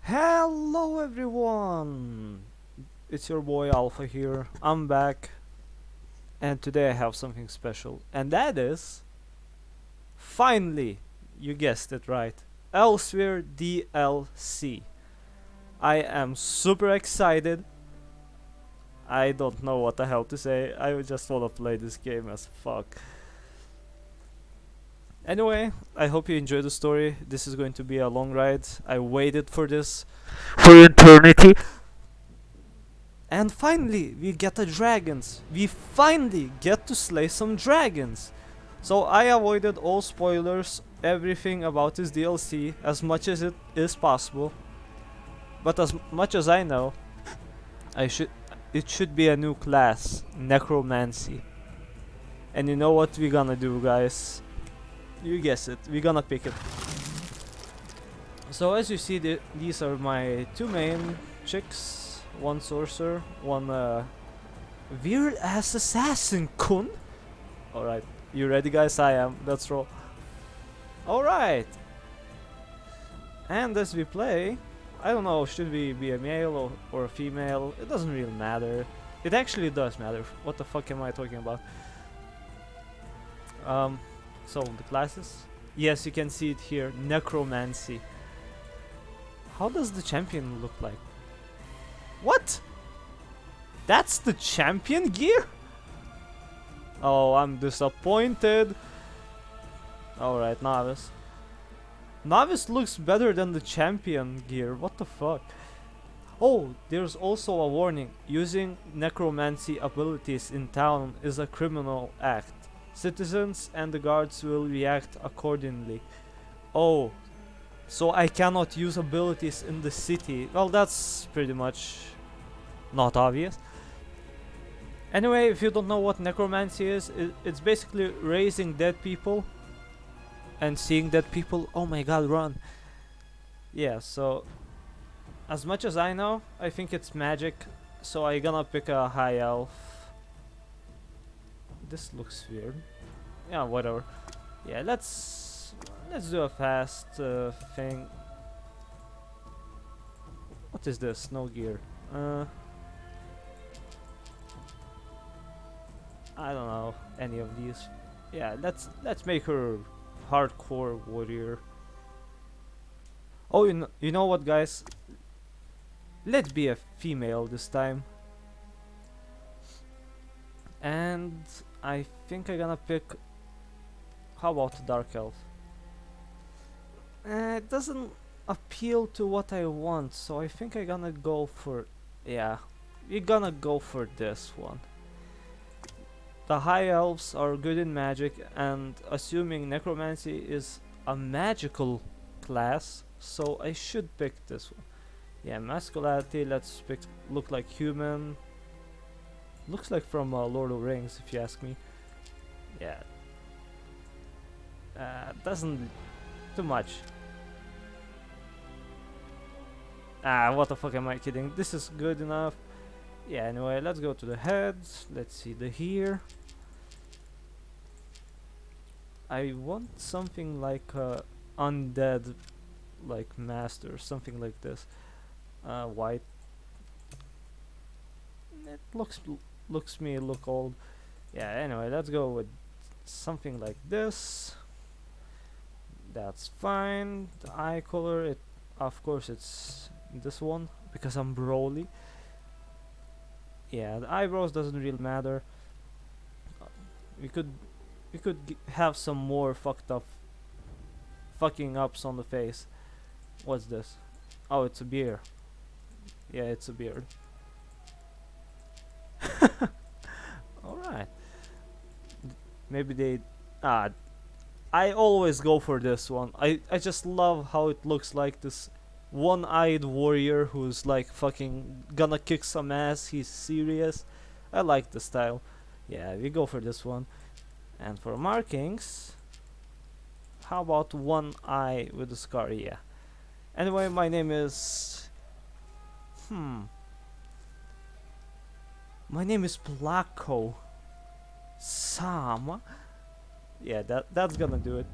Hello everyone! It's your boy Alpha here. I'm back, and today I have something special, and that is finally, you guessed it right, Elsewhere DLC. I am super excited. I don't know what the hell to say. I just wanna play this game as fuck. Anyway, I hope you enjoy the story. This is going to be a long ride. I waited for this for eternity. And finally, we get the dragons. We finally get to slay some dragons. So I avoided all spoilers, everything about this DLC as much as it is possible. But as much as I know, I should it should be a new class, necromancy. And you know what we're gonna do, guys? You guess it. We're gonna pick it. So as you see, these are my two main chicks. One sorcerer, one weird ass assassin, kun. Alright, you ready, guys? I am. Let's roll. Alright, and as we play, I don't know, should we be a male or a female? It doesn't really matter. It actually does matter. What the fuck am I talking about? Um, so the classes? Yes, you can see it here. Necromancy. How does the champion look like? What? That's the champion gear? Oh, I'm disappointed. Alright, novice. Novice looks better than the champion gear. What the fuck? Oh, there's also a warning. Using necromancy abilities in town is a criminal act. Citizens and the guards will react accordingly. Oh, so I cannot use abilities in the city. Well, that's pretty much not obvious. Anyway, if you don't know what necromancy is, it's basically raising dead people and seeing dead people. Oh my god, run. Yeah, so as much as I know, I think it's magic, so I gonna pick a high elf. This looks weird. Yeah, whatever. Yeah, let's do a fast thing. What is this? No gear. I don't know any of these. Yeah, let's make her hardcore warrior. Oh, you know what, guys? Let's be a female this time. And I think I'm gonna pick. How about Dark Elf? It doesn't appeal to what I want, so I think I'm gonna go for. Yeah, we're gonna go for this one. The High Elves are good in magic, and assuming Necromancy is a magical class, so I should pick this one. Yeah, masculinity, let's pick look like human. Looks like from Lord of the Rings, if you ask me. Yeah. Doesn't too much. Ah, what the fuck am I kidding? This is good enough. Yeah, anyway, let's go to the heads. Let's see the here. I want something like undead, like master, something like this. White. It looks me look old. Yeah. Anyway, let's go with something like this. That's fine. The eye color, it of course it's this one because I'm Broly. Yeah, the eyebrows doesn't really matter. We could have some more fucked up fucking ups on the face. What's this? Oh, it's a beer. Yeah, it's a beard. Alright. Maybe they. Ah, I always go for this one. I just love how it looks like this one-eyed warrior who's like fucking gonna kick some ass. He's serious. I like the style. Yeah, we go for this one. And for markings, how about one eye with a scar? Yeah. Anyway, my name is. My name is Plako Sama. Yeah, that's gonna do it.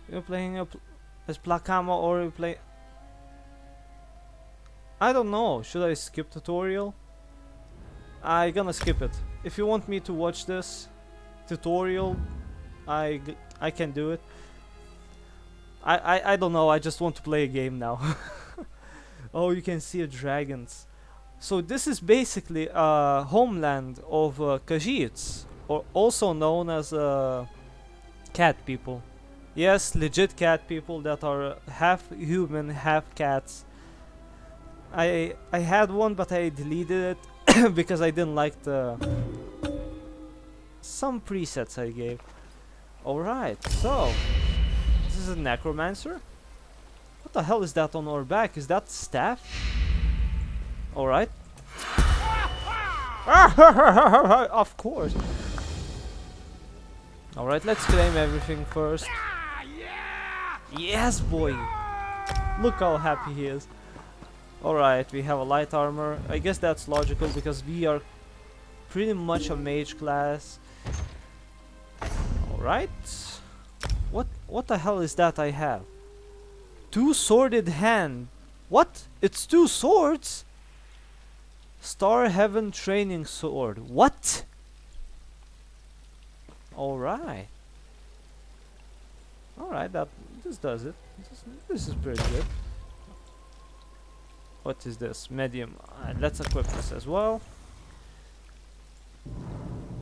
We're playing a Is Plakama already play? I don't know. Should I skip tutorial? I gonna skip it. If you want me to watch this tutorial, I can do it. I don't know. I just want to play a game now. Oh, you can see dragons. So this is basically a homeland of Khajiits, or also known as cat people. Yes, legit cat people that are half human, half cats. I had one, but I deleted it because I didn't like the some presets I gave. All right, so this is a necromancer. What the hell is that on our back? Is that staff? All right. Of course. All right, let's claim everything first. Yes, boy. Look how happy he is. Alright, we have a light armor. I guess that's logical because we are pretty much a mage class. Alright. What the hell is that I have? Two-sworded hand. What? It's two swords? Star Heaven Training Sword. What? Alright. Alright, this does it. This is pretty good. What is this? Medium. Let's equip this as well.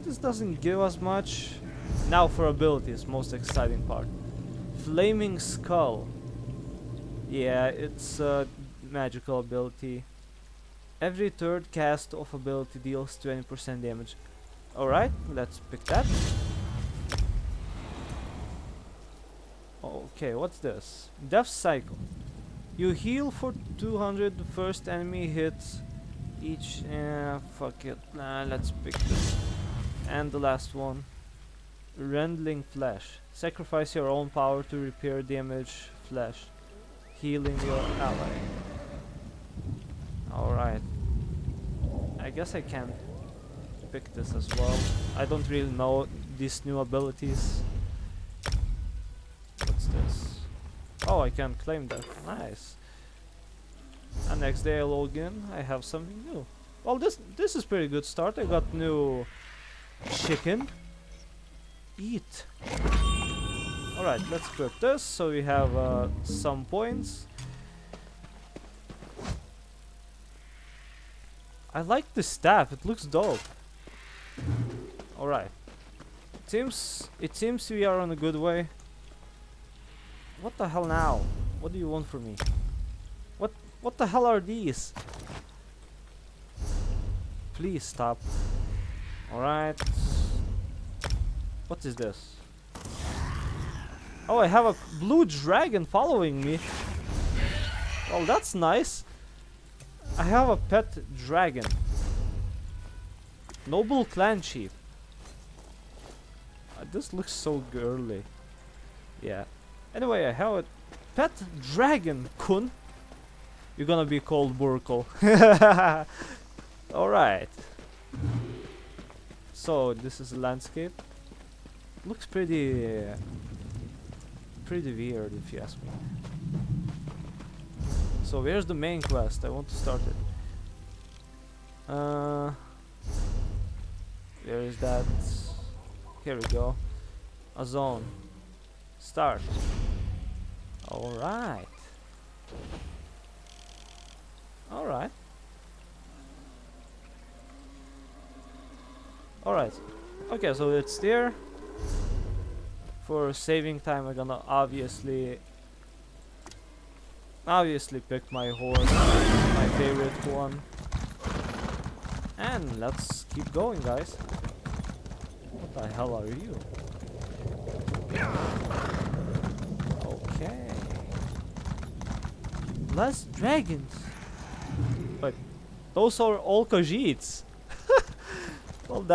This doesn't give us much. Now for abilities, most exciting part. Flaming Skull. Yeah, it's a magical ability. Every third cast of ability deals 20% damage. Alright, let's pick that. Okay, what's this? Death Cycle. You heal for 200 the first enemy hits each. Fuck it. Let's pick this. And the last one. Rendling Flesh. Sacrifice your own power to repair damaged flesh, healing your ally. Alright. I guess I can pick this as well. I don't really know these new abilities. What's this? Oh, I can claim that. Nice. And next day I log in, I have something new. Well, this is pretty good start. I got new chicken. Eat. Alright, let's equip this so we have some points. I like the staff, it looks dope. Alright. It seems we are on a good way. What the hell now? What do you want from me? What the hell are these? Please stop. Alright. What is this? Oh, I have a blue dragon following me. Well, that's nice. I have a pet dragon. Noble clan chief. This looks so girly. Yeah. Anyway, I have a pet dragon, Kun. You're gonna be called Burkle. Alright. So, this is the landscape. Looks pretty weird if you ask me. So where's the main quest? I want to start it. Where is that? Here we go. A zone. Start. Alright. Alright. Alright. Okay, so it's there. For saving time, I'm gonna obviously pick my horse, my favorite one. And let's keep going, guys. What the hell are you? Okay. Less dragons. But those are all Khajiits. Well,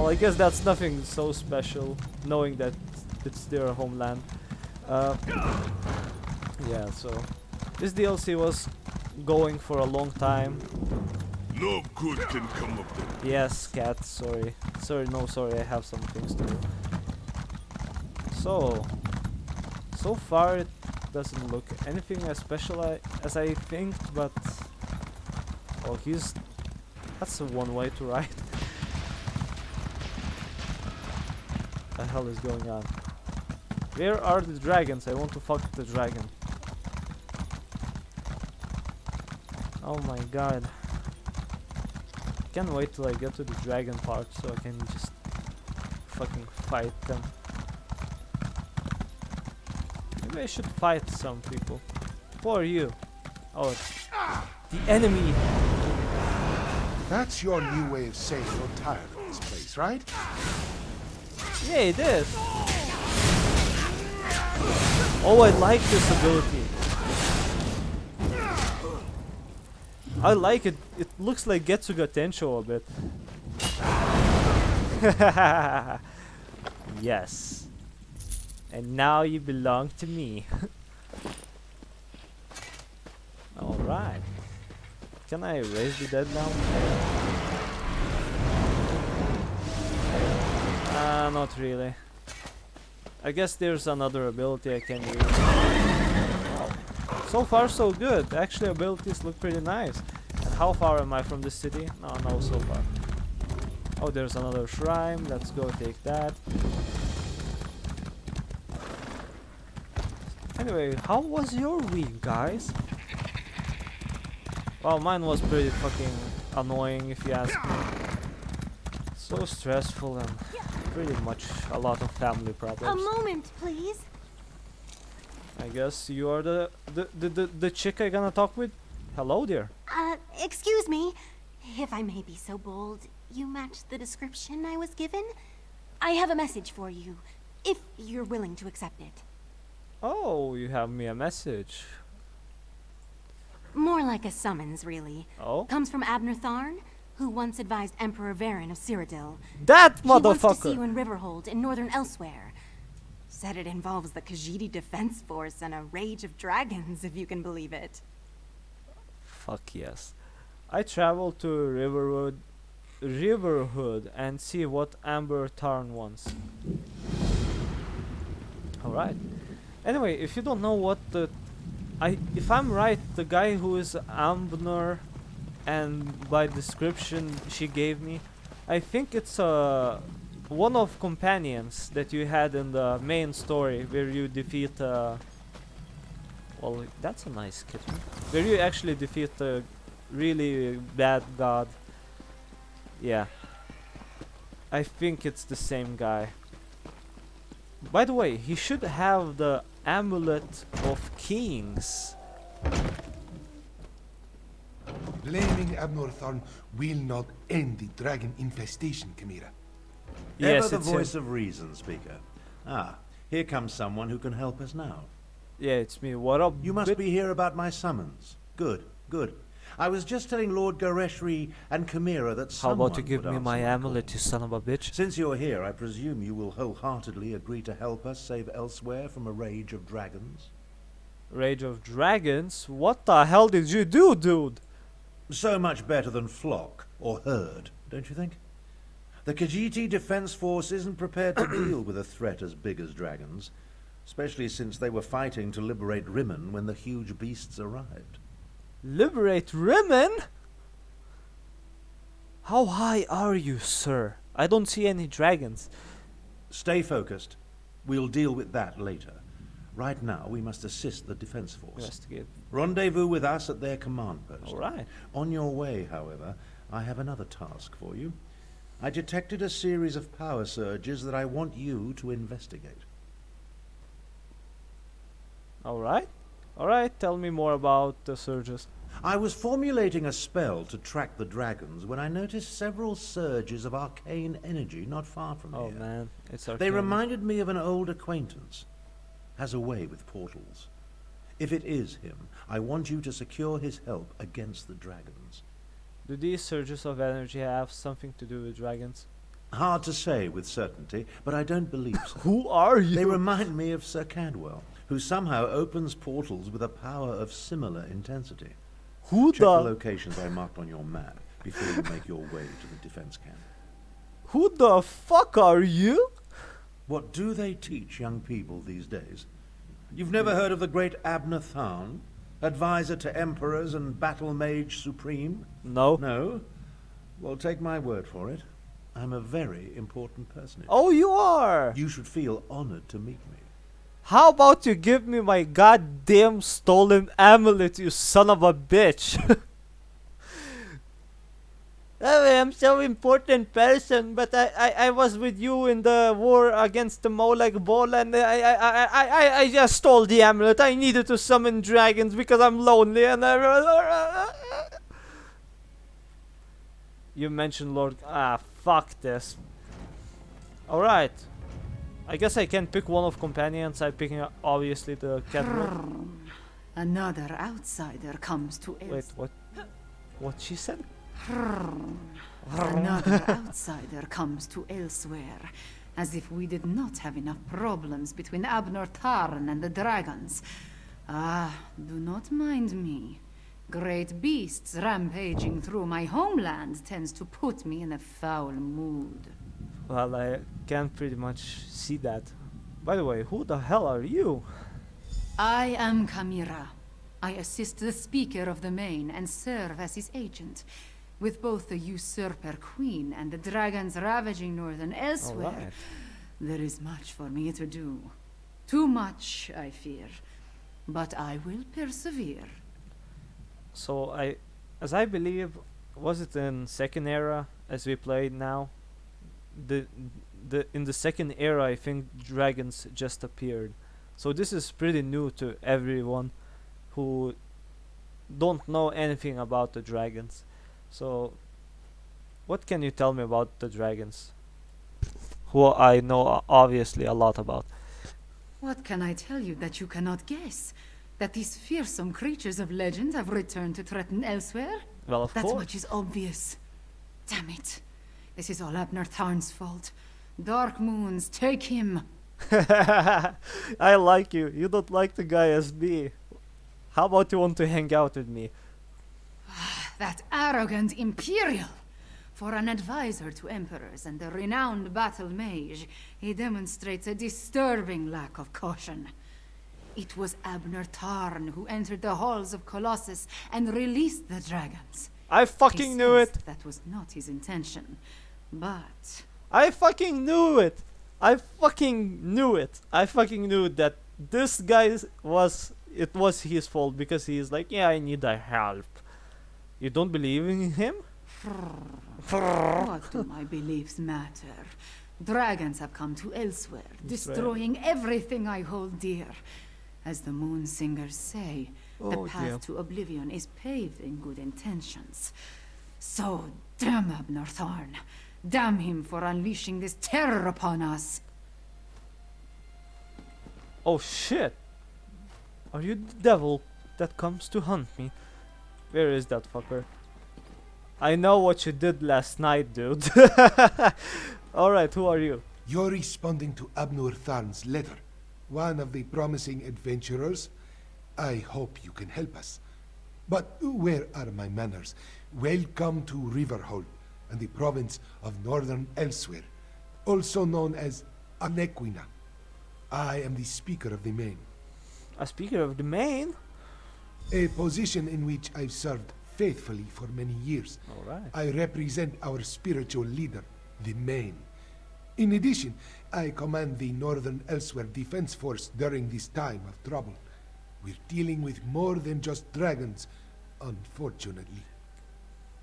I guess that's nothing so special, knowing that it's their homeland. Yeah, so this DLC was going for a long time. No good can come of it. Yes, cat, sorry. Sorry, I have some things to do. So So far it doesn't look anything as special as I think, but oh, that's the one way to ride. The hell is going on? Where are the dragons? I want to fuck the dragon. Oh my god. Can't wait till I get to the dragon part so I can just fucking fight them. Maybe I should fight some people. Who are you? Oh, it's the enemy! That's your new way of saying you're tired of this place, right? Yeah, it is! Oh, I like this ability. I like it. It looks like Getsuga Tensho a bit. Yes. And now you belong to me. Alright. Can I erase the dead now? Not really. I guess there's another ability I can use. Oh. So far so good. Actually abilities look pretty nice. And how far am I from this city? No, so far. Oh, there's another shrine. Let's go take that. Anyway, how was your week, guys? Well, mine was pretty fucking annoying if you ask me. So stressful and pretty much a lot of family A problems. moment, please. I guess you are the chick I gonna talk with? Hello there. Excuse me. If I may be so bold, you match the description I was given? I have a message for you, if you're willing to accept it. Oh, you have me a message. More like a summons, really. Oh? Comes from Abner Tharn, who once advised Emperor Varen of Cyrodiil. That He wants to see motherfucker! you in Riverhold, in northern Elsewhere. Said it involves the Khajiit Defense Force and a rage of dragons, if you can believe it. Fuck yes. I travel to Riverhood and see what Amber Tarn wants. Alright. Anyway, if you don't know what if I'm right, the guy who is Ambner, and by description she gave me, I think it's one of companions that you had in the main story where you defeat well, that's a nice kitten. Where you actually defeat a really bad god. Yeah. I think it's the same guy. By the way, he should have the Amulet of Kings. Blaming Abnorthorn will not end the dragon infestation, Chimera. Yes, Ever the it's voice him. of reason, speaker. Ah, here comes someone who can help us now. Yeah, it's me. What up? You must be here about my summons. Good, good. I was just telling Lord Gareshri and Chimera that How someone about you give would me answer my call. amulet, you son of a bitch? Since you're here, I presume you will wholeheartedly agree to help us save Elsewhere from a rage of dragons? Rage of Dragons? What the hell did you do, dude? So much better than flock or herd, don't you think? The Khajiit Defense Force isn't prepared to deal with a threat as big as dragons, especially since they were fighting to liberate Rimmen when the huge beasts arrived. Liberate Rimmen? How high are you, sir? I don't see any dragons. Stay focused. We'll deal with that later. Right now, we must assist the Defense Force. Investigate. Rendezvous with us at their command post. Alright. On your way, however, I have another task for you. I detected a series of power surges that I want you to investigate. Alright. Alright, tell me more about the surges. I was formulating a spell to track the dragons when I noticed several surges of arcane energy not far from Oh here. man, it's They arcane. reminded me of an old acquaintance. Has a way with portals. If it is him, I want you to secure his help against the dragons. Do these surges of energy have something to do with dragons? Hard to say with certainty, but I don't believe so. Who are you? They remind me of Sir Cadwell, who somehow opens portals with a power of similar intensity. Who Check the the locations I marked on your map before you make your way to the defense camp. who the fuck are you? What do they teach young people these days? You've never heard of the great Abner Tharn? Advisor to emperors and battle mage supreme? No. No? Well, take my word for it. I'm a very important personage. Oh, you are! You should feel honored to meet me. How about you give me my goddamn stolen amulet, you son of a bitch? Oh, I'm so important person, but I was with you in the war against the Molag Ball, and I just stole the amulet. I needed to summon dragons because I'm lonely, and you mentioned Lord. Fuck this. All right. I guess I can pick one of companions. I'm picking obviously the cat. Another outsider comes to Wait, Elsweyr. what? What she said? Another outsider comes to Elsweyr, as if we did not have enough problems between Abner Tharn and the dragons. Do not mind me. Great beasts rampaging through my homeland tends to put me in a foul mood. Well, I can pretty much see that. By the way, who the hell are you? I am Kamira. I assist the Speaker of the Main and serve as his agent. With both the usurper queen and the dragons ravaging northern Elsweyr, Alright. there is much for me to do. Too much, I fear. But I will persevere. So as I believe, was it in second era as we played now? In the second era, I think dragons just appeared. So this is pretty new to everyone who don't know anything about the dragons. So, what can you tell me about the dragons? Who I know obviously a lot about. What can I tell you that you cannot guess? That these fearsome creatures of legend have returned to threaten Elsweyr? Well, of That course. much is obvious. Damn it. This is all Abner Tharn's fault. Dark Moons, take him! I like you. You don't like the guy as me. How about you want to hang out with me? That arrogant Imperial! For an advisor to emperors and a renowned battle mage, he demonstrates a disturbing lack of caution. It was Abner Tharn who entered the halls of Colossus and released the dragons. I He fucking knew says it. That was not his intention. But I fucking knew it. I fucking knew it. I fucking knew that this guy was his fault because he's like, yeah, I need the help. You don't believe in him? what do my beliefs matter? Dragons have come to Elsweyr, destroying everything I hold dear. As the Moon Singers say, the Oh, path dear. to oblivion is paved in good intentions. So, damn Abner Tharn. Damn him for unleashing this terror upon us. Oh shit. Are you the devil that comes to hunt me? Where is that fucker? I know what you did last night, dude. Alright, who are you? You're responding to Abner Tharn's letter, one of the promising adventurers. I hope you can help us. But where are my manners? Welcome to Riverhold and the province of Northern Elsweyr, also known as Anequina. I am the Speaker of the Main, A speaker of the main? a position in which I've served faithfully for many years. Alright. I represent our spiritual leader, the Main. In addition, I command the Northern Elsweyr Defense Force during this time of trouble. We're dealing with more than just dragons, unfortunately.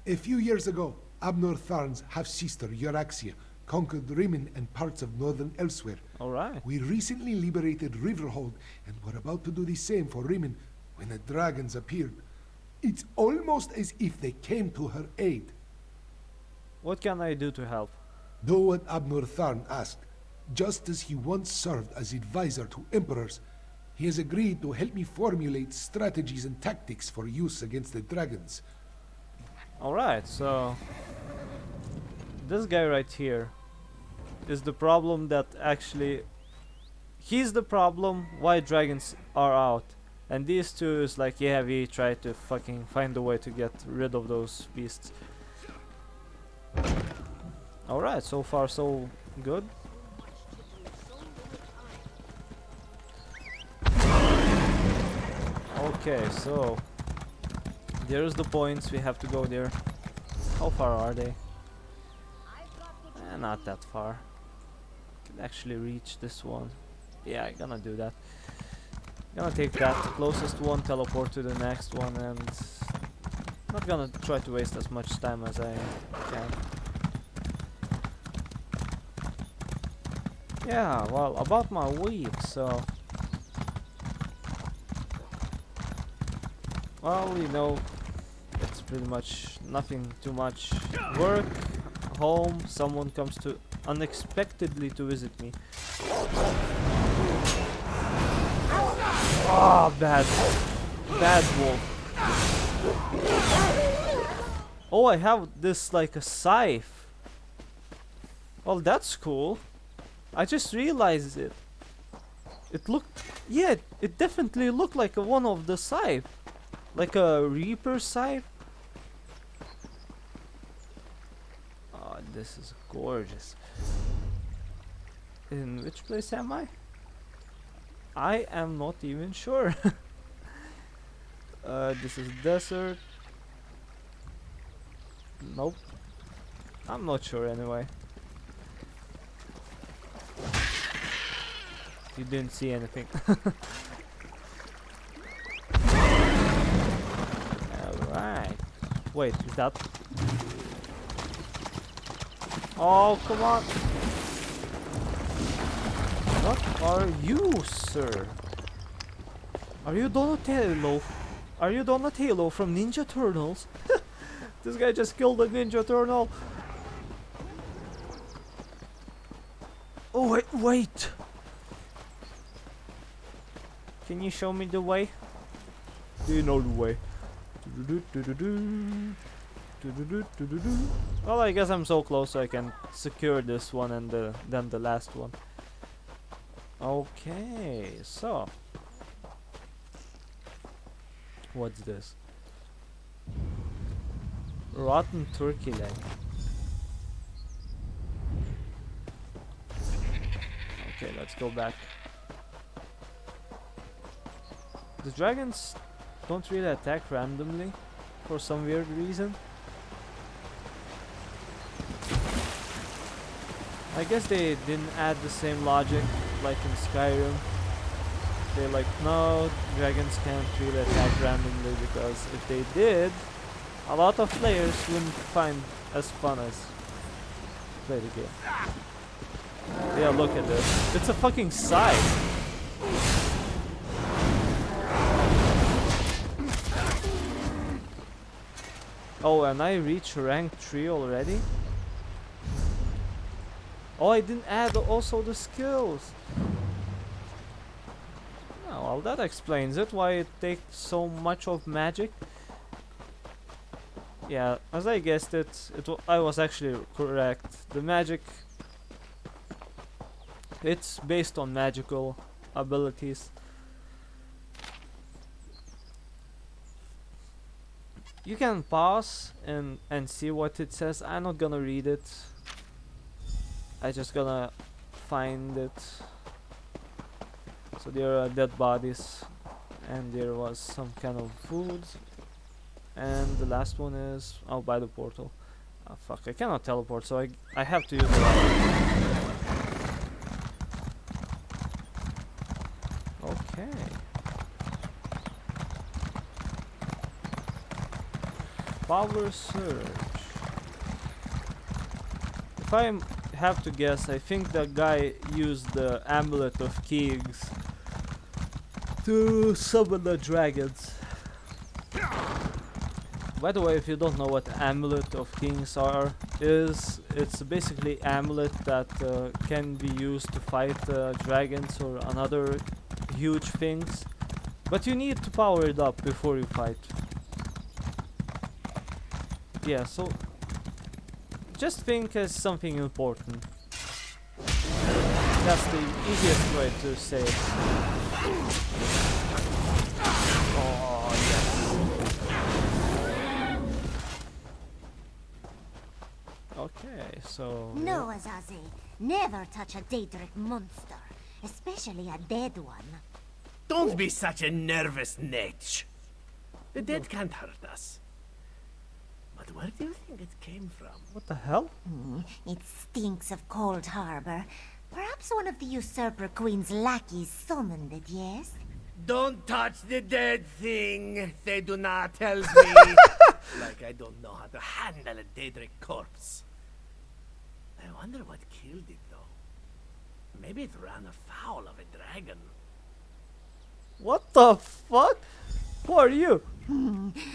A few years ago, Abner Tharn's half-sister Euraxia conquered Rimmon and parts of Northern Elsweyr. Alright. We recently liberated Riverhold and were about to do the same for Rimmon when the dragons appeared. It's almost as if they came to her aid. What can I do to help? Do what Abner Tharn asked. Just as he once served as advisor to emperors, he has agreed to help me formulate strategies and tactics for use against the dragons. Alright, so this guy right here is the problem that actually he's the problem why dragons are out. And these two is like, yeah, we try to fucking find a way to get rid of those beasts. Alright, so far so good. Okay, so there's the points. We have to go there. How far are they? Not that far. Can actually reach this one. Yeah, I'm gonna do that. Gonna take that closest one, teleport to the next one, and not gonna try to waste as much time as I can. Yeah, well, about my week, so... Well, you know, it's pretty much nothing too much. Work, home, someone comes to unexpectedly to visit me. Ah, bad wolf. Oh, I have this like a scythe. Well, that's cool. I just realized it. It looked, yeah, it definitely looked like one of the scythe, like a reaper scythe. Oh, this is gorgeous. In which place am I? I am not even sure. This is desert. Nope. I'm not sure anyway. You didn't see anything. Alright. Wait, is that... Oh, come on. What are you, sir? Are you Donatello? Are you Donatello from Ninja Turtles? This guy just killed a Ninja Turtle. Oh, wait. Can you show me the way? Do you know the way? Well, I guess I'm so close so I can secure this one and then the last one. Okay, so what's this? Rotten turkey leg. Okay, let's go back. The dragons don't really attack randomly for some weird reason. I guess they didn't add the same logic like in Skyrim. They're like, no, dragons can't really attack randomly, because if they did, a lot of players wouldn't find as fun as play the game. Yeah, look at this. It's a fucking scythe. Oh, and I reached rank 3 already? Oh, I didn't add also the skills. Oh, well, that explains it, why it takes so much of magic. Yeah, as I guessed I was actually correct. The magic, it's based on magical abilities. You can pause and see what it says. I'm not gonna read it. I just gonna find it. So there are dead bodies, and there was some kind of food, and the last one is by the portal. Oh fuck! I cannot teleport, so I have to use the Okay. Power surge. If I have to guess, I think that guy used the Amulet of Kings to summon the dragons. By the way, if you don't know what Amulet of Kings it's basically amulet that can be used to fight dragons or another huge things, but you need to power it up before you fight. Yeah, so just think as something important. That's the easiest way to say it. Oh, yes. Okay, so... No, Azazi. Never touch a Daedric monster. Especially a dead one. Don't be such a nervous netch. The dead can't hurt us. But where do you think it came from? What the hell? It stinks of Cold Harbor. Perhaps one of the Usurper Queen's lackeys summoned it, yes? Don't touch the dead thing. They do not help me. Like I don't know how to handle a Daedric corpse. I wonder what killed it, though. Maybe it ran afoul of a dragon. What the fuck? Who are you?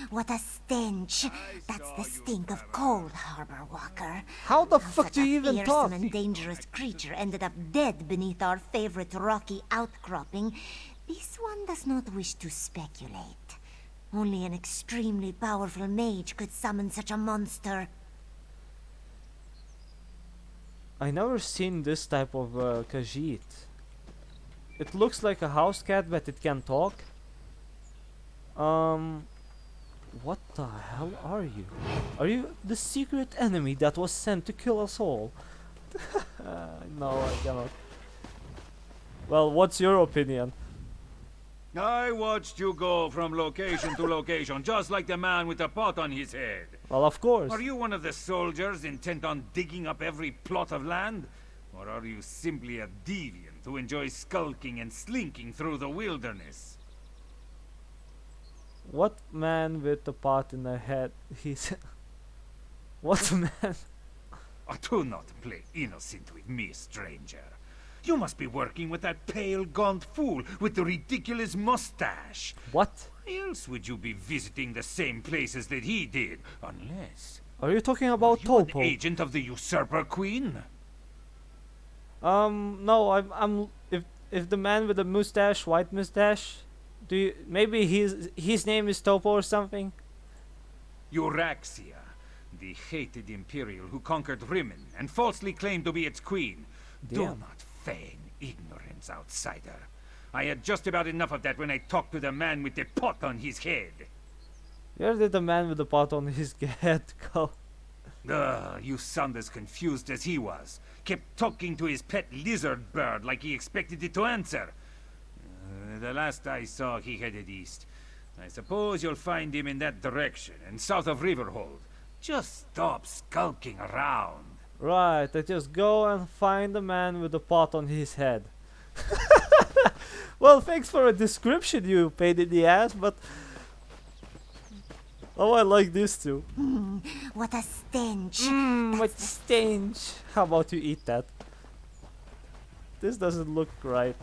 What a stench. That's the stink of Cold Harbor, Walker. How the fuck Such do you a even fearsome talk? and dangerous creature ended up dead beneath our favorite rocky outcropping. This one does not wish to speculate. Only an extremely powerful mage could summon such a monster. I never seen this type of Khajiit. It looks like a house cat, but it can talk. What the hell are you? Are you the secret enemy that was sent to kill us all? No, I cannot. Well, what's your opinion? I watched you go from location to location, just like the man with the pot on his head. Well, of course. Are you one of the soldiers intent on digging up every plot of land? Or are you simply a deviant who enjoys skulking and slinking through the wilderness? What man with the pot in the head? He's... What man? Oh, do not play innocent with me, stranger. You must be working with that pale, gaunt fool with the ridiculous mustache. What? Why else would you be visiting the same places that he did? Unless... Are you talking about you an Topo? agent of the Usurper Queen? No, I'm if the man with the mustache, white mustache, do you, maybe his name is Topo or something? Euraxia, the hated Imperial who conquered Rimmon and falsely claimed to be its queen. Do Damn. not feign ignorance, outsider. I had just about enough of that when I talked to the man with the pot on his head. Where did the man with the pot on his head go? You sound as confused as he was. Kept talking to his pet lizard bird like he expected it to answer. The last I saw, he headed east. I suppose you'll find him in that direction, and south of Riverhold. Just stop skulking around. Right, I just go and find the man with the pot on his head. Well, thanks for a description, you pain in the ass, but... Oh, I like this too. What a stench. What stench. How about you eat that? This doesn't look right.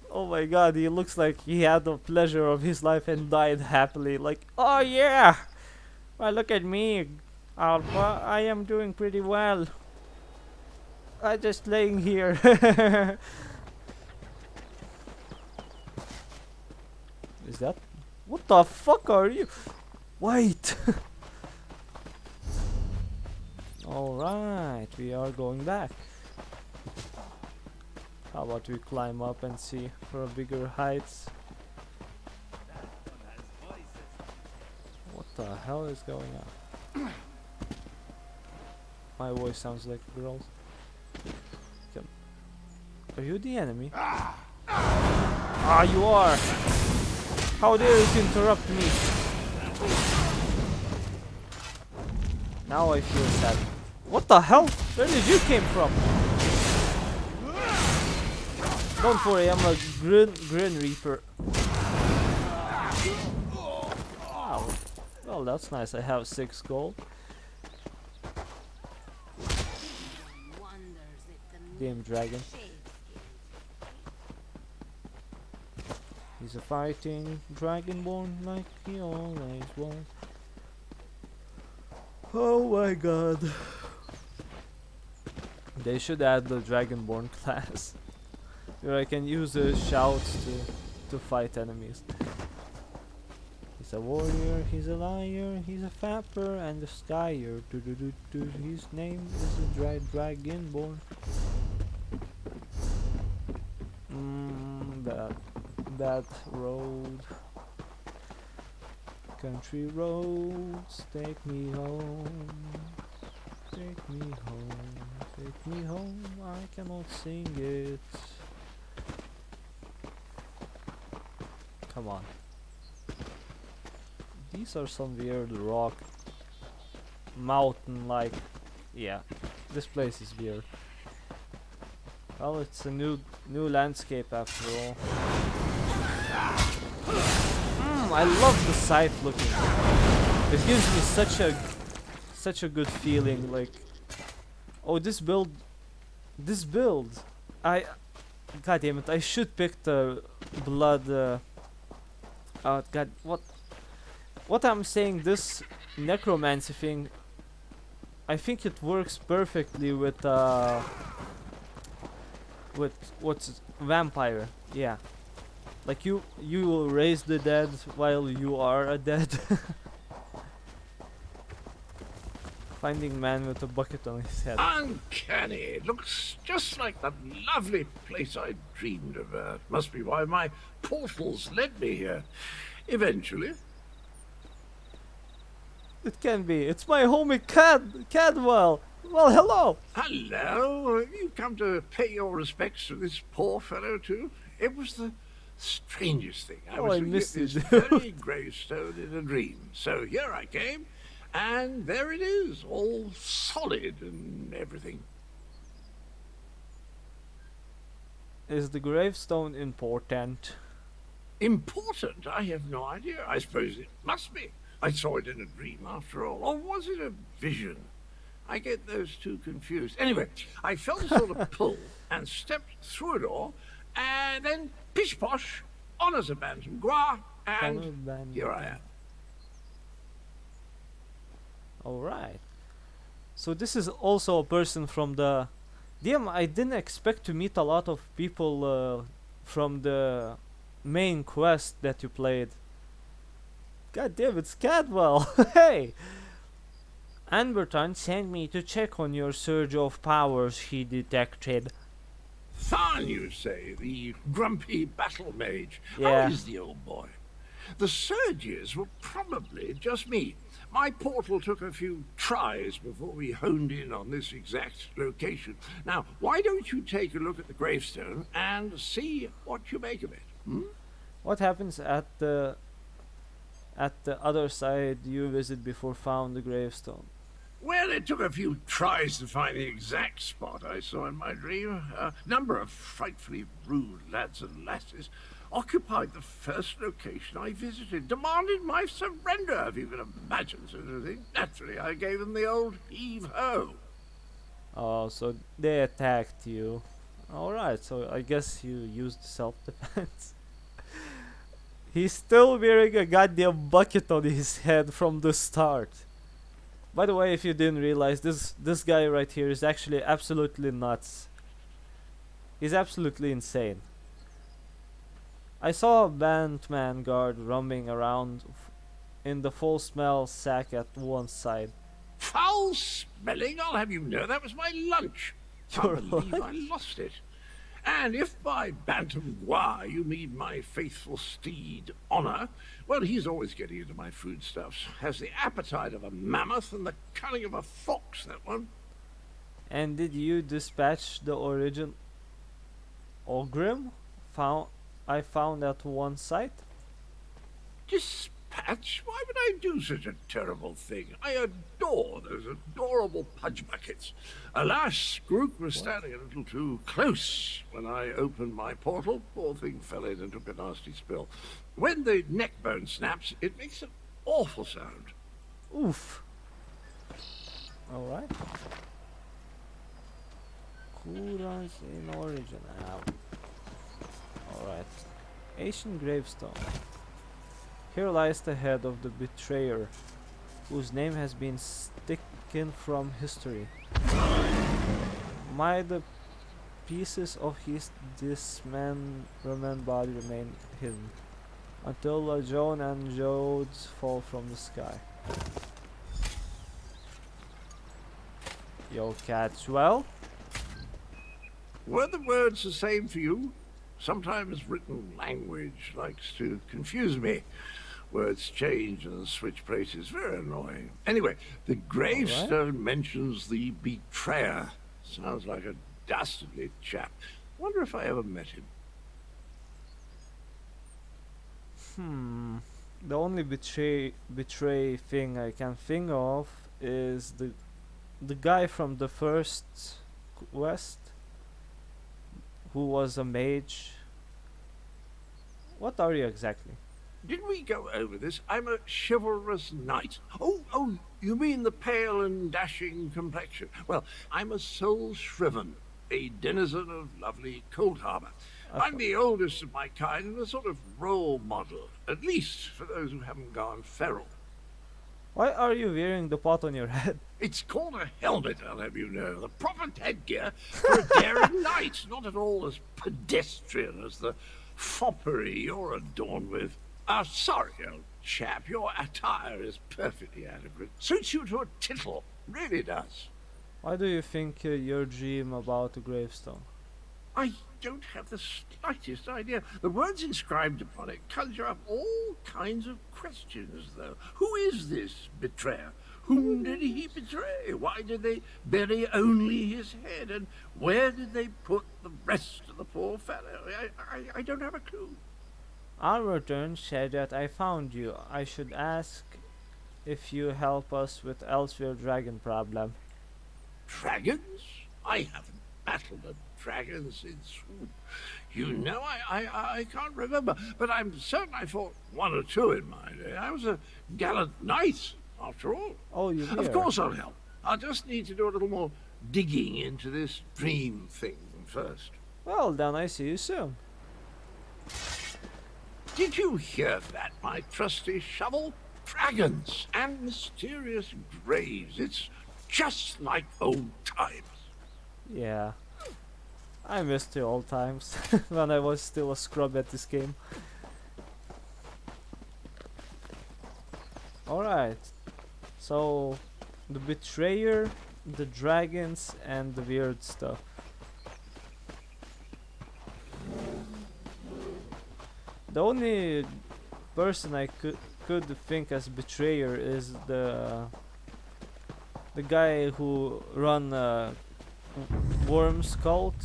Oh my god, he looks like he had the pleasure of his life and died happily. Like, oh yeah! Well, look at me, Alpha. I am doing pretty well. I'm just laying here. Is that? What the fuck are you? Wait! Alright, we are going back. How about we climb up and see for a bigger heights? What the hell is going on? My voice sounds like a girl's. Come. Are you the enemy? Ah, you are! How dare you interrupt me? Now I feel sad. What the hell? Where did you came from? Don't worry, I'm a Grin Reaper. Wow. Well, that's nice. I have 6 gold. Game Dragon. He's a fighting dragonborn like he always was. Oh my god. They should add the dragonborn class. Where I can use the shouts to fight enemies. He's a warrior, he's a liar, he's a fapper and a skyer. His name is the Dragonborn. That road. Country roads, take me home. Take me home, take me home. I cannot sing it. Come on. These are some weird rock mountain like. Yeah, this place is weird. Well, it's a new landscape after all. I love the scythe looking. It gives me such a good feeling. Like, oh, this build. God damn it! I should pick the blood. Oh God, what I'm saying? This necromancy thing. I think it works perfectly with what's vampire. Yeah, like you will raise the dead while you are a dead. Finding man with a bucket on his head. Uncanny. It looks just like that lovely place I dreamed of. Must be why my portals led me here. Eventually. It can be. It's my homie Cadwell. Well, hello. Hello. Have you come to pay your respects to this poor fellow too? It was the strangest thing. I was looking at missed this you, very gravestone in a dream. So here I came. And there it is, all solid and everything. Is the gravestone important? Important? I have no idea. I suppose it must be. I saw it in a dream after all. Or was it a vision? I get those two confused. Anyway, I felt a sort of pull and stepped through it all. And then, pish-posh, honours a bantam gras, and here I am. Alright. So this is also a person from the... Damn, I didn't expect to meet a lot of people from the main quest that you played. God damn, it's Cadwell! Hey! Anberton sent me to check on your surge of powers he detected. Tharn, you say, the grumpy battle mage. Yeah. How is the old boy? The surges were probably just me. My portal took a few tries before we honed in on this exact location. Now, why don't you take a look at the gravestone and see what you make of it? Hmm? What happens at the other side you visit before found the gravestone? Well, it took a few tries to find the exact spot I saw in my dream. A number of frightfully rude lads and lasses occupied the first location I visited, demanded my surrender, if you can imagine such a thing. Naturally, I gave them the old heave-ho. Oh, so they attacked you. Alright, so I guess you used self-defense. He's still wearing a goddamn bucket on his head from the start. By the way, if you didn't realize, this guy right here is actually absolutely nuts. He's absolutely insane. I saw a Bantman guard roaming around in the full smell sack at one side. Foul smelling, I'll have you know that was my lunch. Your Can't believe I lunch? lost it. And if by bantam gras you mean my faithful steed, Honor, well, he's always getting into my foodstuffs. Has the appetite of a mammoth and the cunning of a fox, that one. And did you dispatch the origin Ogrim? I found at one site? Dispatch? Why would I do such a terrible thing? I adore those adorable pudge buckets. Alas, Grook was standing a little too close when I opened my portal. Poor thing fell in and took a nasty spill. When the neck bone snaps, it makes an awful sound. Oof. Alright. Kurans in origin. Alright. Ancient gravestone. Here lies the head of the betrayer, whose name has been taken from history. May the pieces of his dismembered body remain hidden, until a Joan and Jodes fall from the sky. Yo, Cadwell? Were the words the same for you? Sometimes written language likes to confuse me. Words change and switch places. Very annoying. Anyway, the gravestone mentions the betrayer. Sounds like a dastardly chap. Wonder if I ever met him. The only betray thing I can think of is the guy from the first quest who was a mage. What are you exactly? Did we go over this? I'm a chivalrous knight. Oh, you mean the pale and dashing complexion? Well, I'm a soul shriven, a denizen of lovely Cold Harbor. I'm the oldest of my kind and a sort of role model, at least for those who haven't gone feral. Why are you wearing the pot on your head? It's called a helmet, I'll have you know. The proper headgear for a daring knight, not at all as pedestrian as the foppery you're adorned with. Sorry, old chap, your attire is perfectly adequate. Suits you to a tittle, really does. Why do you think your dream about a gravestone? I don't have the slightest idea. The words inscribed upon it conjure up all kinds of questions, though. Who is this betrayer? Whom did he betray? Why did they bury only his head? And where did they put the rest of the poor fellow? I don't have a clue. Armorturn said that I found you. I should ask if you help us with Elsewhere dragon problem. Dragons? I haven't battled a dragon since... You know, I can't remember, but I'm certain I fought one or two in my day. I was a gallant knight, after all. Oh, you Of course I'll help. I'll just need to do a little more digging into this dream thing first. Well, then I see you soon. Did you hear that, my trusty shovel? Dragons and mysterious graves. It's just like old times. Yeah. I missed the old times when I was still a scrub at this game. Alright. So, the betrayer, the dragons, and the weird stuff. The only person I could think as betrayer is the guy who run Worm's cult.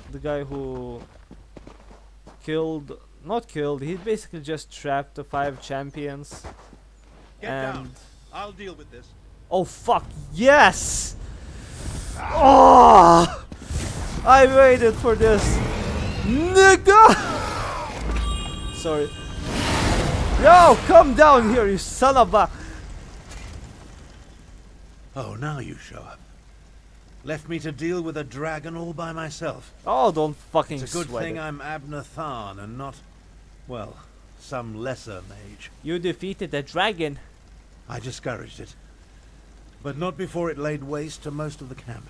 The guy who not killed, he basically just trapped the 5 champions. Get down. I'll deal with this. Oh fuck, yes! Oh! I waited for this. Nigga! Sorry. Yo, come down here, you son of a... Oh, now you show up. Left me to deal with a dragon all by myself. Oh, don't fucking It's a good sweat thing it. I'm Abner Tharn and not, well, some lesser mage. You defeated the dragon. I discouraged it. But not before it laid waste to most of the camp.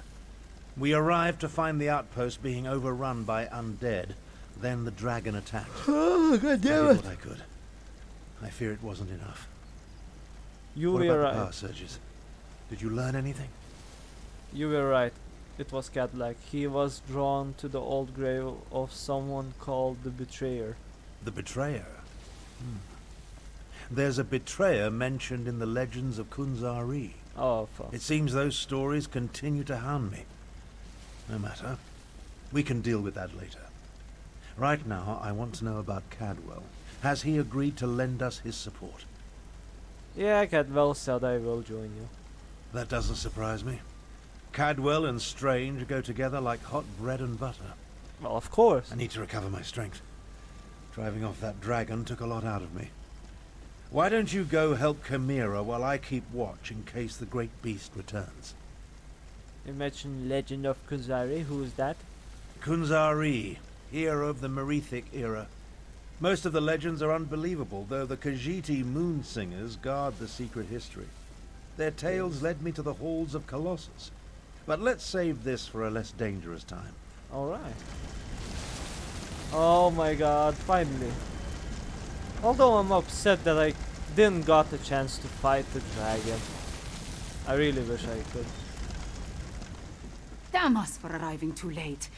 We arrived to find the outpost being overrun by undead. Then the dragon attacked. Oh, god I damn did it. what I could. I fear it wasn't enough. You What were about the right. power surges? Did you learn anything? You were right. It was cat-like. He was drawn to the old grave of someone called the Betrayer. The betrayer? There's a betrayer mentioned in the legends of Kunzari. Oh, fuck. It seems those stories continue to hound me. No matter. We can deal with that later. Right now, I want to know about Cadwell. Has he agreed to lend us his support? Yeah, Cadwell said I will join you. That doesn't surprise me. Cadwell and Strange go together like hot bread and butter. Well, of course. I need to recover my strength. Driving off that dragon took a lot out of me. Why don't you go help Chimera while I keep watch in case the great beast returns? You mentioned Legend of Kuzari. Who is that? Kunzari, hero of the Merethic era. Most of the legends are unbelievable, though the Khajiiti moon singers guard the secret history. Their tales led me to the halls of Colossus. But let's save this for a less dangerous time. Alright. Oh my god, finally. Although I'm upset that I didn't got the chance to fight the dragon. I really wish I could. Damn us for arriving too late.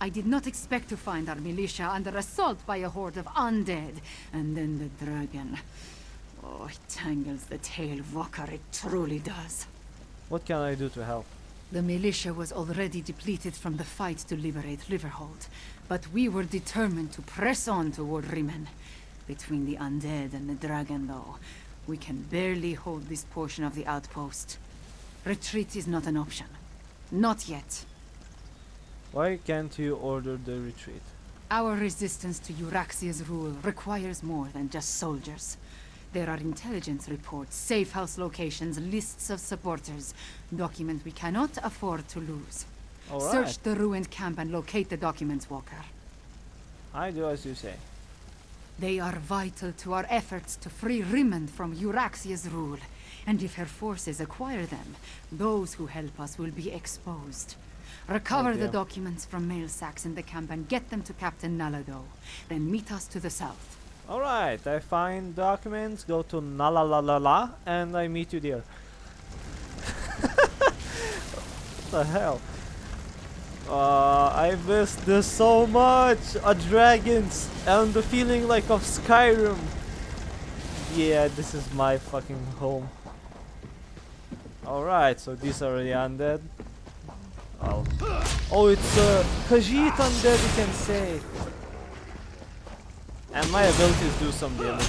I did not expect to find our militia under assault by a horde of undead, and then the dragon. Oh, it tangles the tail, Vokar, it truly does. What can I do to help? The militia was already depleted from the fight to liberate Riverhold, but we were determined to press on toward Riemann. Between the undead and the dragon, though, we can barely hold this portion of the outpost. Retreat is not an option. Not yet. Why can't you order the retreat? Our resistance to Euraxia's rule requires more than just soldiers. There are intelligence reports, safe house locations, lists of supporters, documents we cannot afford to lose. Alright. Search the ruined camp and locate the documents, Walker. I do as you say. They are vital to our efforts to free Rimond from Euraxia's rule. And if her forces acquire them, those who help us will be exposed. Recover the dear. documents from mail sacks in the camp and get them to Captain Nalado. Then meet us to the south. Alright, I find documents, go to Nalalalala, and I meet you there. What the hell? I miss this so much! Dragons! And the feeling like of Skyrim! Yeah, this is my fucking home. Alright, so these are the undead. Oh, it's Khajiit undead, you can say. And my abilities do some damage.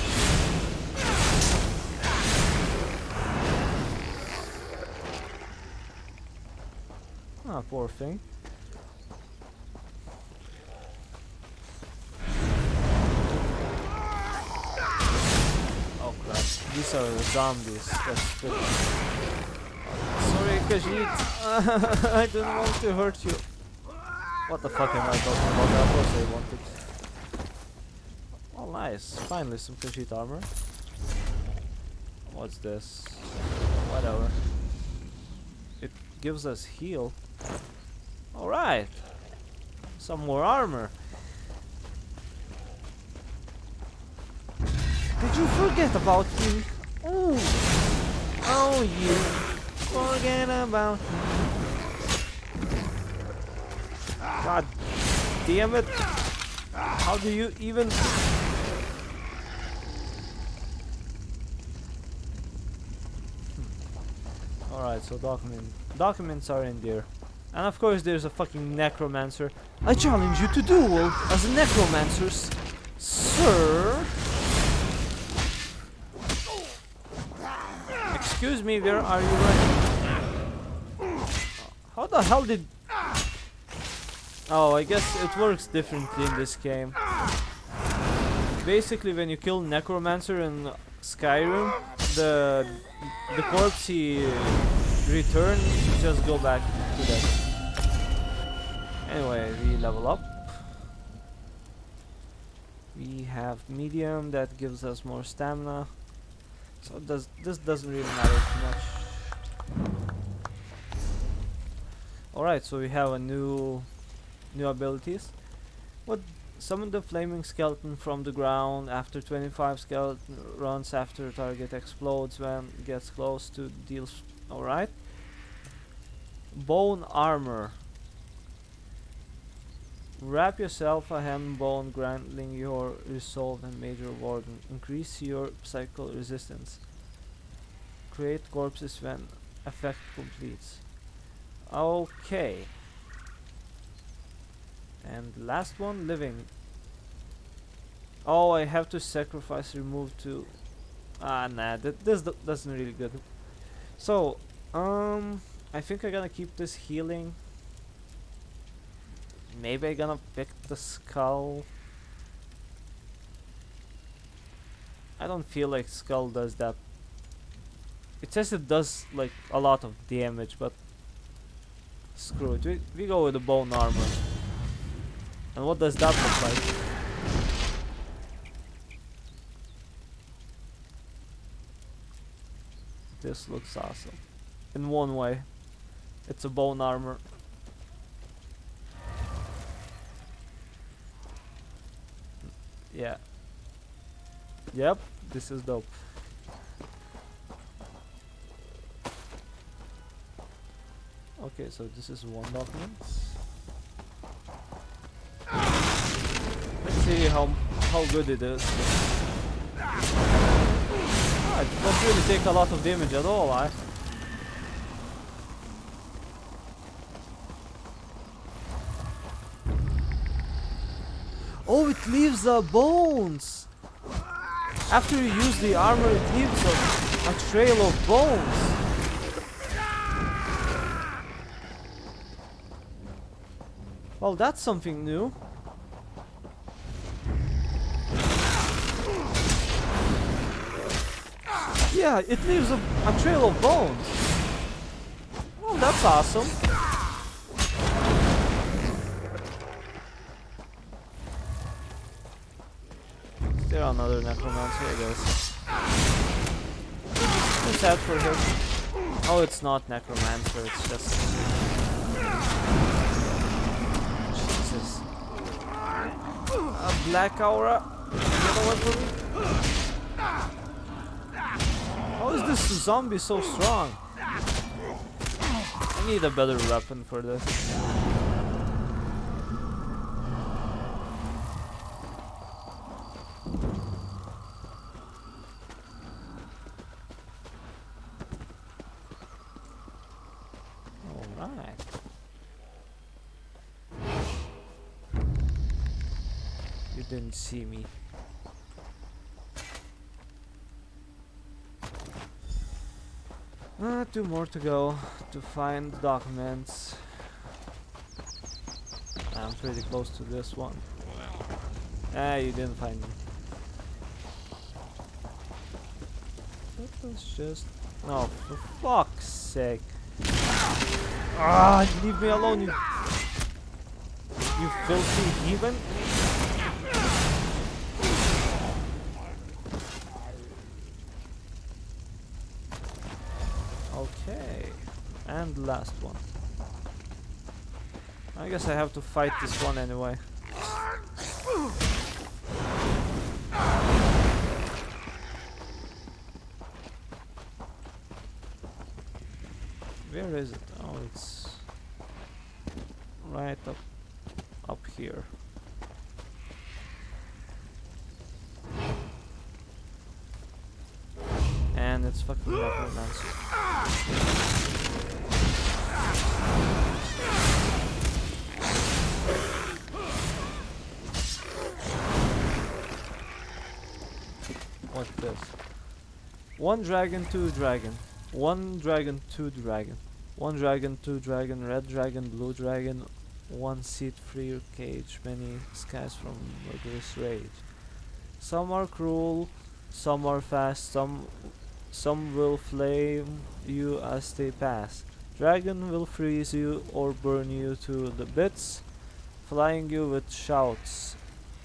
Ah, poor thing. Oh crap, these are the zombies. That's good. Sorry, Khajiit. I didn't want to hurt you. What the fuck am I talking about? Of course I wanted. Oh, nice. Finally, some Khajiit armor. What's this? Whatever. It gives us heal. Alright. Some more armor. Did you forget about me? Oh, you forget about me. God damn it. How do you even... Alright, so documents are in there. And of course there's a fucking necromancer. I challenge you to duel as a necromancer, sir. Excuse me, where are you running? How the hell did... Oh, I guess it works differently in this game. Basically, when you kill Necromancer in Skyrim, the corpse he returns just go back to that. Anyway, we level up. We have medium that gives us more stamina. So this doesn't really matter too much. Alright, so we have a new abilities. What? Summon the flaming skeleton from the ground after 25 skeleton runs after target explodes when it gets close to deals. Alright. Bone armor. Wrap yourself a hand bone, granting your resolve and major warden. Increase your psychical resistance. Create corpses when effect completes. Okay. And the last one, living. Oh, I have to sacrifice remove to... Ah, nah, this doesn't really good. So, I think I'm gonna keep this healing. Maybe I'm gonna pick the skull. I don't feel like skull does that. It says it does like a lot of damage, but screw it. We go with the bone armor. And what does that look like? This looks awesome. In one way. It's a bone armor. Yeah. Yep, this is dope. Okay, so this is one document. Let's see how good it is. Ah, it doesn't really take a lot of damage at all, eh? Oh, it leaves the bones! After you use the armor, it leaves a trail of bones. Well, that's something new. Yeah, it leaves a trail of bones. Oh, that's awesome. Is there another necromancer, I guess? Too sad for him. Oh, it's not necromancer, it's just... Jesus. A black aura? Another one for me? How is this zombie so strong? I need a better weapon for this. Alright. You didn't see me. Two more to go to find documents. I'm pretty close to this one. Ah, you didn't find me. That was just... No, for fuck's sake. Ah, leave me alone, you filthy heathen. Okay, and the last one. I guess I have to fight this one anyway. Where is it? Oh, it's right up here. And it's fucking necromancer. What's this? One dragon, two dragon. One dragon, two dragon. One dragon, two dragon, red dragon, blue dragon. One seat free cage, many skies from murderous rage. Some are cruel, some are fast, some will flame you as they pass. Dragon will freeze you or burn you to the bits, flying you with shouts,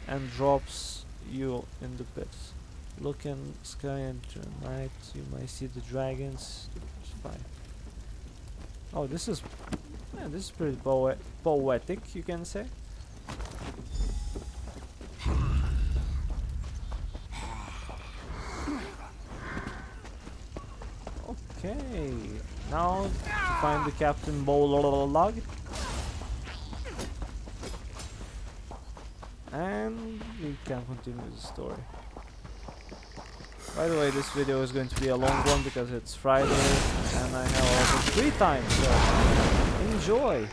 and drops you in the pits. Look in sky and night, you might see the dragons. It's fine. Oh, this is pretty poetic, you can say. Okay, now find the Captain Bolog, and we can continue the story. By the way, this video is going to be a long one because it's Friday and I have a lot of free time, so enjoy!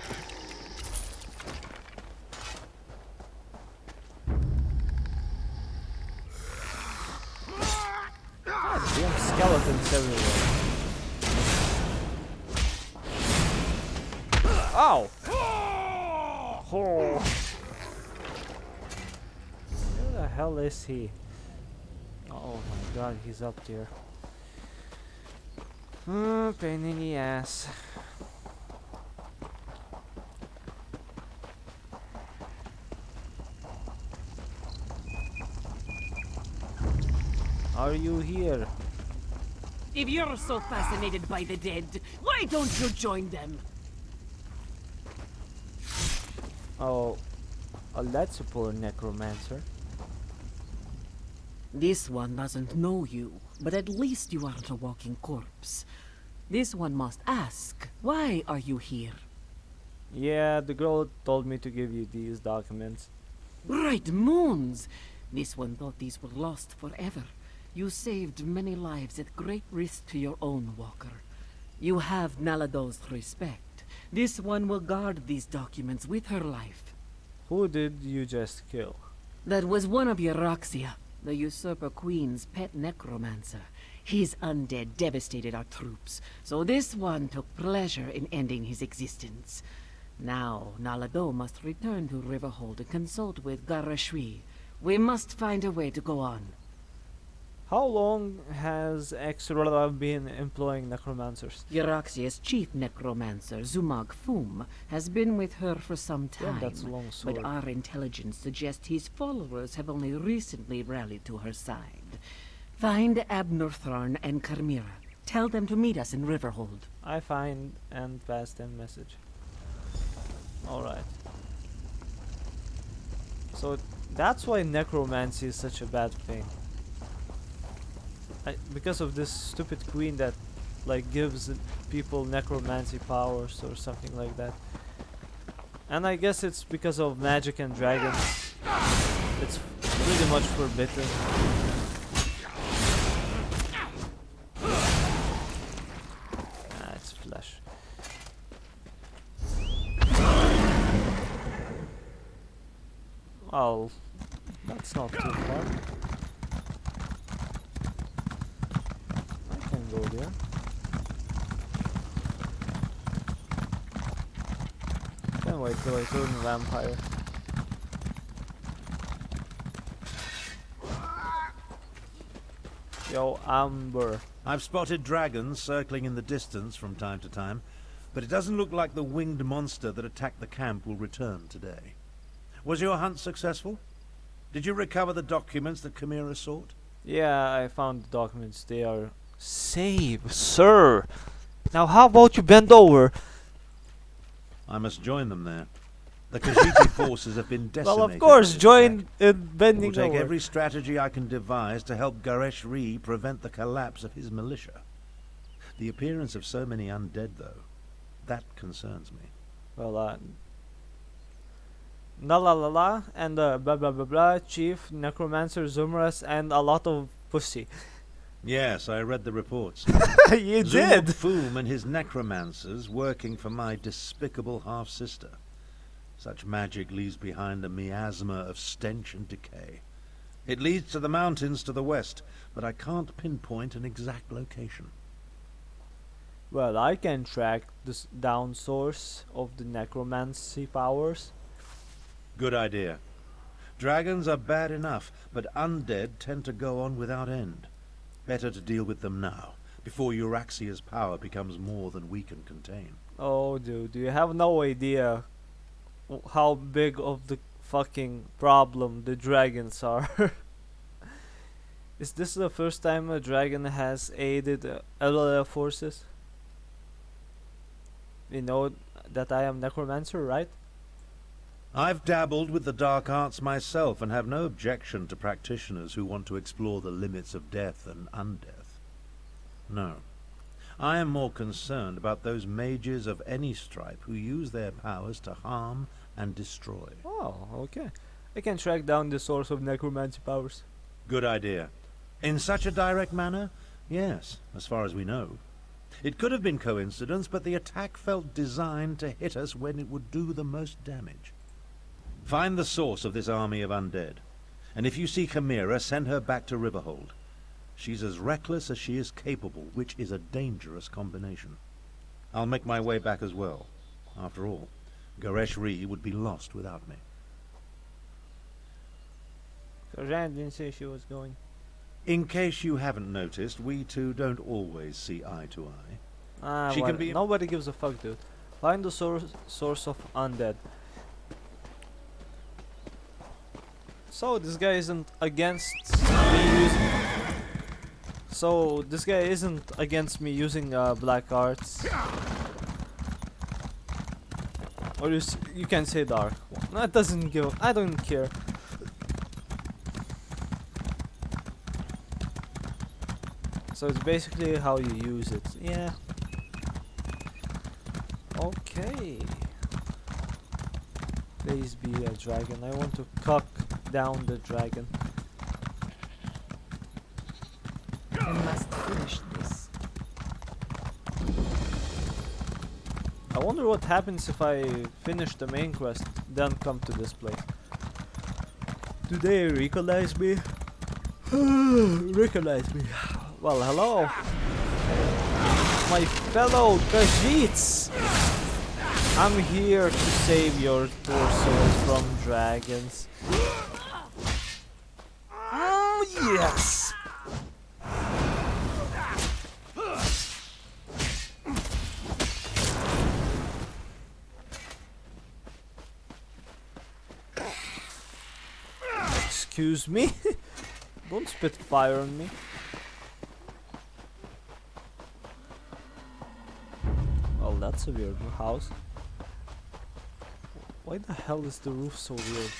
God damn skeletons everywhere. Ow! Oh. Where the hell is he? Oh my god, he's up there. Pain in the ass. Are you here? If you're so fascinated by the dead, why don't you join them? Oh, that's a poor necromancer. This one doesn't know you, but at least you aren't a walking corpse. This one must ask, why are you here? Yeah, the girl told me to give you these documents. Right moons! This one thought these were lost forever. You saved many lives at great risk to your own walker. You have Nalado's respect. This one will guard these documents with her life. Who did you just kill? That was one of Euraxia. the usurper queen's pet necromancer. His undead devastated our troops, so this one took pleasure in ending his existence. Now, Nalado must return to Riverhold and consult with Garashwi. We must find a way to go on. How long has Exrala been employing necromancers? Euraxia's chief necromancer, Zumag Fum, has been with her for some Yeah, time, that's a long sword. but our intelligence suggests his followers have only recently rallied to her side. Find Abnortharn and Carmira. Tell them to meet us in Riverhold. I find and pass them message. Alright. So that's why necromancy is such a bad thing. Because of this stupid queen that like gives people necromancy powers or something like that. And I guess it's because of magic and dragons. It's pretty much forbidden. Ah, it's flesh. Well, that's not too far. I can go there. Can't wait till I turn vampire. Yo, Amber. I've spotted dragons circling in the distance from time to time, but it doesn't look like the winged monster that attacked the camp will return today. Was your hunt successful? Did you recover the documents that Chimera sought? Yeah, I found the documents. They are safe, sir. Now how about you bend over? I must join them there. The Khajiiti forces have been decimated. Well, of course, by this join attack. in I will bending take over. every strategy I can devise to help Garesh Ree prevent the collapse of his militia. The appearance of so many undead, though, that concerns me. Well, Nalalala and blah blah blah blah, Chief, Necromancer, Zumras, and a lot of pussy. Yes, I read the reports. You Zumag did! Foom and his necromancers working for my despicable half-sister. Such magic leaves behind a miasma of stench and decay. It leads to the mountains to the west, but I can't pinpoint an exact location. Well, I can track the down source of the necromancy powers. Good idea. Dragons are bad enough, but undead tend to go on without end. Better to deal with them now, before Euraxia's power becomes more than we can contain. Oh, dude, you have no idea how big of the fucking problem the dragons are. Is this the first time a dragon has aided LLF forces? You know that I am necromancer, right? I've dabbled with the dark arts myself and have no objection to practitioners who want to explore the limits of death and undeath. No. I am more concerned about those mages of any stripe who use their powers to harm and destroy. Oh, okay. I can track down the source of necromancy powers. Good idea. In such a direct manner? Yes, as far as we know. It could have been coincidence, but the attack felt designed to hit us when it would do the most damage. Find the source of this army of undead, and if you see Chimera, send her back to Riverhold. She's as reckless as she is capable, which is a dangerous combination. I'll make my way back as well. After all, Garesh Ree would be lost without me. So Rand didn't say she was going. In case you haven't noticed, we two don't always see eye to eye. Ah, She can be- nobody gives a fuck, dude. Find the source of undead. So this guy isn't against me using. So this guy isn't against me using black arts. Or you can say dark. That doesn't give. I don't care. So it's basically how you use it. Yeah. Okay. Please be a dragon. I want to cock down the dragon. I must finish this. I wonder what happens if I finish the main quest, then come to this place. Do they recognize me? Recognize me. Well, hello. My fellow Khajiits. I'm here to save your poor souls from dragons. Yes! Excuse me? Don't spit fire on me. Well, that's a weird house. Why the hell is the roof so weird?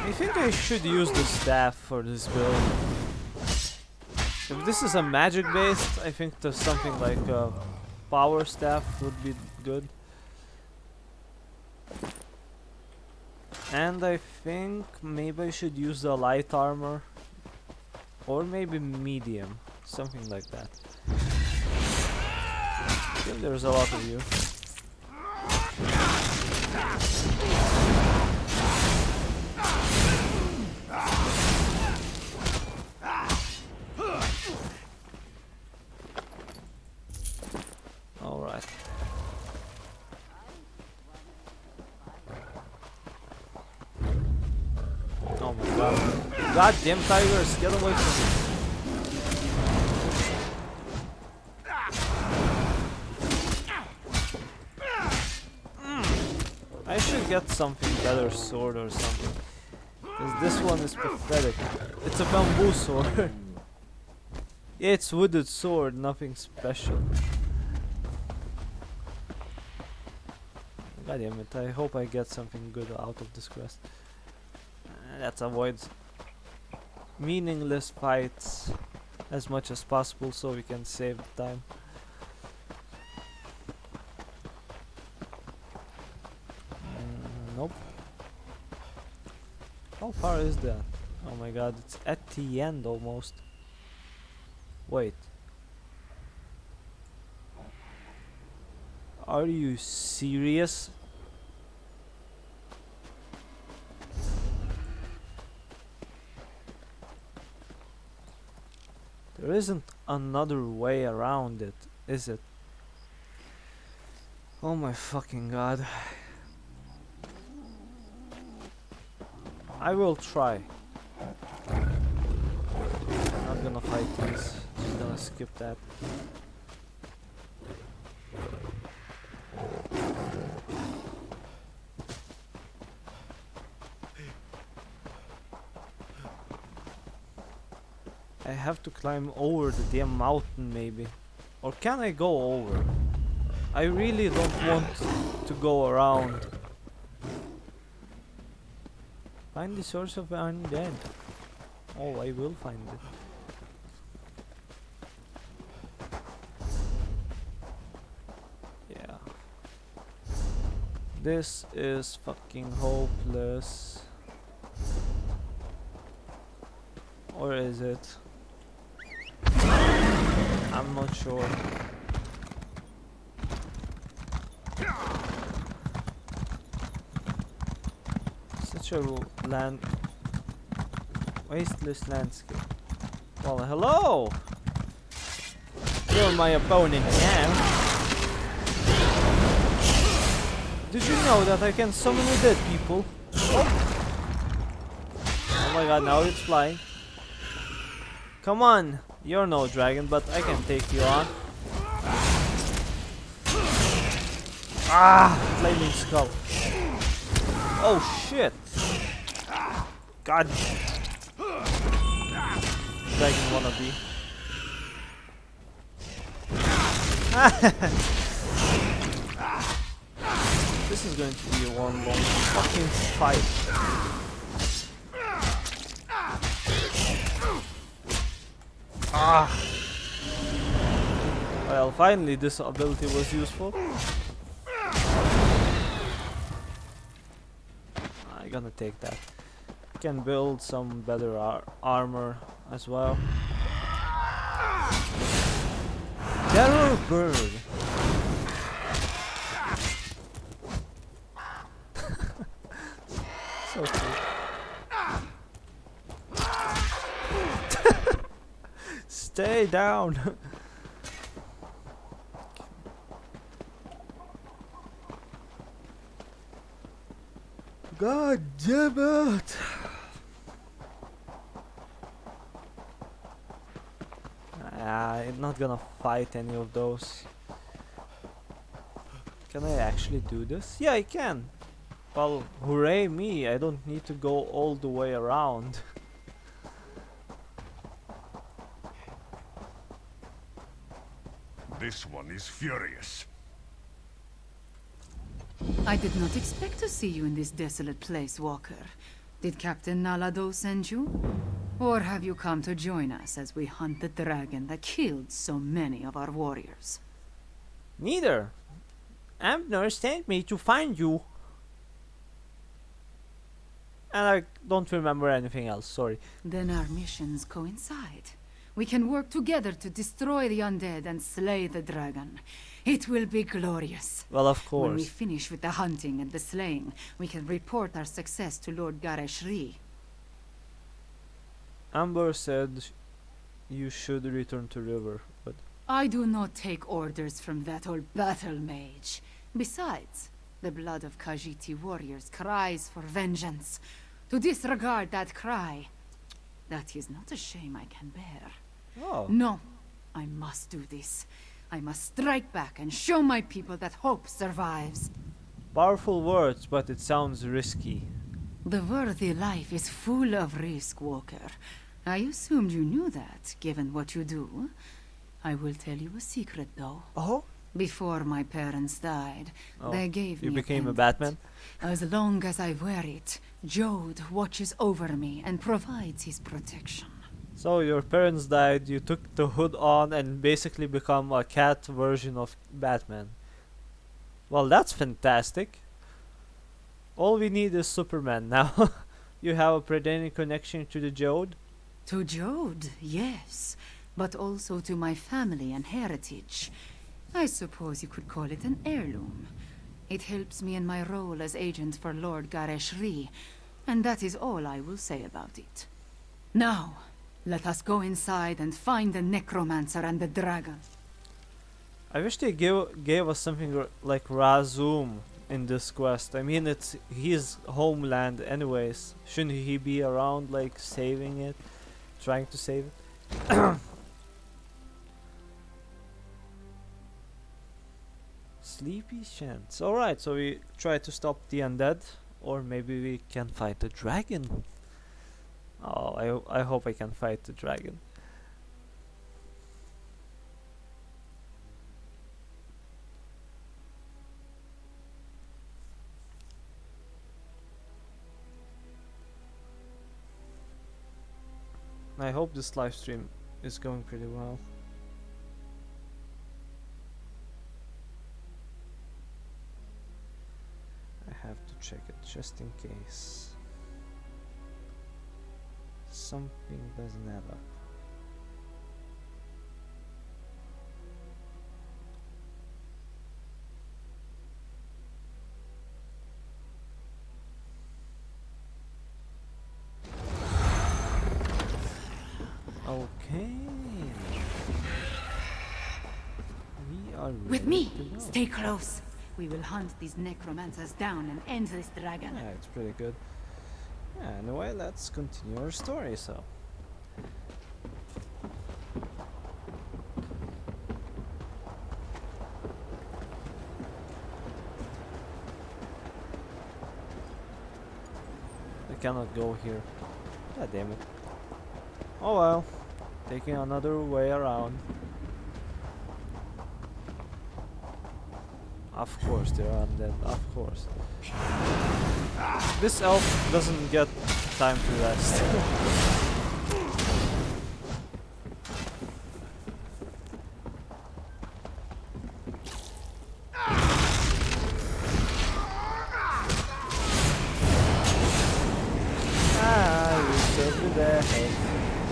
I think I should use the staff for this build. If this is a magic based, I think there's something like a power staff would be good. And I think maybe I should use the light armor. Or maybe medium. Something like that. I think there's a lot of you. Alright. Oh my god. Goddamn tigers, get away from me. I should get something better sword or something. Because this one is pathetic. It's a bamboo sword. Yeah, it's wooded sword, nothing special. God damn it, I hope I get something good out of this quest. Let's avoid meaningless fights as much as possible so we can save time. Nope. How far is that? Oh my god, it's at the end almost. Wait. Are you serious? There isn't another way around it, is it? Oh my fucking god. I will try. I'm not gonna fight these. I'm gonna skip that. I have to climb over the damn mountain maybe. Or can I go over? I really don't want to go around. Find the source of undead. Oh, I will find it. Yeah. This is fucking hopeless. Or is it? I'm not sure. Such a wasteless landscape. Well, hello! You're my opponent now. Did you know that I can summon the dead people? Oh my god, now it's flying. Come on! You're no dragon, but I can take you on. Ah! Flaming skull. Oh shit! God! Dragon wannabe. This is going to be one long fucking fight. Ah! Well, finally this ability was useful. I'm gonna take that. Can build some better armor as well. Terror bird. So cute. Stay down. God damn it. I'm not gonna fight any of those. Can I actually do this? Yeah, I can. Well, hooray me, I don't need to go all the way around. This one is furious. I did not expect to see you in this desolate place, Walker. Did Captain Nalado send you? Or have you come to join us as we hunt the dragon that killed so many of our warriors? Neither. Abner sent me to find you. And I don't remember anything else, sorry. Then our missions coincide. We can work together to destroy the undead and slay the dragon. It will be glorious. Well, of When we course. finish with the hunting and the slaying, we can report our success to Lord Gareshri. Amber said you should return to river, but I do not take orders from that old battle mage. Besides, the blood of Khajiiti warriors cries for vengeance. To disregard that cry, that is not a shame I can bear. oh, No, I must do this. I must strike back and show my people that hope survives. powerful words, but it sounds risky. The worthy life is full of risk, Walker. I assumed you knew that, given what you do. I will tell you a secret, though. Oh, Before my parents died, Oh, they gave you me became a pendant. Batman? As long as I wear it, Jode watches over me and provides his protection. So your parents died, you took the hood on and basically become a cat version of Batman. Well, that's fantastic. All we need is Superman now. You have a pretty connection to the Jode? To Jode, yes, but also to my family and heritage. I suppose you could call it an heirloom. It helps me in my role as agent for Lord Gareshri, and that is all I will say about it. Now, let us go inside and find the necromancer and the dragon. I wish they gave us something like Razum in this quest. I mean, it's his homeland anyways. Shouldn't he be around, like, saving it? Trying to save it? Sleepy chants. Alright, so we try to stop the undead. Or maybe we can fight the dragon. Oh, I hope I can fight the dragon. I hope this live stream is going pretty well. I have to check it just in case something doesn't add up. Okay. We are With ready me, to go. stay close. We will hunt these necromancers down and end this dragon. Yeah, it's pretty good. Yeah, anyway, let's continue our story, so. I cannot go here. God damn it. Oh well. Taking another way around. Of course they are undead, of course. This elf doesn't get time to rest. You serve me there.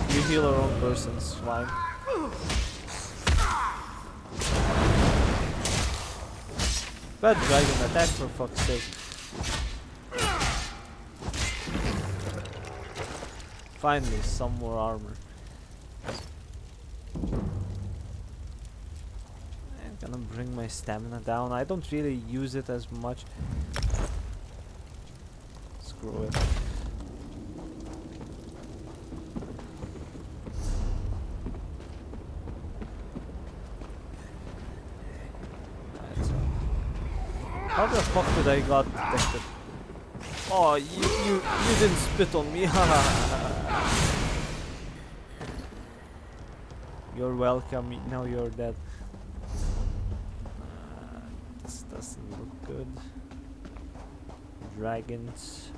You heal our own persons, fine. Bad dragon attack, for fuck's sake. Finally, some more armor. I'm gonna bring my stamina down. I don't really use it as much. Screw it. How the fuck did I got detected? Oh, you didn't spit on me. You're welcome. Now you're dead. This doesn't look good. Dragons.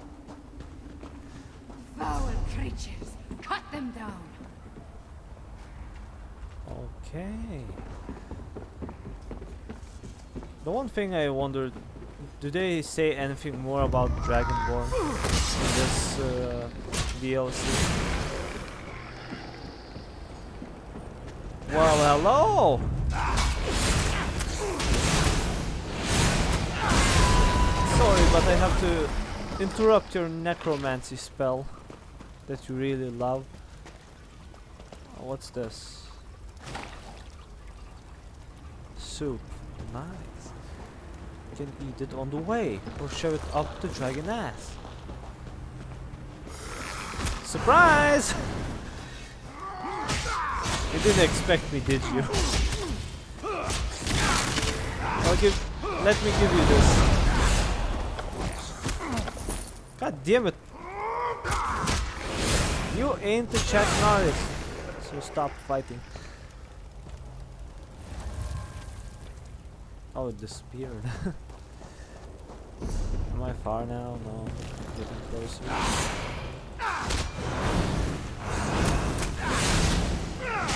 Foul creatures! Cut them down! Okay. The one thing I wondered, do they say anything more about Dragonborn in this DLC? Well, hello! Sorry, but I have to interrupt your necromancy spell that you really love. Oh, what's this? Soup. Nice. You can eat it on the way or shove it up the dragon ass. Surprise! You didn't expect me, did you? Let me give you this. God damn it! You ain't the Chuck Norris, so stop fighting. Oh, it disappeared. Am I far now? No. Getting closer.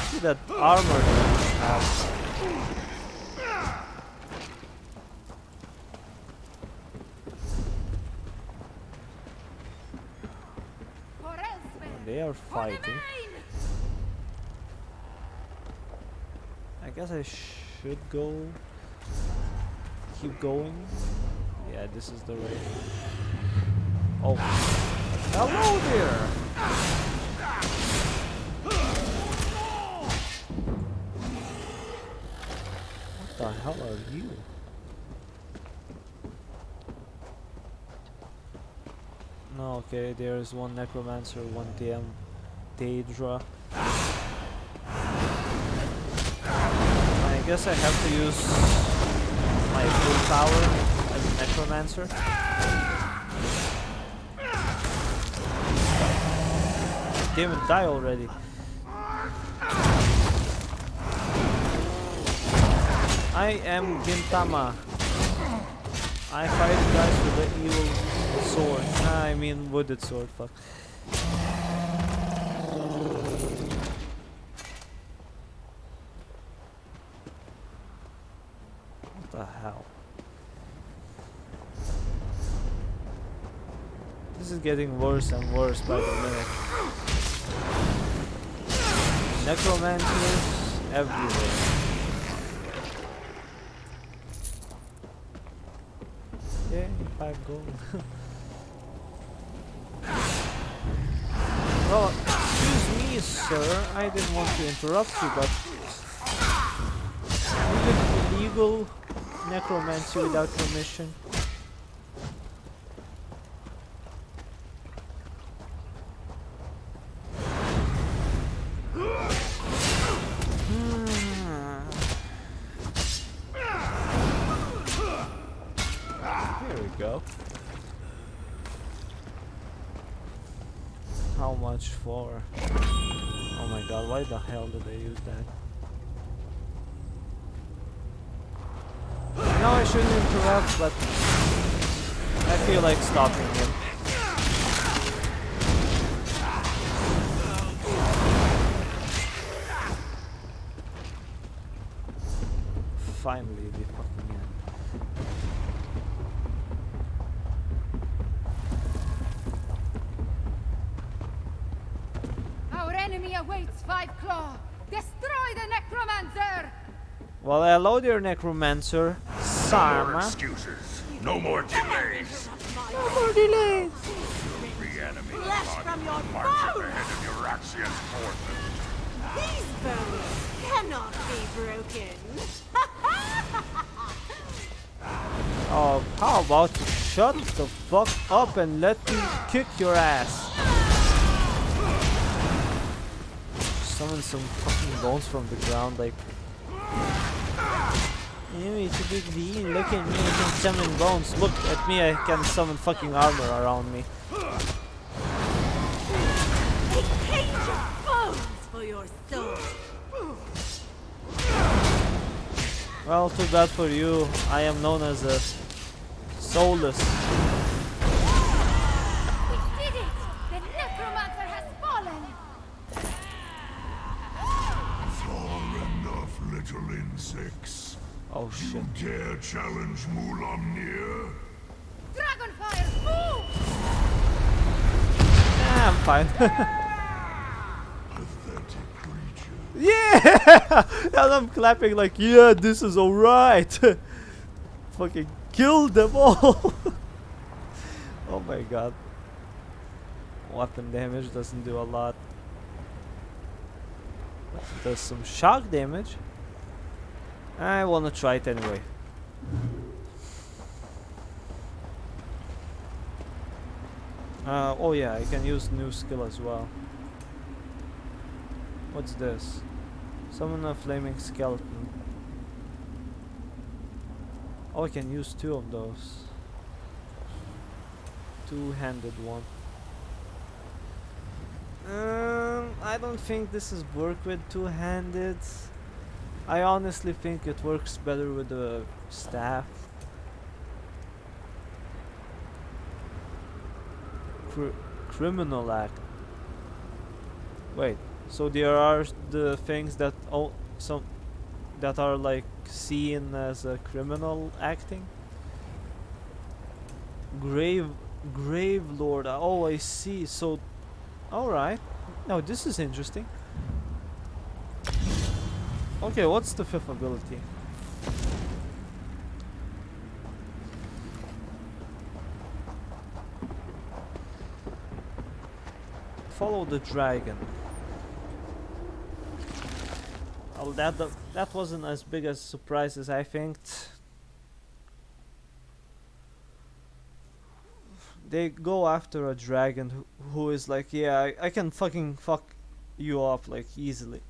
See that armor that I have. They are fighting. I guess I should go. Keep going. Yeah, this is the way. Oh. Hello there! What the hell are you? No, okay, there's one necromancer, one DM, Daedra. I guess I have to use my full power as a necromancer. Damn it, die already. I am Gintama. I fight guys with the evil sword. I mean wooded sword, fuck. What the hell? This is getting worse and worse by the minute. Necromancers everywhere. Yay, 5 gold. Well, excuse me, sir. I didn't want to interrupt you, but you did illegal necromancy without permission. Go. How much for? Oh my god, why the hell did they use that? No, I shouldn't interrupt, but I feel like stopping him. Finally, the fucking end. Enemy awaits, Five Claw! Destroy the necromancer! Well, hello there, necromancer. No more Sarma. excuses. No more delays. No more delays. Reanimate enemy. flesh from your March at the bones! head of Euraxia's forces. These bones cannot be broken. Oh, how about you shut the fuck up and let me kick your ass? Summon some fucking bones from the ground, like. It's a big deal. Look at me, I can summon bones. Look at me, I can summon fucking armor around me. A cage of bones for your soul. Well, too bad for you. I am known as a soulless. We did it! The necromancer has fallen! Far enough, little insects. Oh shit. You dare challenge Mulamnir? Dragonfire, move! Yeah, I'm fine. Pathetic creature. Yeah! And I'm clapping like, yeah, this is alright. Fucking kill them all. Oh my god. Weapon damage doesn't do a lot. But it does some shock damage. I wanna try it anyway. Oh yeah, I can use new skill as well. What's this? Summon a flaming skeleton. Oh, I can use 2 of those. Two-handed one. I don't think this is work with two-handed. I honestly think it works better with the staff. Criminal act. Wait, so there are the things that that are like seen as a criminal acting? Grave Lord. Oh, I see. So, all right. Now this is interesting. Okay, what's the 5th ability? Follow the dragon. Oh, that wasn't as big a surprise as I think. They go after a dragon who is like, yeah, I can fucking fuck you up like easily.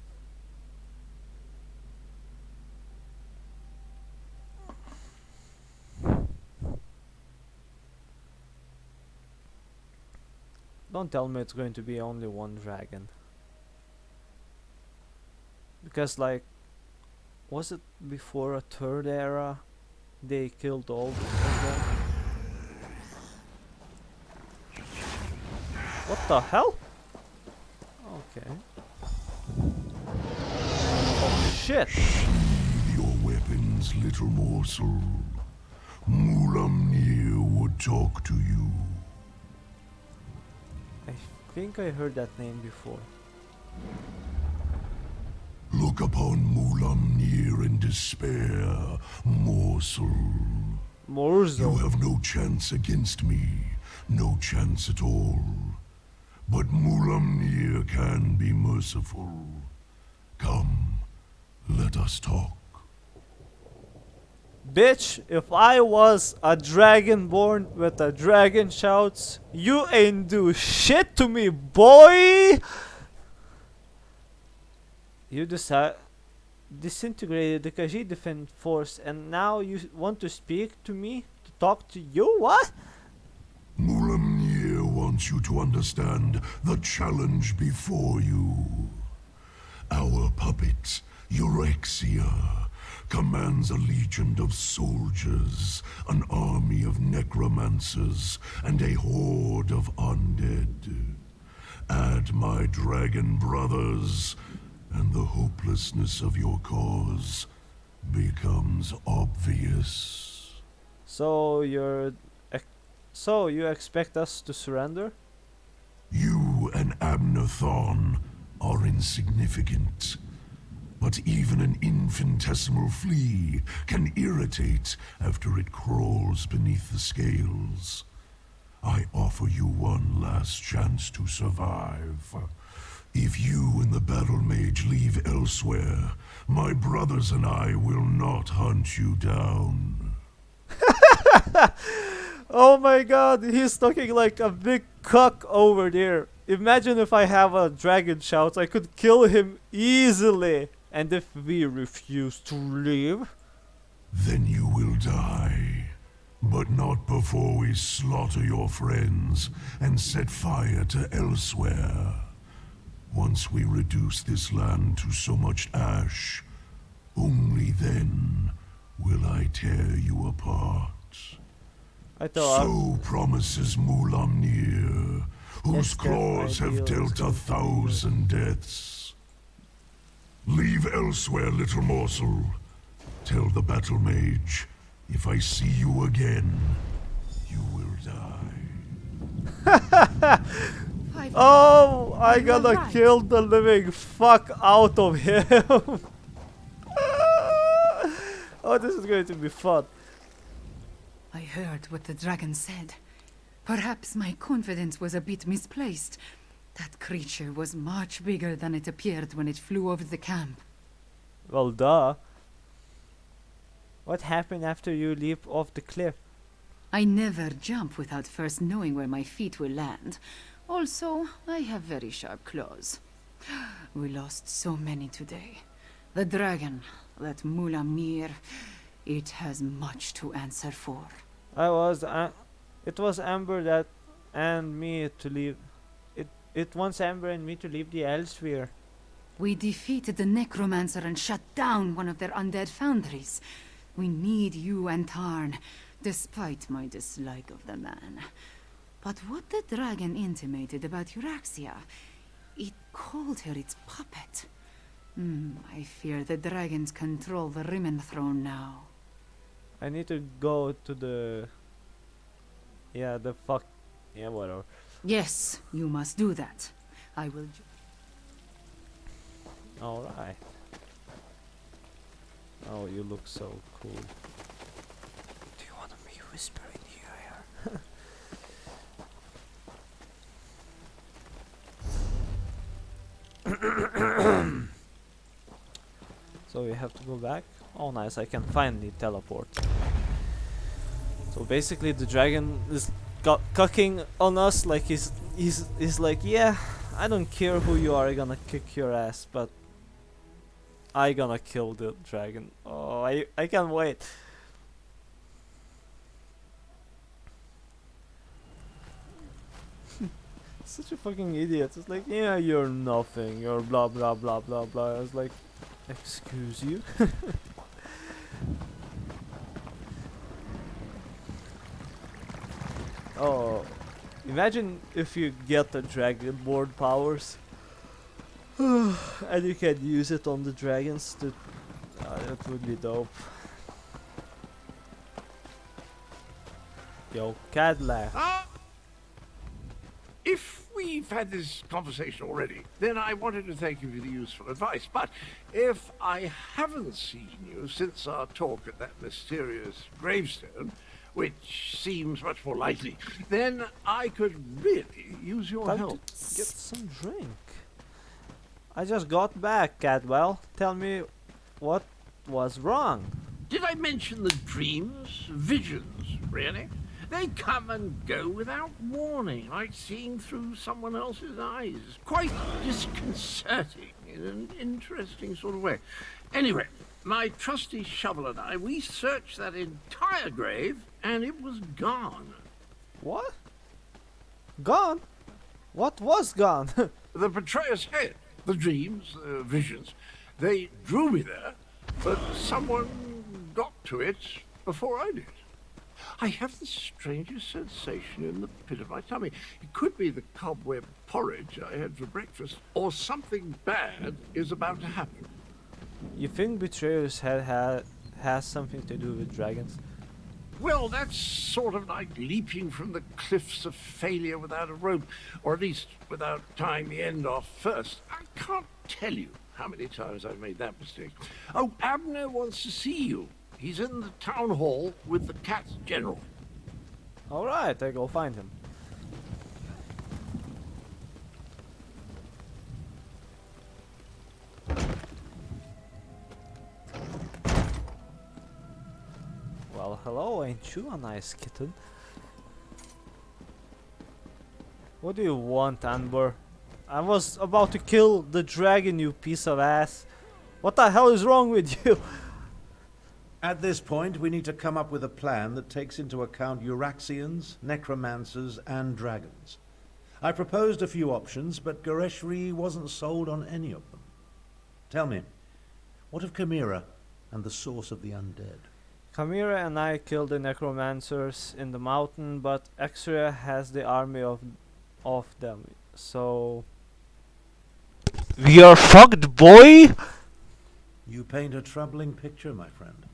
Don't tell me it's going to be only one dragon. Because like, was it before a 3rd era they killed all of them? What the hell? Okay. Oh shit! Sheathe your weapons, little morsel. Mulamnir would talk to you. I think I heard that name before. Look upon Mulamnir in despair, morsel. Morsel. You have no chance against me, no chance at all. But Mulamnir can be merciful. Come, let us talk. Bitch, if I was a dragonborn with a dragon shouts, you ain't do shit to me, boy! You disintegrated the Khajiit defense force and now you want to speak to me? To talk to you? What? Mulamnir wants you to understand the challenge before you. Our puppet, Euraxia, commands a legion of soldiers, an army of necromancers, and a horde of undead. Add my dragon brothers, and the hopelessness of your cause becomes obvious. So you expect us to surrender? You and Abnathon are insignificant. But even an infinitesimal flea can irritate after it crawls beneath the scales. I offer you one last chance to survive. If you and the Battle Mage leave elsewhere, my brothers and I will not hunt you down. Oh my god, he's talking like a big cuck over there. Imagine if I have a dragon shout, I could kill him easily. And if we refuse to leave? Then you will die. But not before we slaughter your friends and set fire to elsewhere. Once we reduce this land to so much ash, only then will I tear you apart. I thought So promises Mulamnir, whose Yes, death claws have ideals dealt a go 1,000 deaths. Leave elsewhere, little morsel. Tell the Battle Mage, if I see you again, you will die. oh, I You were gotta right. kill the living fuck out of him. Oh, this is going to be fun. I heard what the dragon said. Perhaps my confidence was a bit misplaced. That creature was much bigger than it appeared when it flew over the camp. Well, duh. What happened after you leap off the cliff? I never jump without first knowing where my feet will land. Also, I have very sharp claws. We lost so many today. The dragon, that Mulamnir, it has much to answer for. It was Amber that and me to leave. It wants Amber and me to leave the Elsphere. We defeated the necromancer and shut down one of their undead foundries. We need you and Tarn, despite my dislike of the man. But what the dragon intimated about Euraxia, it called her its puppet. I fear the dragons control the Rimmen throne now. I need to go to the... Yeah, the fuck... Yeah, whatever. Yes, you must do that. I will... Alright. Oh, you look so cool. Do you want me to whisper in your ear? So we have to go back. Oh nice, I can finally teleport. So basically the dragon is cucking on us, like he's like, yeah, I don't care who you are, I'm gonna kick your ass, but I gonna kill the dragon. Oh, I can't wait. Such a fucking idiot. It's like, yeah, you're nothing, you're blah blah blah blah blah. I was like, excuse you? Oh, imagine if you get the dragonborn powers and you can use it on the dragons. That would be dope. Yo, Cadillac. If we've had this conversation already, then I wanted to thank you for the useful advice. But if I haven't seen you since our talk at that mysterious gravestone, which seems much more likely, then I could really use your Time help. to get some drink. I just got back, Cadwell. Tell me what was wrong. Did I mention the dreams? Visions, really? They come and go without warning, like seeing through someone else's eyes. Quite disconcerting in an interesting sort of way. Anyway, my trusty shovel and I, we searched that entire grave, and it was gone. What? Gone? What was gone? The betrayer's head, the dreams, the visions, they drew me there, but someone got to it before I did. I have the strangest sensation in the pit of my tummy. It could be the cobweb porridge I had for breakfast, or something bad is about to happen. You think Betrayer's head has something to do with dragons? Well, that's sort of like leaping from the cliffs of failure without a rope, or at least without tying the end off first. I can't tell you how many times I've made that mistake. Oh, Abner wants to see you. He's in the town hall with the Cat's General. Alright, I go find him. hello, ain't you a nice kitten? What do you want, Amber? I was about to kill the dragon, you piece of ass. What the hell is wrong with you? At this point, we need to come up with a plan that takes into account Euraxians, necromancers, and dragons. I proposed a few options, but Gareshri wasn't sold on any of them. Tell me, what of Chimera and the source of the undead? Chimera and I killed the necromancers in the mountain, but Exria has the army of them, so... We are fucked, boy! You paint a troubling picture, my friend.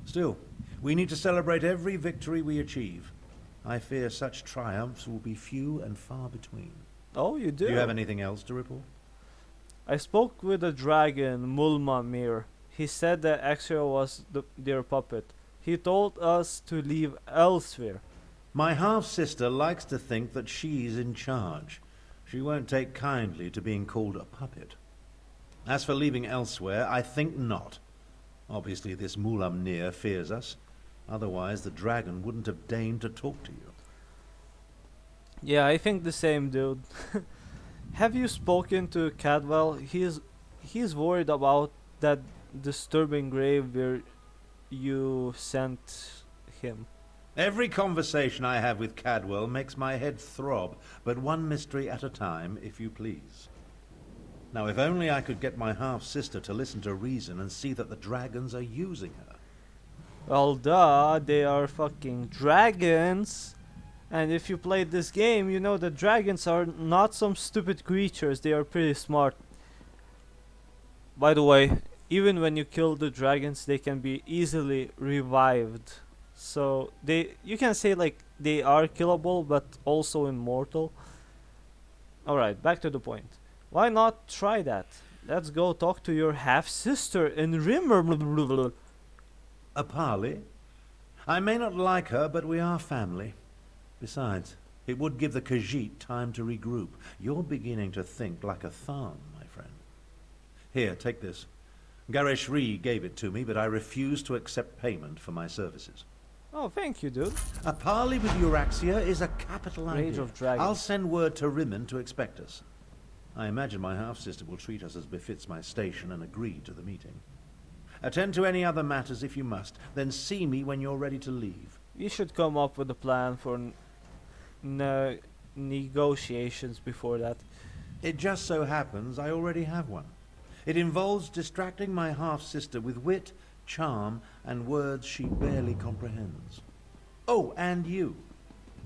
Still, we need to celebrate every victory we achieve. I fear such triumphs will be few and far between. Oh, you do? Do you have anything else to report? I spoke with a dragon, Mulma Mir. He said that Exia was their puppet. He told us to leave elsewhere. My half-sister likes to think that she's in charge. She won't take kindly to being called a puppet. As for leaving elsewhere, I think not. Obviously, this Mulamnir fears us. Otherwise, the dragon wouldn't have deigned to talk to you. Yeah, I think the same, dude. Have you spoken to Cadwell? He's worried about that disturbing grave where you sent him. Every conversation I have with Cadwell makes my head throb, but one mystery at a time, if you please. Now, if only I could get my half-sister to listen to reason and see that the dragons are using her. Well, duh, they are fucking dragons. And if you played this game, you know that dragons are not some stupid creatures, they are pretty smart. By the way, even when you kill the dragons, they can be easily revived. So you can say like they are killable but also immortal. Alright, back to the point. Why not try that? Let's go talk to your half-sister in Rimmer. Apali? I may not like her, but we are family. Besides, it would give the Khajiit time to regroup. You're beginning to think like a Tharn, my friend. Here, take this. Gareshri gave it to me, but I refuse to accept payment for my services. Oh, thank you, dude. A parley with Euraxia is a capital Rage idea. of Dragons. I'll send word to Rimmen to expect us. I imagine my half-sister will treat us as befits my station and agree to the meeting. Attend to any other matters if you must, then see me when you're ready to leave. We should come up with a plan for negotiations before that. It just so happens I already have one. It involves distracting my half-sister with wit, charm, and words she barely comprehends. Oh, and you.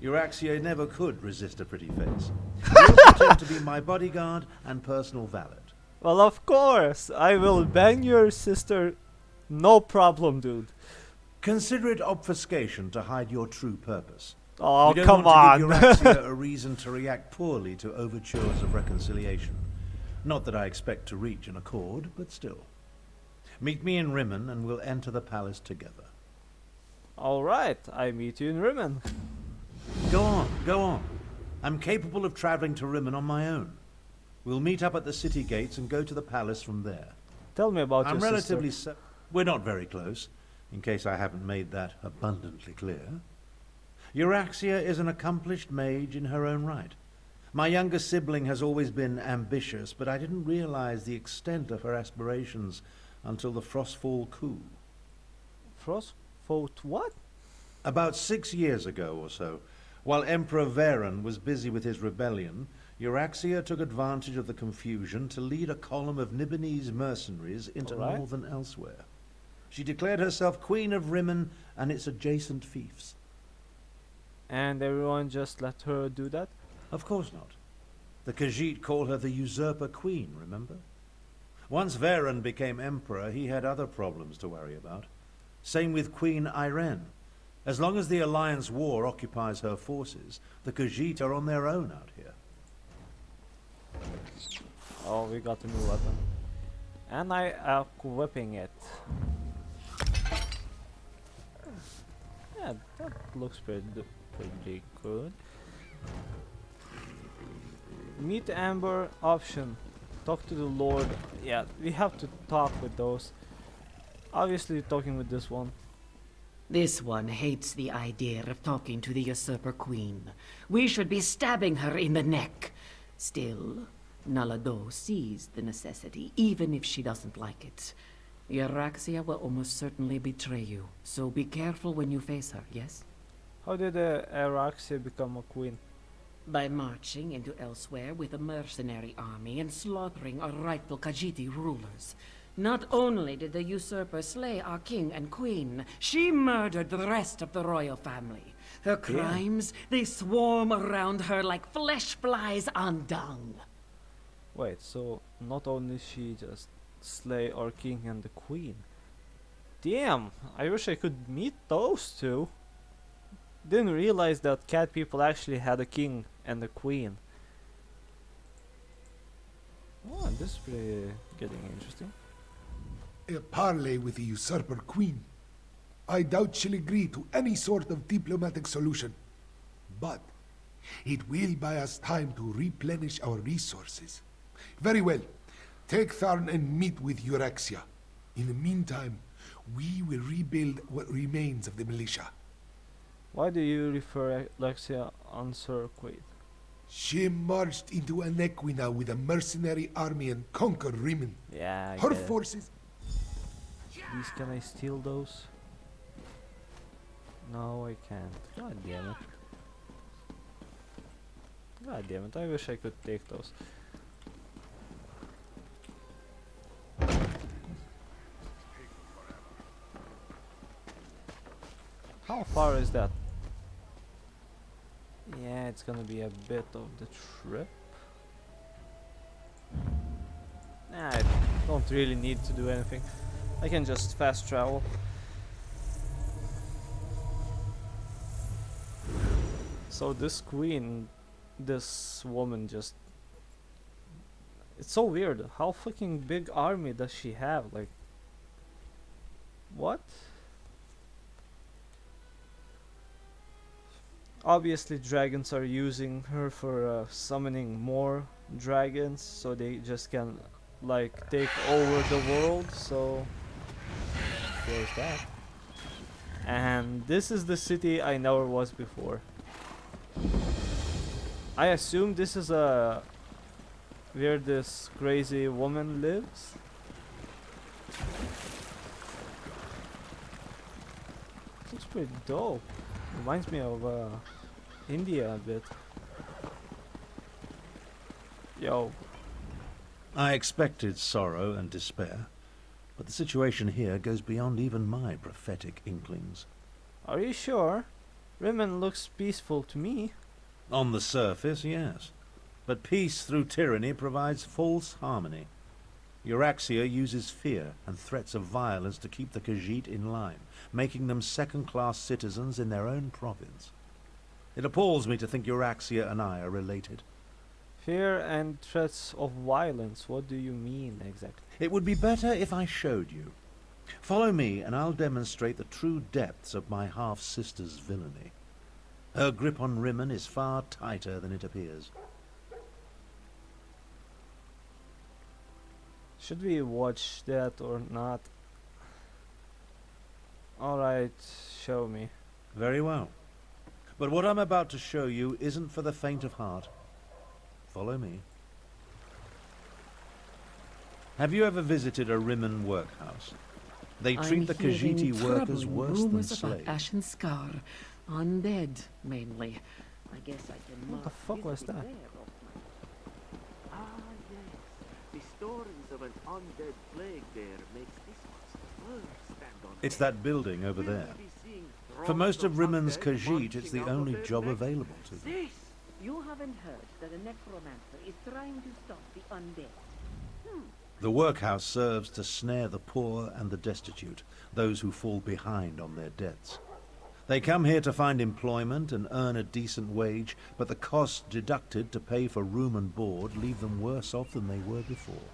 Euraxia never could resist a pretty face. You'll pretend to be my bodyguard and personal valet. Well, of course. I will bang your sister. No problem, dude. Consider it obfuscation to hide your true purpose. Oh, we don't come want to on. give Euraxia a reason to react poorly to overtures of reconciliation. Not that I expect to reach an accord, but still. Meet me in Rimmen and we'll enter the palace together. Alright, I meet you in Rimmen. Go on, go on. I'm capable of traveling to Rimmen on my own. We'll meet up at the city gates and go to the palace from there. Tell me about I'm your relatively sister. We're not very close, in case I haven't made that abundantly clear. Euraxia is an accomplished mage in her own right. My younger sibling has always been ambitious, but I didn't realize the extent of her aspirations until the Frostfall coup. Frostfall what? About 6 years ago or so, while Emperor Varen was busy with his rebellion, Euraxia took advantage of the confusion to lead a column of Nibonese mercenaries into northern Elsewhere. She declared herself Queen of Rimmen and its adjacent fiefs. And everyone just let her do that? Of course not. The Khajiit call her the Usurper Queen, remember? Once Varen became Emperor, he had other problems to worry about. Same with Queen Irene. As long as the Alliance War occupies her forces, the Khajiit are on their own out here. Oh, we got a new weapon. And I am equipping it. Yeah, that looks pretty good. Meet Amber option. Talk to the Lord. Yeah, we have to talk with those. Obviously talking with this one. This one hates the idea of talking to the usurper queen. We should be stabbing her in the neck. Still, Nalado sees the necessity, even if she doesn't like it. Euraxia will almost certainly betray you, so be careful when you face her, yes? How did Euraxia become a queen? By marching into Elsewhere with a mercenary army and slaughtering our rightful Khajiit rulers. Not only did the usurper slay our king and queen, she murdered the rest of the royal family. Her crimes, they swarm around her like flesh flies on dung. Wait, so not only she just slay our king and the queen. Damn, I wish I could meet those two. Didn't realize that cat people actually had a king and a queen. Oh, this is pretty getting interesting. A parley with the usurper queen. I doubt she'll agree to any sort of diplomatic solution. But it will buy us time to replenish our resources. Very well. Take Tharn and meet with Euraxia. In the meantime, we will rebuild what remains of the militia. Why do you refer Alexia on Circuit? She marched into Anequina with a mercenary army and conquered Rimmon. Yeah, I Her get it. forces... Please, can I steal those? No, I can't. God damn it. God damn it, I wish I could take those. How far is that? Yeah, it's gonna be a bit of the trip. Nah, I don't really need to do anything. I can just fast travel. So this queen, this woman just... It's so weird. How fucking big army does she have? Like... What? Obviously dragons are using her for summoning more dragons, so they just can like take over the world, so there's that. And this is the city I never was before. I assume this is where this crazy woman lives. Looks pretty dope. Reminds me of India a bit. Yo. I expected sorrow and despair, but the situation here goes beyond even my prophetic inklings. Are you sure? Rimmon looks peaceful to me. On the surface, yes. But peace through tyranny provides false harmony. Euraxia uses fear and threats of violence to keep the Khajiit in line, making them second-class citizens in their own province. It appalls me to think Euraxia and I are related. Fear and threats of violence, what do you mean exactly? It would be better if I showed you. Follow me and I'll demonstrate the true depths of my half-sister's villainy. Her grip on Rimmon is far tighter than it appears. Should we watch that or not? Alright, show me. Very well. But what I'm about to show you isn't for the faint of heart. Follow me. Have you ever visited a Rimmon workhouse? They treat the Khajiit workers worse than slaves. Ashen Scar, undead mainly. I guess I can. What the fuck was that? Ah, yes. The stories of an undead plague there makes this one stand on It's end. that building over Will we there. be seeing For most of throngs Rimmon's undead Khajiit, it's the marching out of only their job necks? available to them. This You haven't heard that a necromancer is trying to stop the undead. The workhouse serves to snare the poor and the destitute, those who fall behind on their debts. They come here to find employment and earn a decent wage, but the costs deducted to pay for room and board leave them worse off than they were before.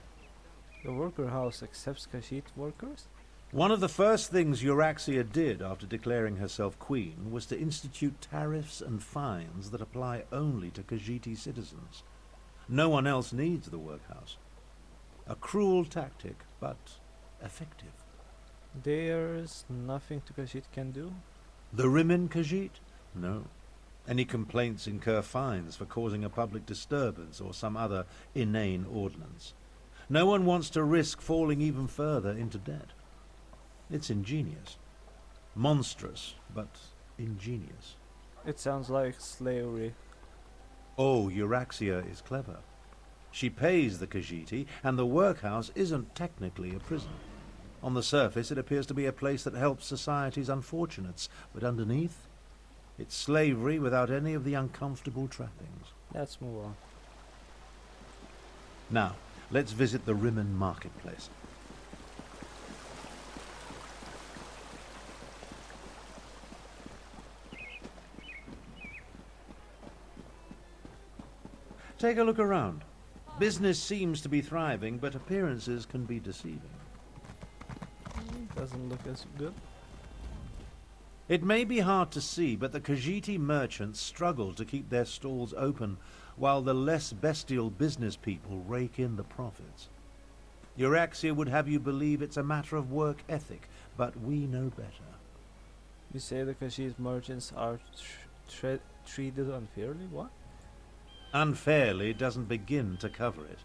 The worker house accepts Khajiit workers? One of the first things Euraxia did after declaring herself queen was to institute tariffs and fines that apply only to Khajiit citizens. No one else needs the workhouse. A cruel tactic, but effective. There's nothing Khajiit can do. The Rimmon Khajiit? No. Any complaints incur fines for causing a public disturbance or some other inane ordinance. No one wants to risk falling even further into debt. It's ingenious. Monstrous, but ingenious. It sounds like slavery. Oh, Euraxia is clever. She pays the Khajiiti, and the workhouse isn't technically a prison. On the surface, it appears to be a place that helps society's unfortunates, but underneath, it's slavery without any of the uncomfortable trappings. Let's move on. Now, let's visit the Rimmon marketplace. Take a look around. Business seems to be thriving, but appearances can be deceiving. Doesn't look as good. It may be hard to see, but the Khajiiti merchants struggle to keep their stalls open, while the less bestial business people rake in the profits. Euraxia would have you believe it's a matter of work ethic, but we know better. You say the Khajiit merchants are treated unfairly? What? Unfairly doesn't begin to cover it.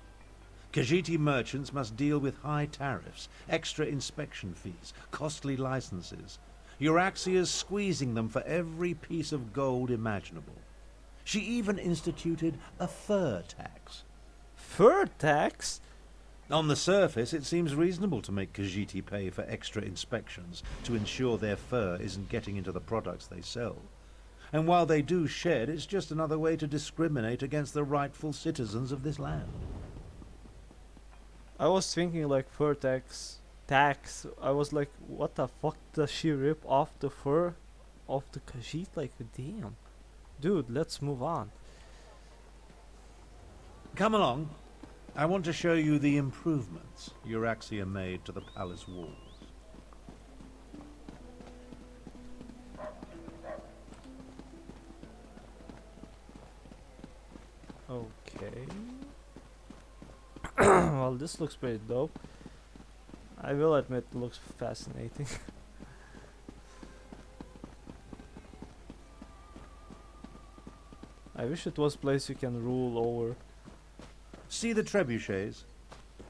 Khajiiti merchants must deal with high tariffs, extra inspection fees, costly licenses. Euraxia's squeezing them for every piece of gold imaginable. She even instituted a fur tax. Fur tax? On the surface, it seems reasonable to make Khajiiti pay for extra inspections to ensure their fur isn't getting into the products they sell. And while they do shed, it's just another way to discriminate against the rightful citizens of this land. I was thinking like fur tax. I was like, what the fuck does she rip off the fur of the Khajiit? Like, damn. Dude, let's move on. Come along. I want to show you the improvements Euraxia made to the palace walls. Okay. Well, this looks pretty dope. I will admit it looks fascinating. I wish it was a place you can rule over. See the trebuchets?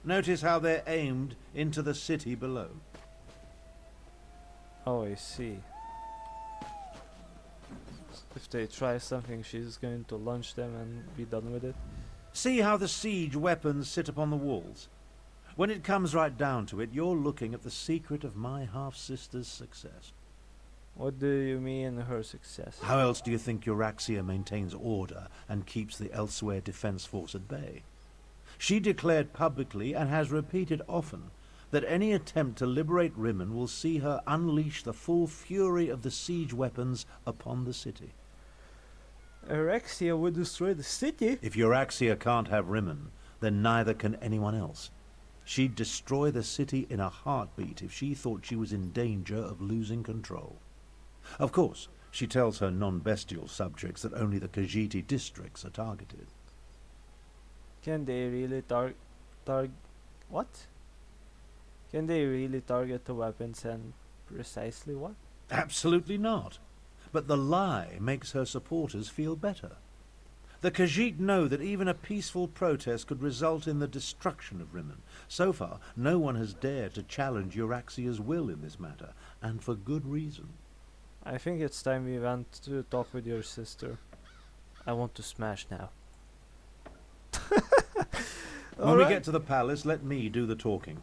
Notice how they're aimed into the city below. Oh, I see. If they try something, she's going to launch them and be done with it. See how the siege weapons sit upon the walls? When it comes right down to it, you're looking at the secret of my half-sister's success. What do you mean her success? How else do you think Euraxia maintains order and keeps the Elsewhere Defense Force at bay? She declared publicly, and has repeated often, that any attempt to liberate Rimmon will see her unleash the full fury of the siege weapons upon the city. Euraxia would destroy the city? If Euraxia can't have Rimmon, then neither can anyone else. She'd destroy the city in a heartbeat if she thought she was in danger of losing control. Of course, she tells her non-bestial subjects that only the Khajiiti districts are targeted. Can they really what? Can they really target the weapons and precisely what? Absolutely not. But the lie makes her supporters feel better. The Khajiit know that even a peaceful protest could result in the destruction of Rimmon. So far, no one has dared to challenge Euraxia's will in this matter, and for good reason. I think it's time we went to talk with your sister. I want to smash now. When we get to the palace, let me do the talking.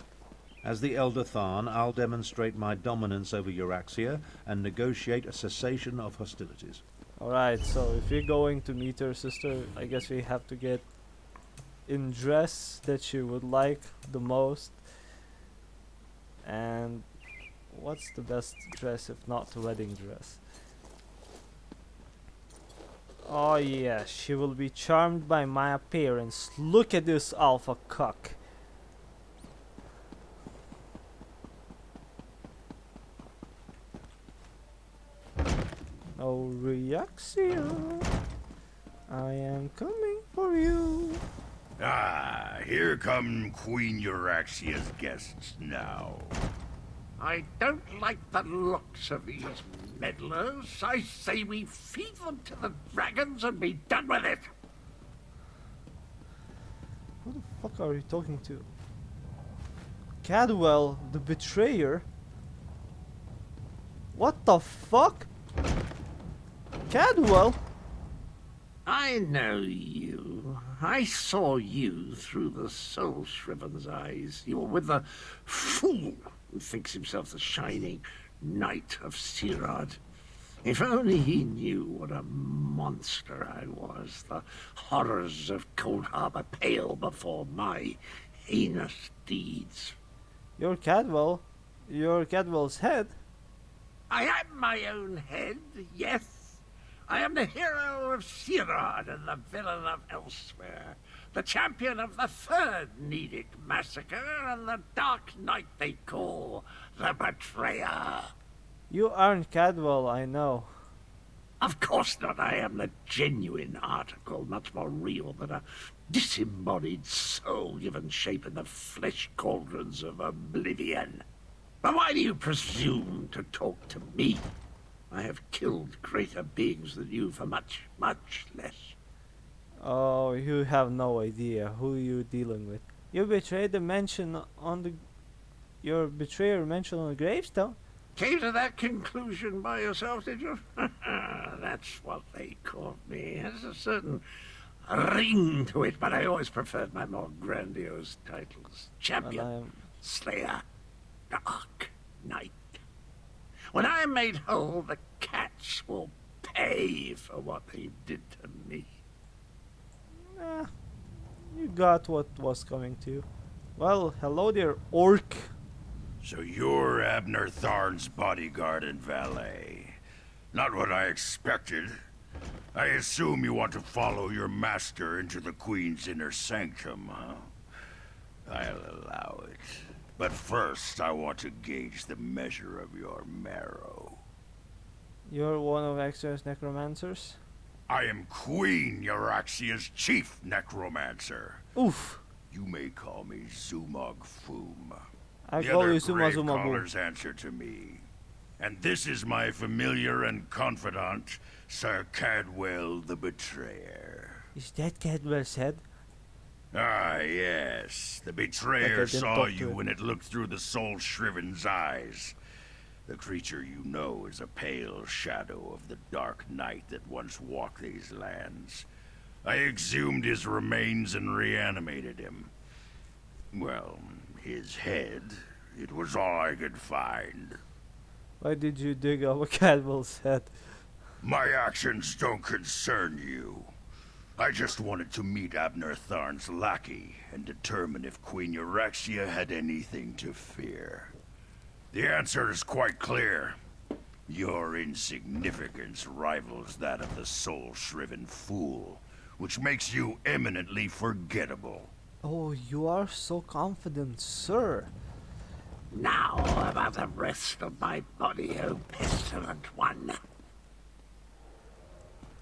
As the Elder Tharn, I'll demonstrate my dominance over Euraxia and negotiate a cessation of hostilities. Alright, so if we're going to meet her sister, I guess we have to get in dress that she would like the most. And what's the best dress if not the wedding dress? Oh yeah, she will be charmed by my appearance. Look at this alpha cuck. Oh, Euraxia, I am coming for you. Ah, here come Queen Euraxia's guests now. I don't like the looks of these meddlers. I say we feed them to the dragons and be done with it. Who the fuck are you talking to? Cadwell, the betrayer? What the fuck? Cadwell? I know you. I saw you through the soul shriven's eyes. You were with the fool who thinks himself the shining knight of Sirad. If only he knew what a monster I was. The horrors of Cold Harbor pale before my heinous deeds. You're Cadwell. You're Cadwell's head. I am my own head, yes. I am the hero of Sirad and the villain of Elsewhere, the champion of the Third Nedic massacre and the dark knight they call the Betrayer. You aren't Cadwell, I know. Of course not. I am the genuine article, much more real than a disembodied soul given shape in the flesh cauldrons of oblivion. But why do you presume to talk to me? I have killed greater beings than you for much, much less. Oh, you have no idea who you're dealing with. You betrayed the mention on the... Your betrayer mentioned on the gravestone. Came to that conclusion by yourself, did you? That's what they called me. It has a certain ring to it, but I always preferred my more grandiose titles. Champion, Slayer, Dark Knight. When I am made whole, the cats will pay for what they did to me. You got what was coming to you. Well, hello there, orc. So you're Abner Tharn's bodyguard and valet. Not what I expected. I assume you want to follow your master into the Queen's inner sanctum, huh? I'll allow it. But first, I want to gauge the measure of your marrow. You're one of Extra's necromancers? I am Queen Euraxia's chief necromancer. Oof. You may call me Zumog Foom. I the call other you Zuma Zuma Boom. callers answer to me. And this is my familiar and confidant, Sir Cadwell the Betrayer. Is that Cadwell's head? Ah, yes. The Betrayer saw you when it looked through the soul-shriven's eyes. The creature you know is a pale shadow of the dark knight that once walked these lands. I exhumed his remains and reanimated him. Well, his head, it was all I could find. Why did you dig up a Cadwell's head? My actions don't concern you. I just wanted to meet Abner Tharn's lackey and determine if Queen Euraxia had anything to fear. The answer is quite clear. Your insignificance rivals that of the soul-shriven fool, which makes you eminently forgettable. Oh, you are so confident, sir. Now about the rest of my body, O pestilent one.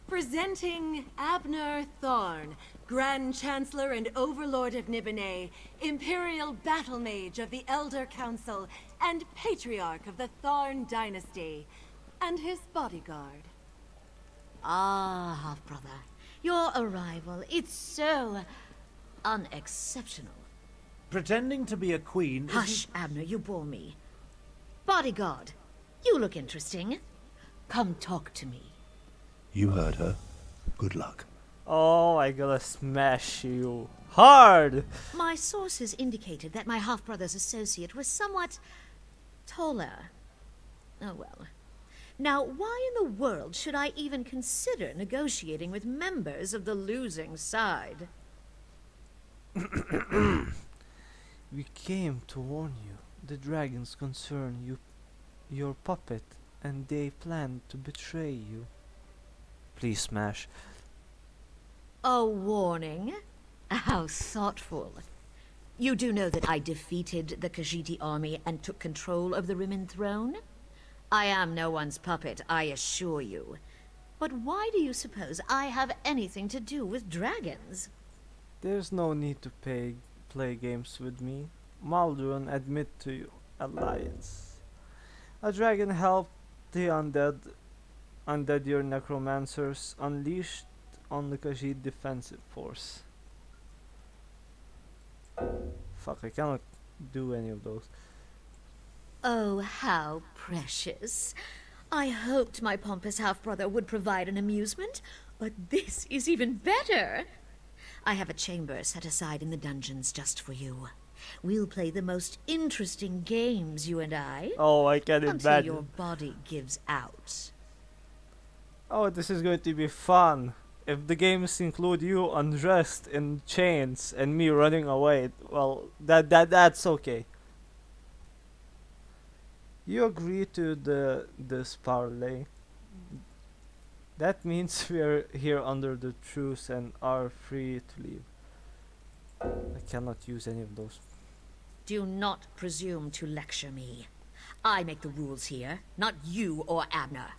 Presenting Abner Tharn, Grand Chancellor and Overlord of Nibene, Imperial Battle Mage of the Elder Council, and Patriarch of the Tharn Dynasty, and his bodyguard. Ah, half-brother. Your arrival, it's so unexceptional. Pretending to be a queen... Hush, Abner, you bore me. Bodyguard, you look interesting. Come talk to me. You heard her. Good luck. Oh, I gotta smash you hard. My sources indicated that my half-brother's associate was somewhat taller. Oh well. Now, why in the world should I even consider negotiating with members of the losing side? We came to warn you. The dragons concern you, your puppet, and they plan to betray you. Please smash. A warning? How thoughtful. You do know that I defeated the Khajiit army and took control of the Rimmon throne? I am no one's puppet, I assure you. But why do you suppose I have anything to do with dragons? There's no need to play games with me. Maldron admit to you. Alliance. A dragon helped the undead your necromancers unleashed on the Khajiit defensive force. Fuck, I cannot do any of those. Oh, how precious. I hoped my pompous half-brother would provide an amusement, but this is even better. I have a chamber set aside in the dungeons just for you. We'll play the most interesting games, you and I. Oh, I can until imagine. your body gives out. Oh, this is going to be fun. If the games include you undressed in chains and me running away, well, that's okay. You agree to this parlay. That means we're here under the truce and are free to leave. I cannot use any of those. Do not presume to lecture me. I make the rules here, not you or Abner.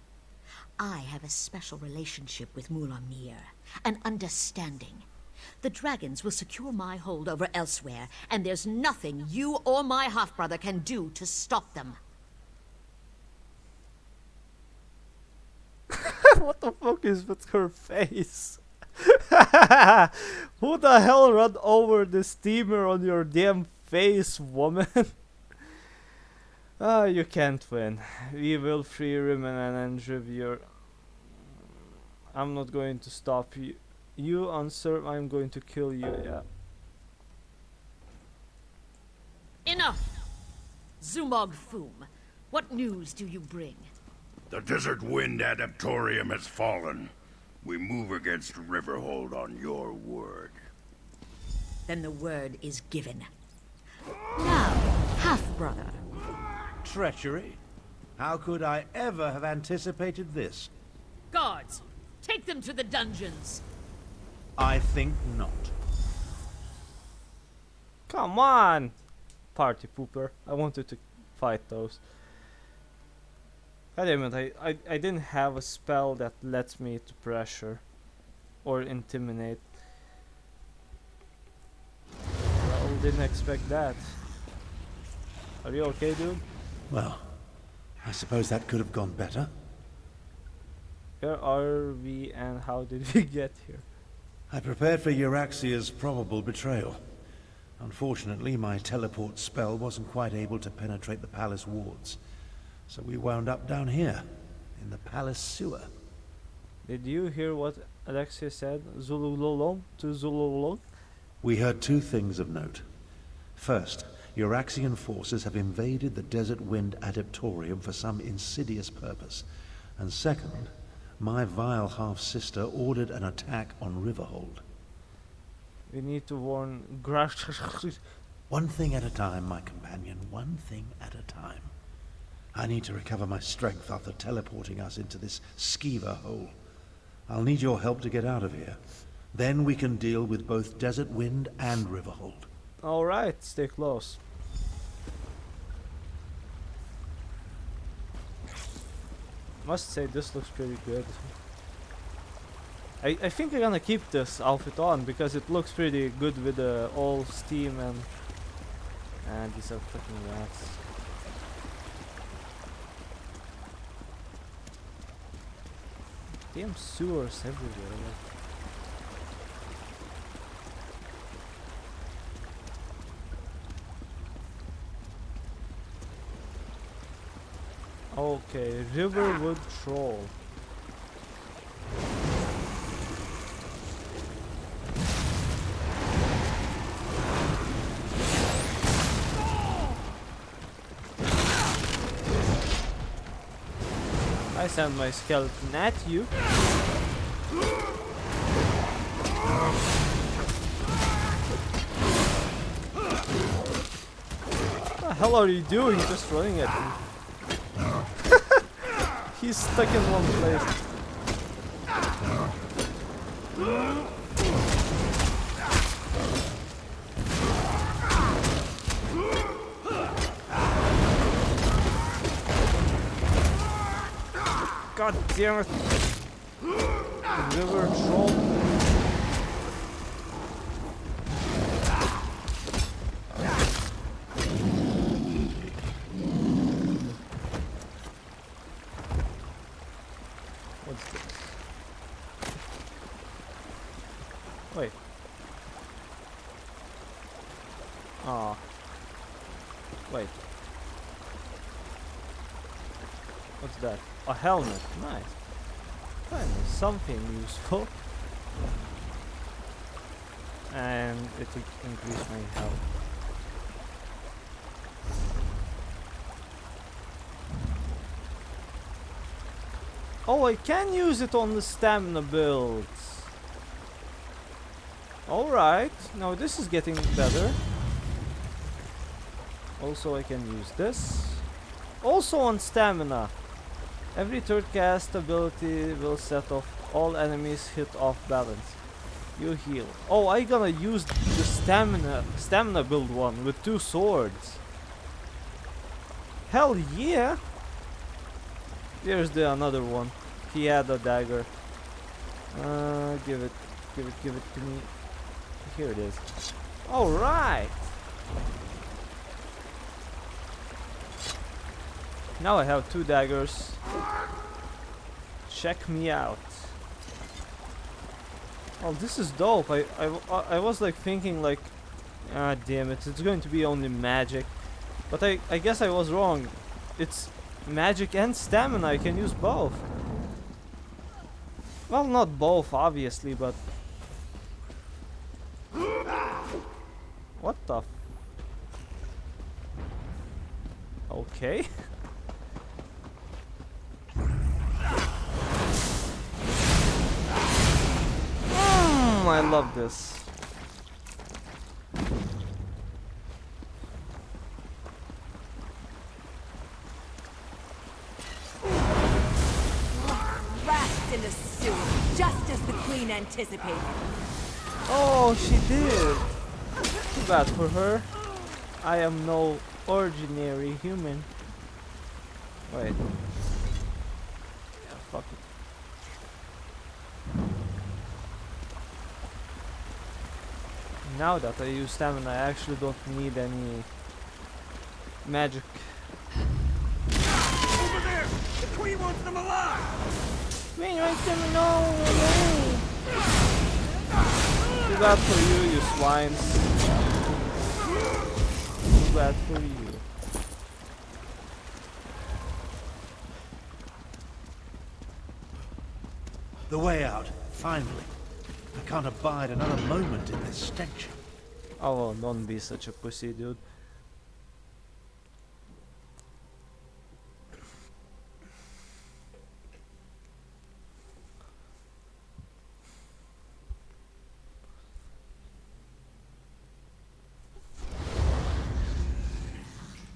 I have a special relationship with Mulamnir, an understanding. The dragons will secure my hold over elsewhere, and there's nothing you or my half-brother can do to stop them. What the fuck is with her face? Who the hell ran over the steamer on your damn face, woman? You can't win. We will free Rimmon and Andrivier. I'm not going to stop you. You usurp, I'm going to kill you, yeah. Enough! Zumog Foom, what news do you bring? The Desert Wind Adaptorium has fallen. We move against Riverhold on your word. Then the word is given. Now, half-brother. Treachery? How could I ever have anticipated this? Guards, take them to the dungeons. I think not. Come on! Party pooper. I wanted to fight those. God damn it, I didn't have a spell that lets me to pressure or intimidate. Well, didn't expect that. Are you okay, dude? Well, I suppose that could have gone better. Where are we and how did we get here? I prepared for Euraxia's probable betrayal. Unfortunately, my teleport spell wasn't quite able to penetrate the palace wards. So we wound up down here, in the palace sewer. Did you hear what Alexia said? Zululolong to Zululolong? We heard two things of note. First, Euraxian forces have invaded the Desert Wind Adaptorium for some insidious purpose. And second, my vile half-sister ordered an attack on Riverhold. We need to warn One thing at a time, my companion, one thing at a time. I need to recover my strength after teleporting us into this skeever hole. I'll need your help to get out of here. Then we can deal with both Desert Wind and Riverhold. Alright, stay close. Must say this looks pretty good. I think I'm gonna keep this outfit on because it looks pretty good with the all steam and these are fucking rats. Damn sewers everywhere. Okay, Riverwood Troll. I send my skeleton at you. What the hell are you doing? Just running at me. He's stuck in one place. God damn it. River troll. Oh. Wait. What's that? A helmet. Nice. Finally, something useful. And it increased my health. Oh, I can use it on the stamina builds. Alright, now this is getting better. Also, I can use this. Also on stamina. Every third cast ability will set off all enemies hit off balance. You heal. Oh, I gonna use the stamina build one with 2 swords. Hell yeah! Here's the another one. He had a dagger. Give it to me. Here it is. All right. Now I have 2 daggers. Check me out. Oh, this is dope. I was like thinking like, ah, damn it, it's going to be only magic. But I guess I was wrong. It's magic and stamina. I can use both. Well, not both, obviously, but what the? Okay. I love this. Wrapped in the sewer, just as the Queen anticipated. Oh, she did. Too bad for her. I am no ordinary human. Wait. Yeah, fuck it. Now that I use stamina, I actually don't need any magic. Over there! The Queen wants them alive! Queen wants them no! Too bad for you, you swines. Too bad for you. The way out, finally. I can't abide another moment in this stench. Oh, well, don't be such a pussy, dude.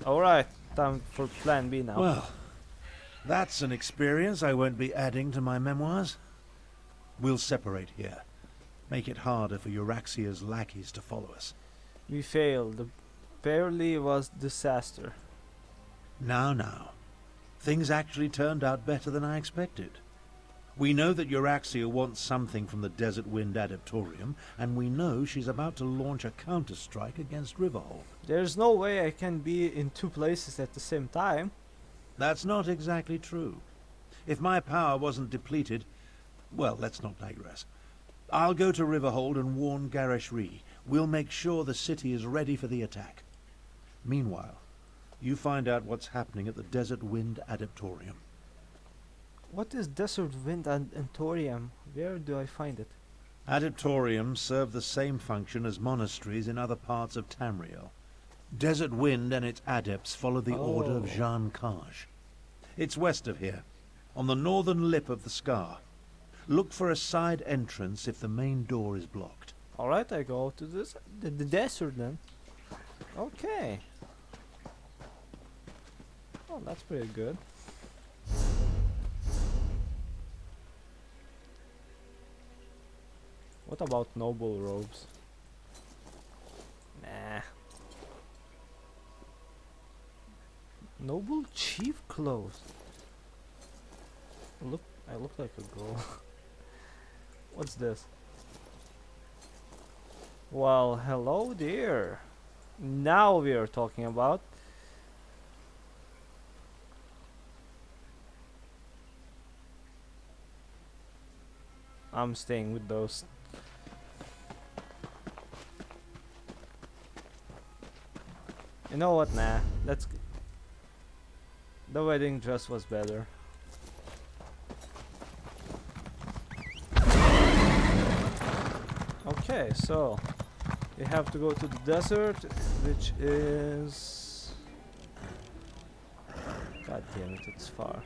Alright, time for plan B now. Well, that's an experience I won't be adding to my memoirs. We'll separate here. Make it harder for Euraxia's lackeys to follow us. We failed. Apparently was disaster. Now. Things actually turned out better than I expected. We know that Euraxia wants something from the Desert Wind Adeptorium, and we know she's about to launch a counter-strike against Riverhold. There's no way I can be in 2 places at the same time. That's not exactly true. If my power wasn't depleted, well, let's not digress. I'll go to Riverhold and warn Garishri. We'll make sure the city is ready for the attack. Meanwhile, you find out what's happening at the Desert Wind Adeptorium. What is Desert Wind Adeptorium? Where do I find it? Adeptoriums serve the same function as monasteries in other parts of Tamriel. Desert Wind and its adepts follow the order of Jean Kaj. It's west of here, on the northern lip of the scar. Look for a side entrance if the main door is blocked. Alright, I go to the desert then. Okay. Oh, that's pretty good. What about noble robes? Nah. Noble chief clothes. I look like a girl. What's this? Well, hello there. Now we are talking about. I'm staying with those. You know what? Nah. Let's. The wedding dress was better. Okay, so we have to go to the desert, which is. God damn it, it's far.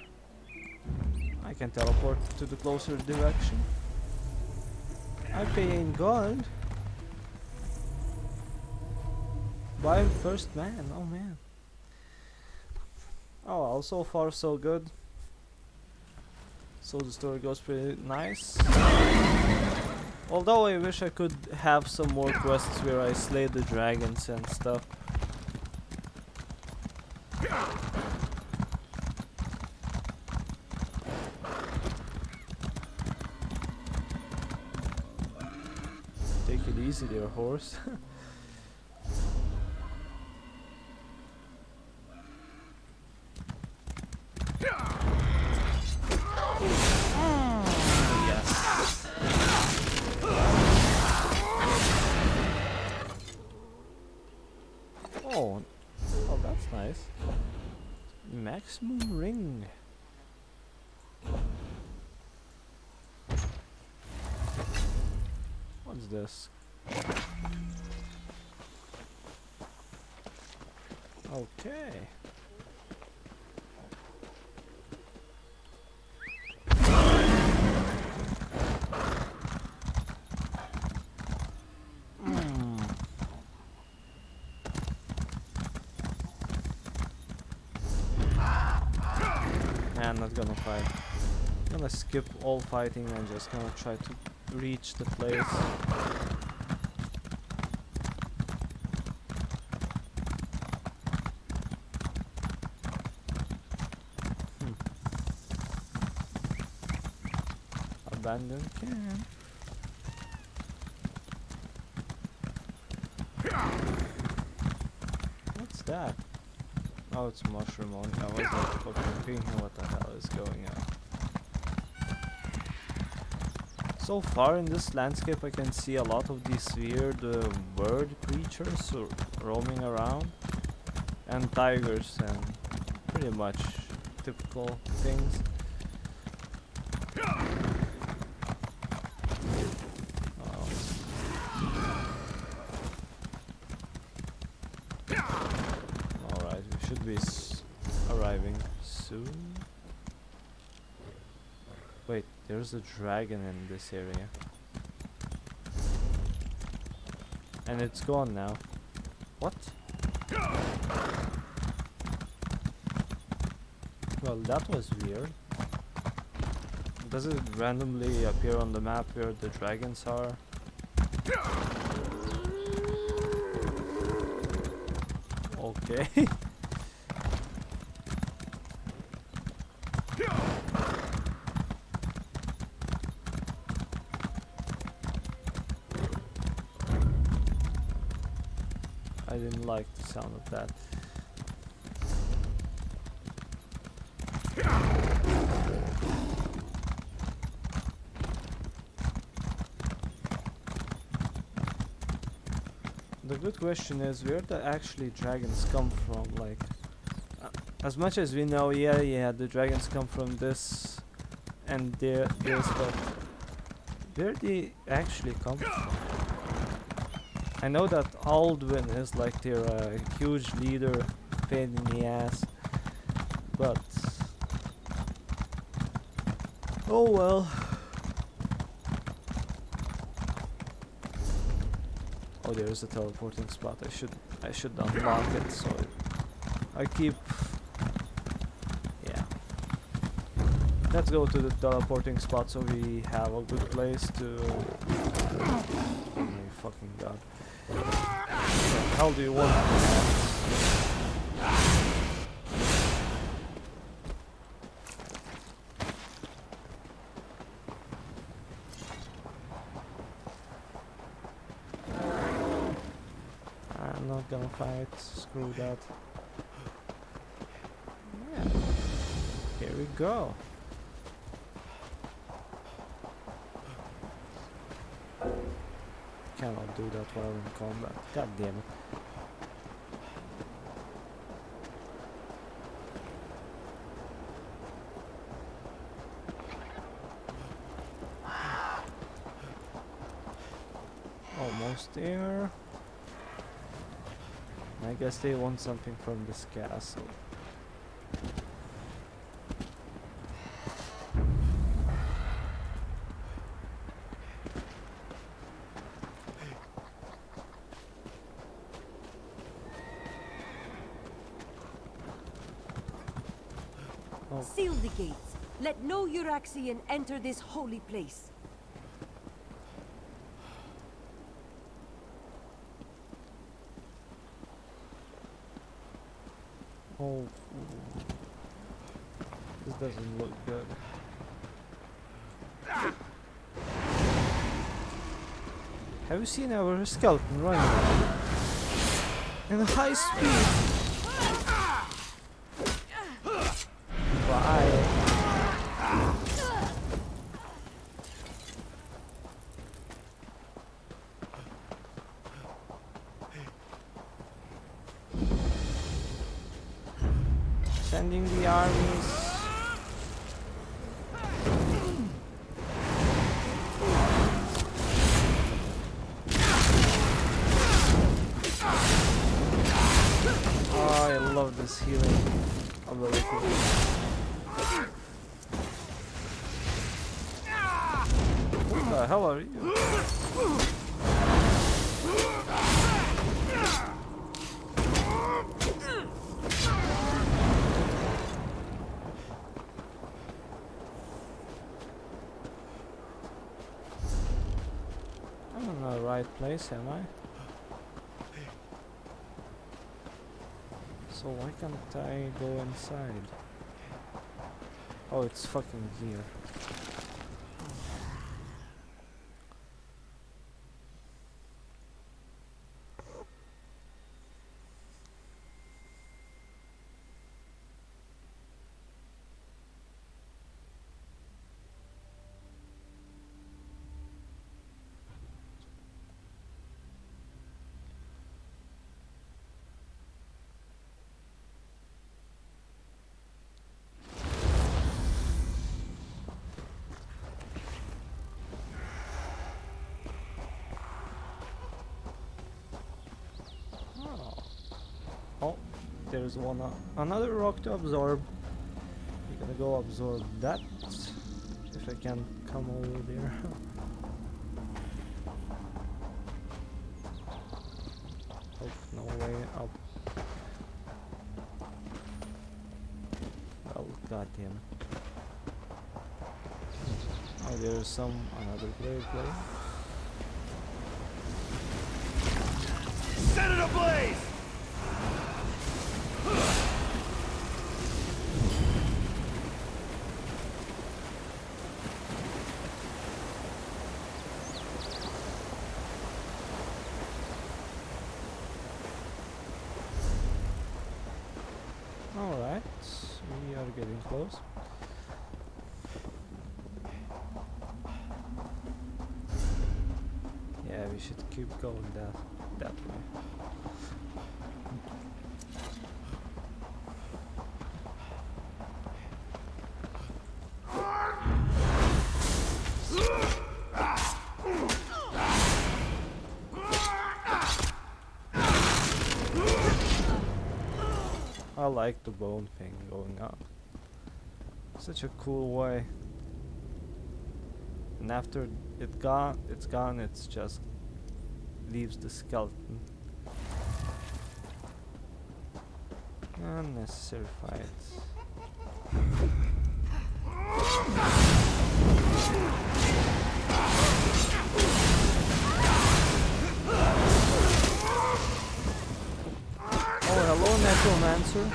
I can teleport to the closer direction. I pay in gold. Buy first man, oh man. Oh well, so far so good. So the story goes pretty nice. Although I wish I could have some more quests where I slay the dragons and stuff. Take it easy there, horse. Oh, that's nice. Maximum ring. What's this? Okay. I'm not gonna fight. I'm gonna skip all fighting and just gonna try to reach the place. Abandoned camp. What's that? Oh, it's mushroom only. I was like fucking thinking what the hell is going on. So far in this landscape I can see a lot of these weird bird creatures roaming around. And tigers and pretty much typical things. Be arriving soon. Wait, there's a dragon in this area. And it's gone now. What? Well, that was weird. Does it randomly appear on the map where the dragons are? Okay. I didn't like the sound of that. The good question is, where do actually dragons come from? Like, as much as we know, yeah, the dragons come from this and this, but where do they actually come from? I know that Alduin is like their huge leader, pain in the ass, but oh well. Oh, there's a teleporting spot. I should unlock it, so I keep. Yeah. Let's go to the teleporting spot so we have a good place to. Oh my fucking god. How do you want that? I'm not gonna fight, screw that. Yeah. Here we go. Cannot do that while in combat. God damn it. there. I guess they want something from this castle. Seal the gates. Let no Euraxian enter this holy place. Oh, this doesn't look good. Have you seen our skeleton running in high speed? Bye. Sending the armies. Oh, I love this healing ability. What the hell are you? I'm in the right place, am I? So why can't I go inside? Oh, it's fucking here. Oh, there's another rock to absorb. We're gonna go absorb that if I can come over there. Oh, no way up. Well, goddamn. Oh, there's another blade. Set it ablaze! Alright, we are getting close. Yeah, we should keep going that way. I like the bone thing going up. Such a cool way. And after it's gone, it's just leaves the skeleton. Unnecessary fights. Oh, hello, Necromancer.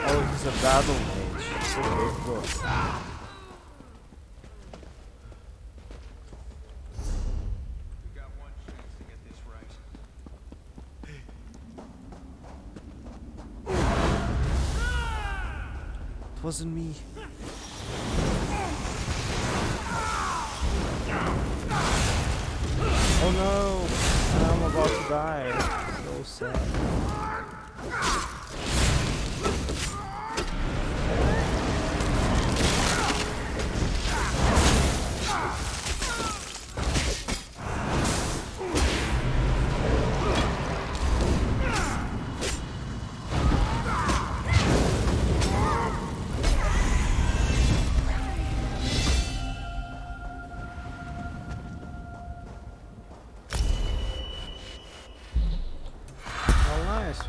Oh, he's a battle mage. Okay, good. It wasn't me. Oh no, I'm about to die. So sad.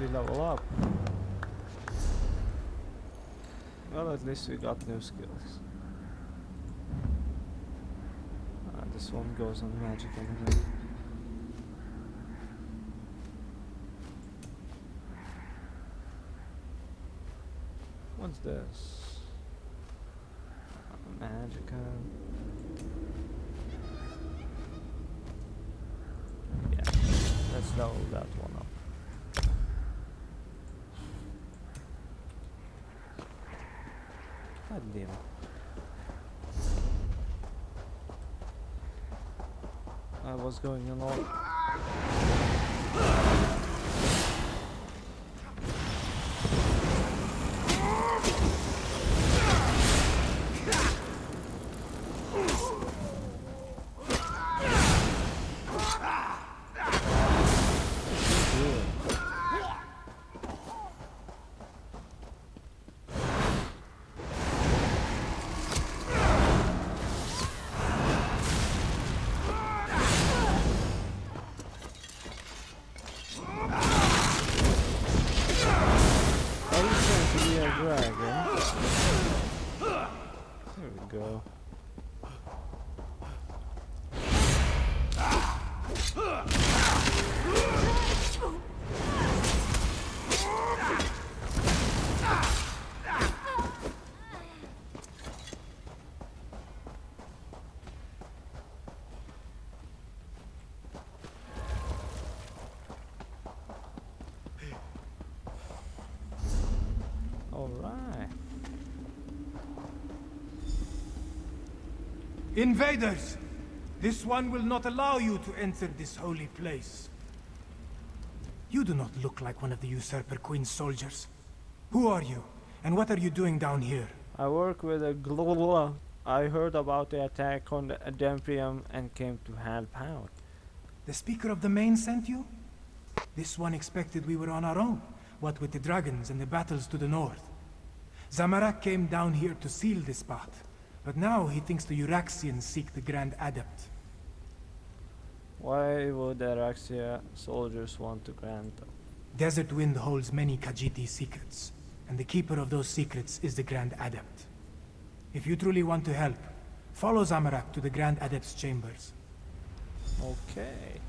we level up. Well, at least we got new skills. This one goes on magic anyway. What's this? Magica. Yeah, let's level that one up. God damn it. I was going along. Go. All right. Invaders! This one will not allow you to enter this holy place. You do not look like one of the Usurper Queen's soldiers. Who are you? And what are you doing down here? I work with a global. I heard about the attack on the Ademprium and came to help out. The Speaker of the Main sent you? This one expected we were on our own, what with the dragons and the battles to the north. Zamorak came down here to seal this spot, but now he thinks the Uraxians seek the Grand Adept. Why would Araxia soldiers want to grant them? Desert Wind holds many Khajiit secrets, and the keeper of those secrets is the Grand Adept. If you truly want to help, follow Zamorak to the Grand Adept's chambers. Okay.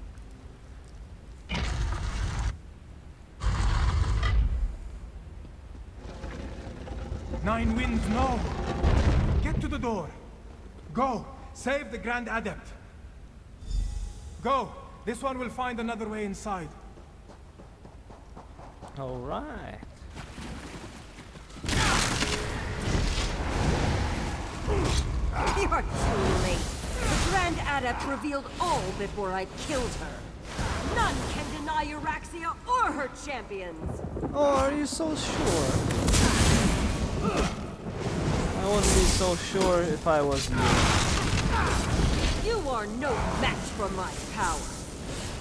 Nine Winds, no! Get to the door! Go! Save the Grand Adept! Go! This one will find another way inside. Alright. You're too late. The Grand Adept revealed all before I killed her. None can deny Euraxia or her champions. Oh, are you so sure? I wouldn't be so sure if I was you. You are no match for my power.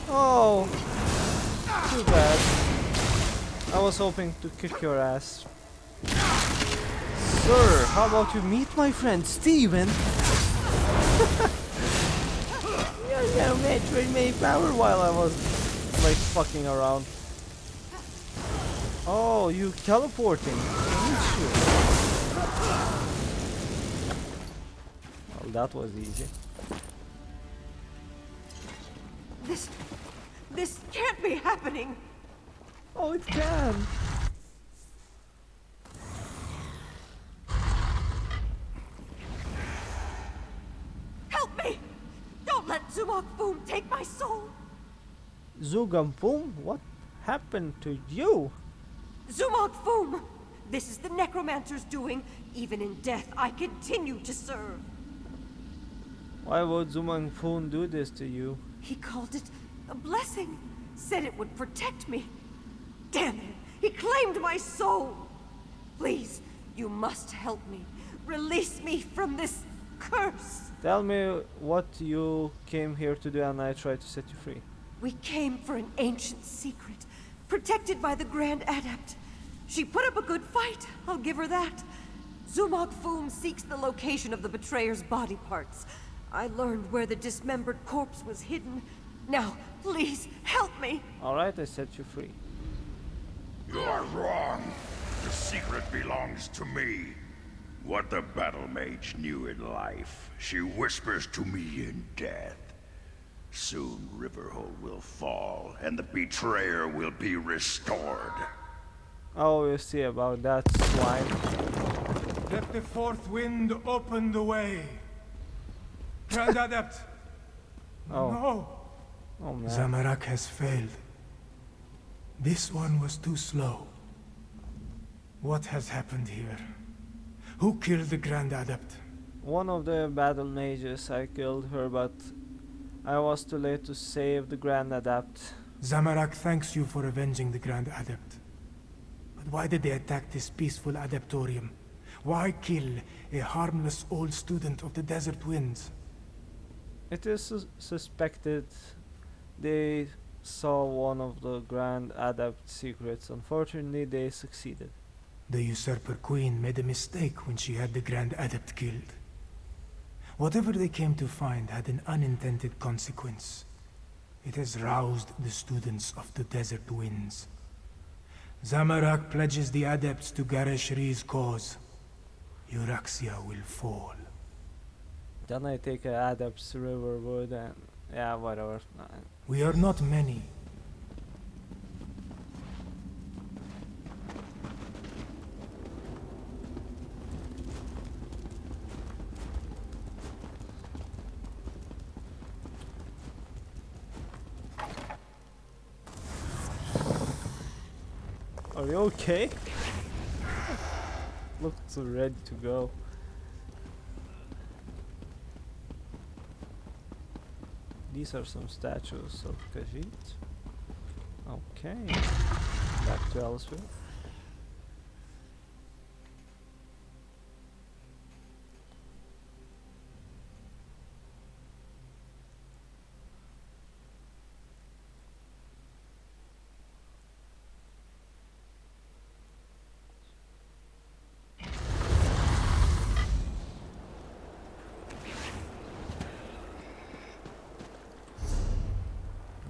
Oh, too bad. I was hoping to kick your ass. Sir, how about you meet my friend Steven? You're no match for my power while I was like fucking around. Oh, you teleporting? Aren't you? Well, that was easy. This can't be happening. Oh, it can. Help me! Don't let Zumok Foom take my soul! Zugam Foom? What happened to you? Zumok Foom! This is the Necromancer's doing. Even in death, I continue to serve. Why would Zumang Foom do this to you? He called it a blessing. Said it would protect me. Damn it! He claimed my soul! Please, you must help me. Release me from this curse! Tell me what you came here to do and I try to set you free. We came for an ancient secret, protected by the Grand Adept. She put up a good fight, I'll give her that. Zumok Foom seeks the location of the betrayer's body parts. I learned where the dismembered corpse was hidden. Now, please, help me! Alright, I set you free. You are wrong. The secret belongs to me. What the Battle Mage knew in life, she whispers to me in death. Soon Riverhold will fall, and the Betrayer will be restored. Oh, we'll see about that, swine. Let the fourth wind open the way. Grand Adept! Oh. No! Oh man. Zamorak has failed. This one was too slow. What has happened here? Who killed the Grand Adept? One of the battle mages. I killed her, but I was too late to save the Grand Adept. Zamorak thanks you for avenging the Grand Adept. But why did they attack this peaceful Adeptorium? Why kill a harmless old student of the Desert Winds? It is suspected they saw one of the Grand Adept secrets. Unfortunately, they succeeded. The Usurper Queen made a mistake when she had the Grand Adept killed. Whatever they came to find had an unintended consequence. It has roused the students of the Desert Winds. Zamorak pledges the Adepts to Garesh Ri's cause. Euraxia will fall. Then I take a Adept's Riverwood and yeah, whatever. We are not many. Are you okay? Look so ready to go. These are some statues of Khajiit. Okay. Back to Elsewhere.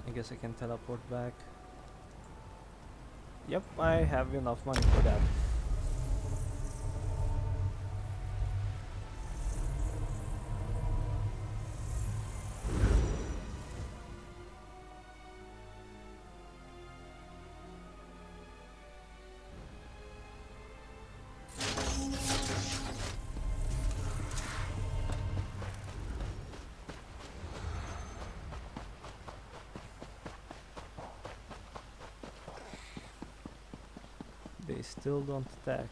I guess I can teleport back. Yep, I have enough money for that. They still don't attack.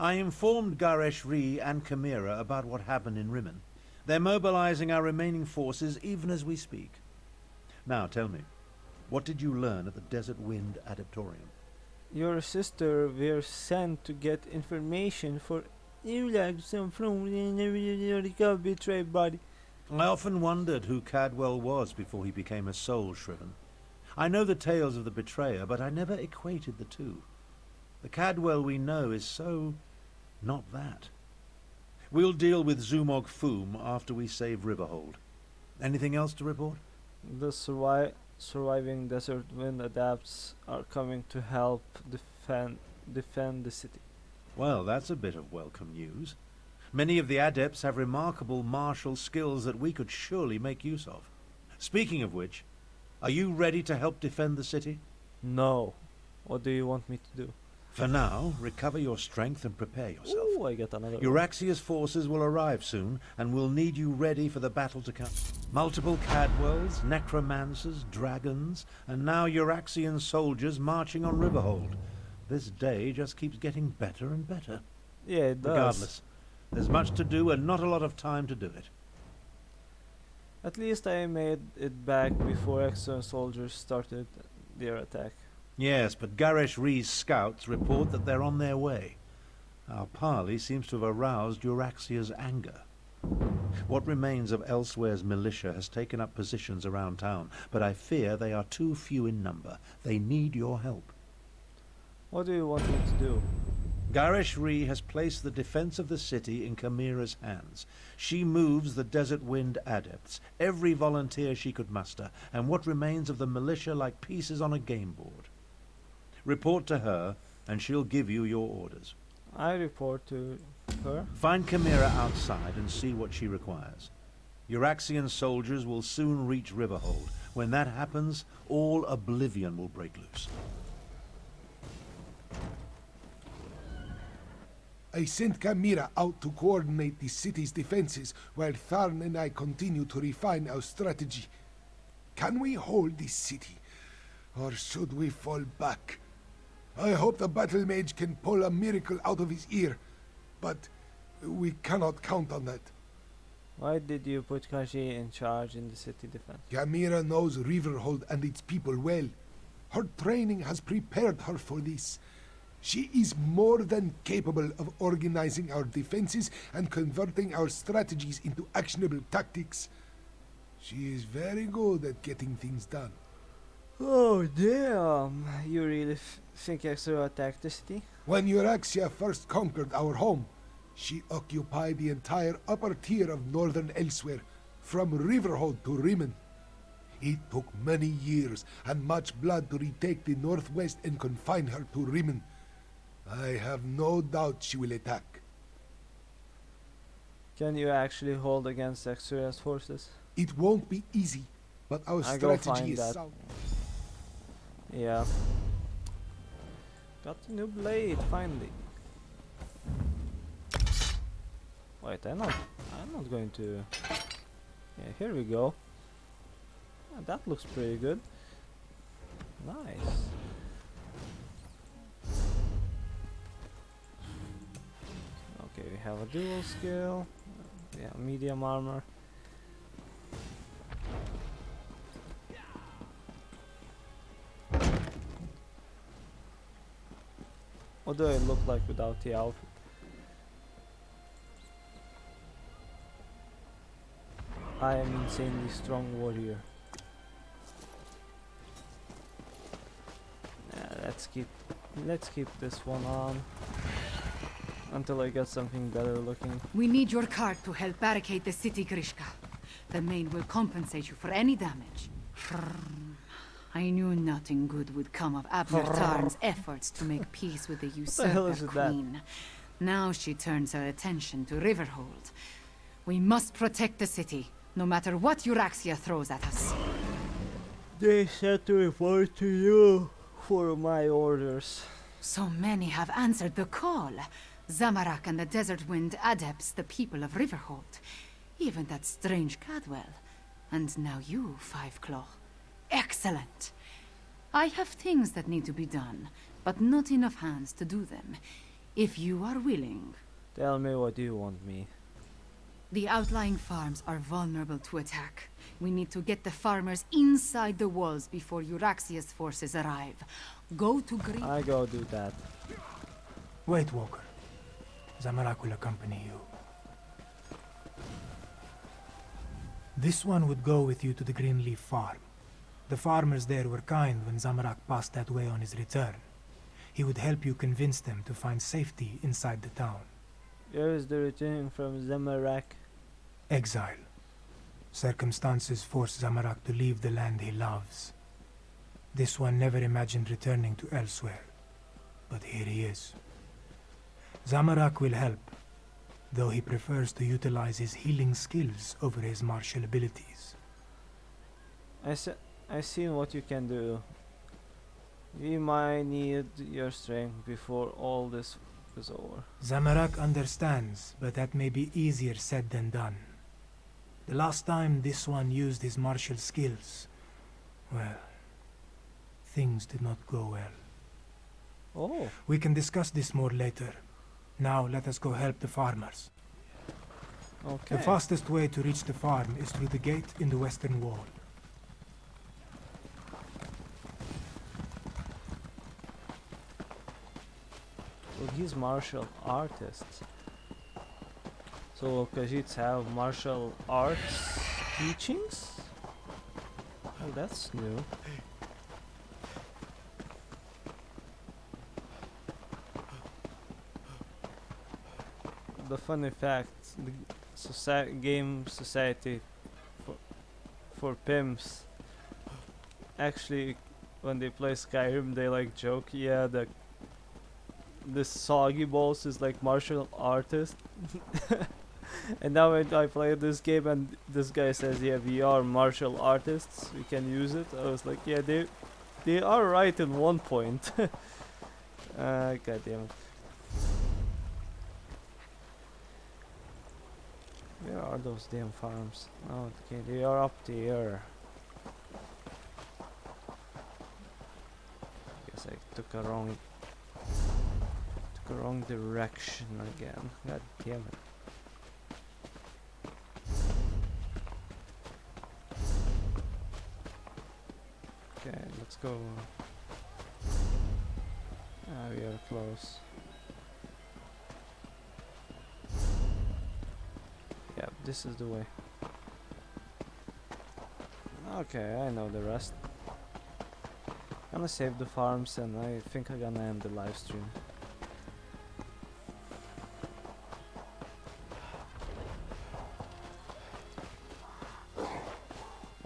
I informed Garesh Ri and Chimera about what happened in Rimmon. They're mobilizing our remaining forces even as we speak. Now tell me, what did you learn at the Desert Wind Adeptorium? Your sister were sent to get information for you like some from the betrayed body. I often wondered who Cadwell was before he became a soul shriven. I know the tales of the betrayer, but I never equated the two. The Cadwell we know is so not that. We'll deal with Zumog Foom after we save Riverhold. Anything else to report? The surviving Desert Wind Adepts are coming to help defend the city. Well, that's a bit of welcome news. Many of the Adepts have remarkable martial skills that we could surely make use of. Speaking of which, are you ready to help defend the city? No. What do you want me to do? For now, recover your strength and prepare yourself. Ooh, I get another one. Euraxia's forces will arrive soon, and we'll need you ready for the battle to come. Multiple Cadwells, necromancers, dragons, and now Euraxian soldiers marching on Riverhold. This day just keeps getting better and better. Yeah, it does. Regardless, there's much to do and not a lot of time to do it. At least I made it back before extra soldiers started their attack. Yes, but Garesh Rhee's scouts report that they're on their way. Our parley seems to have aroused Euraxia's anger. What remains of Elswere's militia has taken up positions around town, but I fear they are too few in number. They need your help. What do you want me to do? Garesh Rhee has placed the defense of the city in Chimera's hands. She moves the Desert Wind adepts, every volunteer she could muster, and what remains of the militia like pieces on a game board. Report to her, and she'll give you your orders. I report to her. Find Chimera outside and see what she requires. Euraxian soldiers will soon reach Riverhold. When that happens, all oblivion will break loose. I sent Chimera out to coordinate the city's defenses, while Tharn and I continue to refine our strategy. Can we hold this city, or should we fall back? I hope the battle mage can pull a miracle out of his ear, but we cannot count on that. Why did you put Kaji in charge in the city defense? Chimera knows Riverhold and its people well. Her training has prepared her for this. She is more than capable of organizing our defenses and converting our strategies into actionable tactics. She is very good at getting things done. Oh damn! You really think Exura attacked the city? When Euraxia first conquered our home, she occupied the entire upper tier of northern Elsewhere, from Riverhold to Rimen. It took many years and much blood to retake the northwest and confine her to Rimen. I have no doubt she will attack. Can you actually hold against Exura's forces? It won't be easy, but our strategy is sound. Yeah. Got a new blade, finally. Wait, I'm not going to... Yeah, here we go. Ah, that looks pretty good. Nice. Okay, we have a dual skill. Yeah, medium armor. What do I look like without the outfit? I am insanely strong warrior. Yeah, let's keep this one on until I get something better looking. We need your cart to help barricade the city, Grishka. The main will compensate you for any damage. I knew nothing good would come of Abner Tarn's efforts to make peace with the usurper queen. Now she turns her attention to Riverhold. We must protect the city, no matter what Euraxia throws at us. They said to report to you for my orders. So many have answered the call. Zamorak and the Desert Wind adepts, the people of Riverhold. Even that strange Cadwell. And now you, Five Claw. Excellent! I have things that need to be done, but not enough hands to do them. If you are willing... Tell me what you want me. The outlying farms are vulnerable to attack. We need to get the farmers inside the walls before Euraxia's forces arrive. Go to I go do that. Wait, Walker. Zamorak will accompany you. This one would go with you to the Greenleaf farm. The farmers there were kind when Zamorak passed that way on his return. He would help you convince them to find safety inside the town. Where is the return from Zamorak? Exile. Circumstances forced Zamorak to leave the land he loves. This one never imagined returning to Elsewhere. But here he is. Zamorak will help, though he prefers to utilize his healing skills over his martial abilities. I seen what you can do. We might need your strength before all this is over. Zamorak understands, but that may be easier said than done. The last time this one used his martial skills, well, things did not go well. Oh. We can discuss this more later. Now let us go help the farmers. Okay. The fastest way to reach the farm is through the gate in the western wall. Well, he's martial artists. So Khajiits have martial arts teachings? Oh, that's new. The funny fact, the game society for pimps, actually, when they play Skyrim, they like joke, yeah, the soggy boss is like martial artist. And now when I play this game and this guy says, yeah, we are martial artists, we can use it, I was like, yeah, they are right in one point. God damn it. Where are those damn farms? Oh, okay, they are up there. Guess I took a wrong direction again. God damn it. Okay, let's go. Ah, we are close. Yeah, this is the way. Okay, I know the rest. Gonna save the farms and I think I'm gonna end the live stream.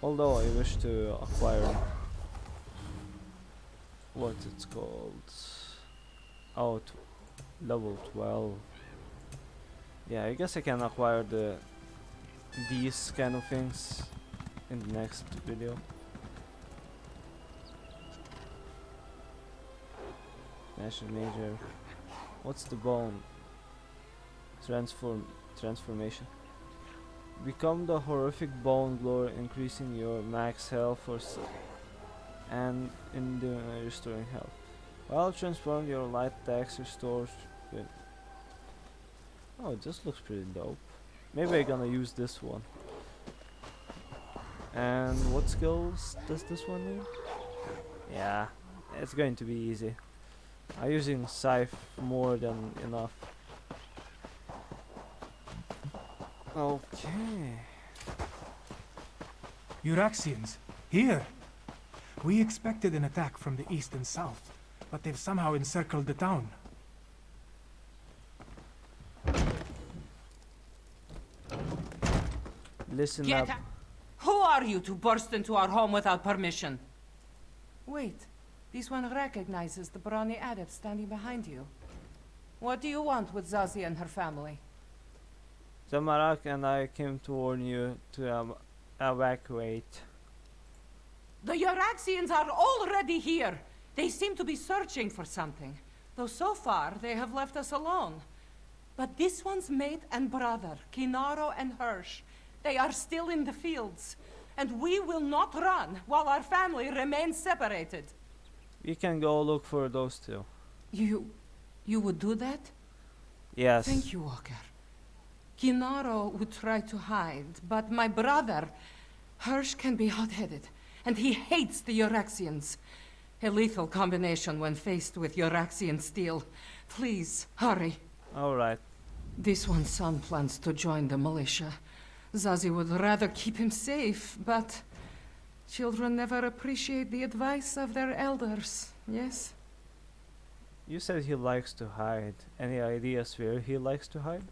Although I wish to acquire what it's called. Oh, level 12. Yeah, I guess I can acquire these kind of things in the next video. National Major. What's the bone? Transformation. Become the horrific bone blower, increasing your max health and restoring health. While transform, your light attacks restores. Oh, this looks pretty dope. Maybe I'm gonna use this one. And what skills does this one need? Yeah, it's going to be easy. I'm using Scythe more than enough. Okay. Euraxians, here! We expected an attack from the east and south, but they've somehow encircled the town. Listen Get up. Who are you to burst into our home without permission? Wait, this one recognizes the brawny adept standing behind you. What do you want with Zazie and her family? Zamorak and I came to warn you to evacuate. The Euraxians are already here. They seem to be searching for something, though so far they have left us alone. But this one's mate and brother, Kinaro and Hirsch, they are still in the fields, and we will not run while our family remains separated. We can go look for those two. You would do that? Yes. Thank you, Walker. Kinaro would try to hide, but my brother, Hirsch, can be hot-headed, and he hates the Euraxians. A lethal combination when faced with Euraxian steel. Please, hurry. Alright. This one's son plans to join the militia. Zazie would rather keep him safe, but children never appreciate the advice of their elders, yes? You said he likes to hide. Any ideas where he likes to hide?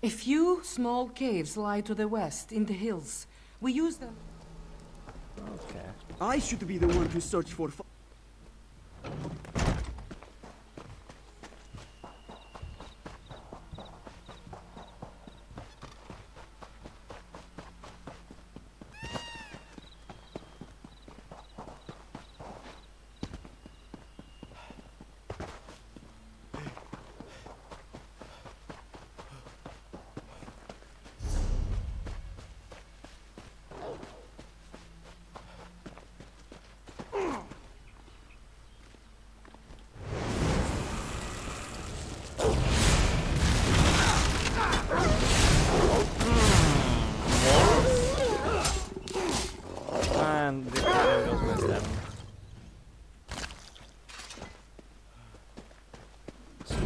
A few small caves lie to the west, in the hills. We use them. Okay. I should be the one to search for...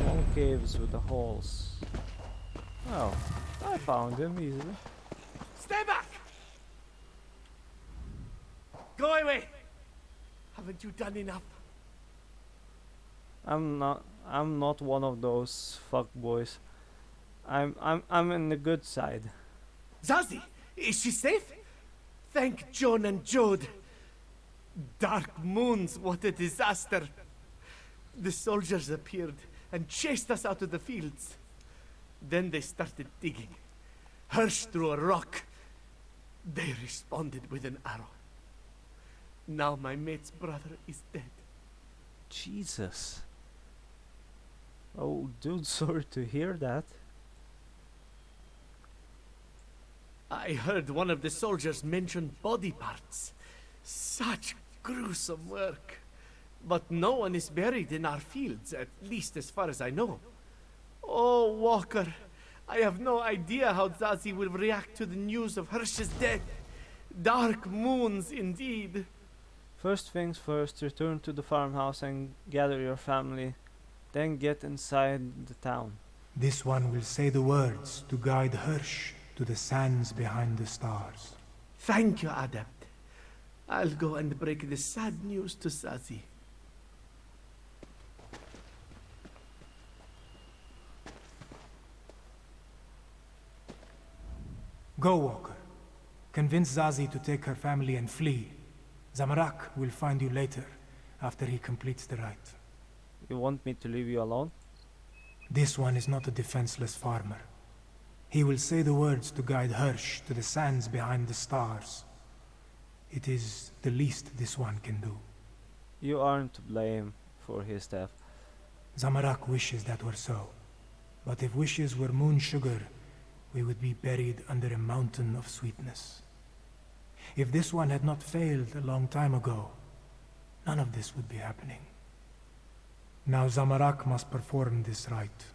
Small caves with the holes. Oh, I found him easily. Stay back! Go away! Haven't you done enough? I'm not one of those fuck boys. I'm in the good side. Zazie, is she safe? Thank John and Jode. Dark moons, what a disaster. The soldiers appeared and chased us out of the fields. Then they started digging. Hirsch threw a rock. They responded with an arrow. Now my mate's brother is dead. Jesus. Oh, dude, sorry to hear that. I heard one of the soldiers mention body parts. Such gruesome work. But no one is buried in our fields, at least as far as I know. Oh, Walker, I have no idea how Zazie will react to the news of Hirsch's death. Dark moons indeed. First things first, return to the farmhouse and gather your family. Then get inside the town. This one will say the words to guide Hirsch to the sands behind the stars. Thank you, Adept. I'll go and break the sad news to Zazie. Go, Walker. Convince Zazie to take her family and flee. Zamorak will find you later, after he completes the rite. You want me to leave you alone? This one is not a defenseless farmer. He will say the words to guide Hirsch to the sands behind the stars. It is the least this one can do. You aren't to blame for his death. Zamorak wishes that were so. But if wishes were moon sugar, we would be buried under a mountain of sweetness. If this one had not failed a long time ago, none of this would be happening. Now Zamorak must perform this rite.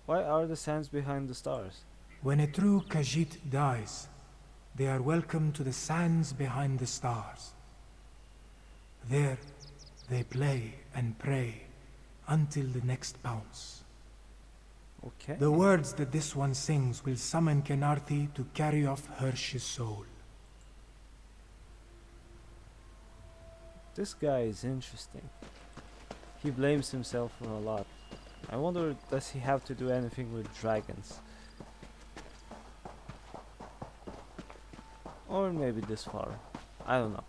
Why are the sands behind the stars? When a true Khajiit dies, they are welcomed to the sands behind the stars. There, they play and pray until the next pounce. Okay. The words that this one sings will summon Kenarthi to carry off Hirsch's soul. This guy is interesting. He blames himself for a lot. I wonder, does he have to do anything with dragons? Or maybe this far. I don't know.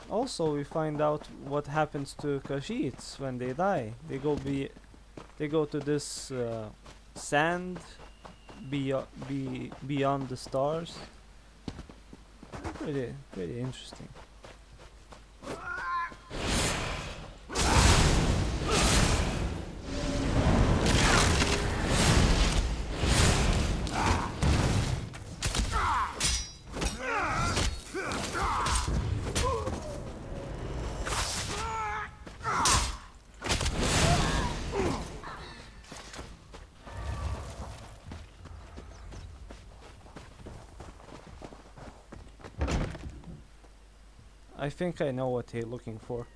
Also, we find out what happens to Khajiits when they die. They go to this sand beyond the stars. Pretty interesting. I think I know what they're looking for.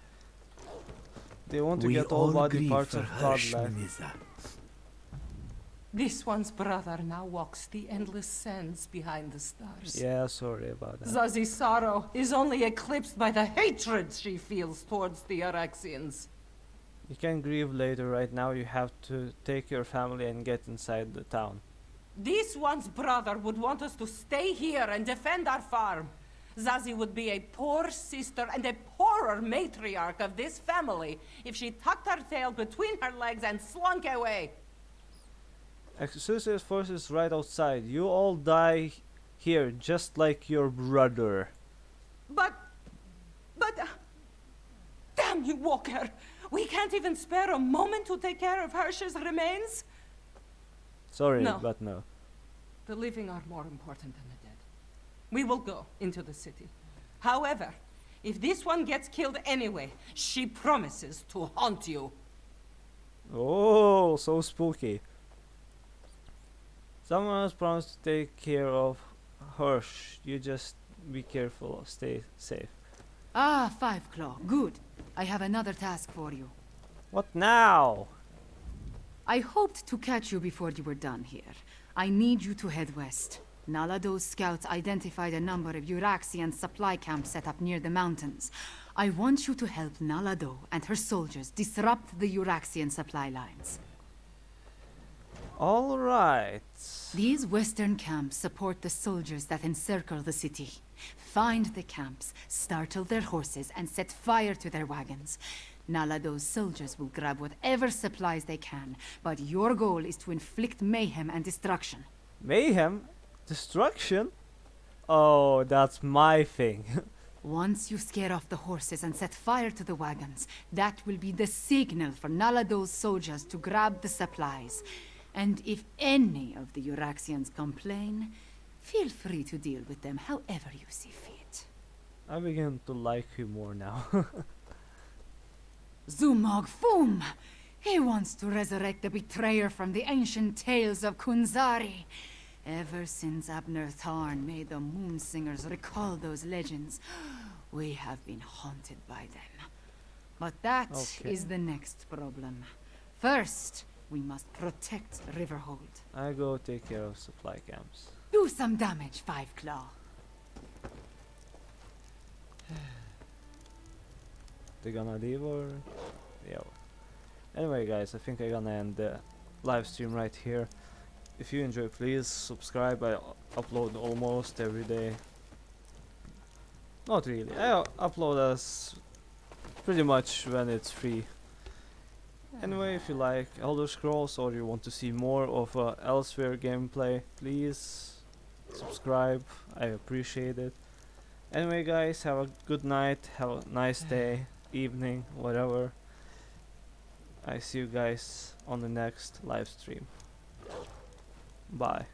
They want to get all body parts of Godlife. This one's brother now walks the endless sands behind the stars. Yeah, sorry about that. Zazie's sorrow is only eclipsed by the hatred she feels towards the Araxians. You can grieve later. Right now you have to take your family and get inside the town. This one's brother would want us to stay here and defend our farm. Zazie would be a poor sister and a poorer matriarch of this family if she tucked her tail between her legs and slunk away. Exosucius Force is right outside. You all die here, just like your brother. But... damn you, Walker! We can't even spare a moment to take care of Hirsch's remains? Sorry, No. but no. The living are more important than the dead. We will go into the city. However, if this one gets killed anyway, she promises to haunt you. Oh, so spooky. Someone has promised to take care of Hirsch, you just be careful, stay safe. Ah, Five Claw, good. I have another task for you. What now? I hoped to catch you before you were done here. I need you to head west. Nalado's scouts identified a number of Euraxian supply camps set up near the mountains. I want you to help Nalado and her soldiers disrupt the Euraxian supply lines. All right. These western camps support the soldiers that encircle the city. Find the camps, startle their horses, and set fire to their wagons. Nalado's soldiers will grab whatever supplies they can, but your goal is to inflict mayhem and destruction. Mayhem? Destruction? Oh, that's my thing. Once you scare off the horses and set fire to the wagons, that will be the signal for Nalado's soldiers to grab the supplies. And if any of the Euraxians complain, feel free to deal with them however you see fit. I begin to like you more now. Zumog Fum! He wants to resurrect the betrayer from the ancient tales of Kunzari. Ever since Abner Tharn made the Moonsingers recall those legends, we have been haunted by them. But that is the next problem. First, we must protect Riverhold. I go take care of supply camps. Do some damage, Five Claw. They gonna leave or... yeah. Anyway guys, I think I'm gonna end the live stream right here. If you enjoy, please subscribe. I upload almost every day. Not really. I upload as pretty much when it's free. Anyway, if you like Elder Scrolls or you want to see more of Elsewhere gameplay, please subscribe. I appreciate it. Anyway guys, have a good night, have a nice day, evening, whatever. I see you guys on the next live stream. Bye.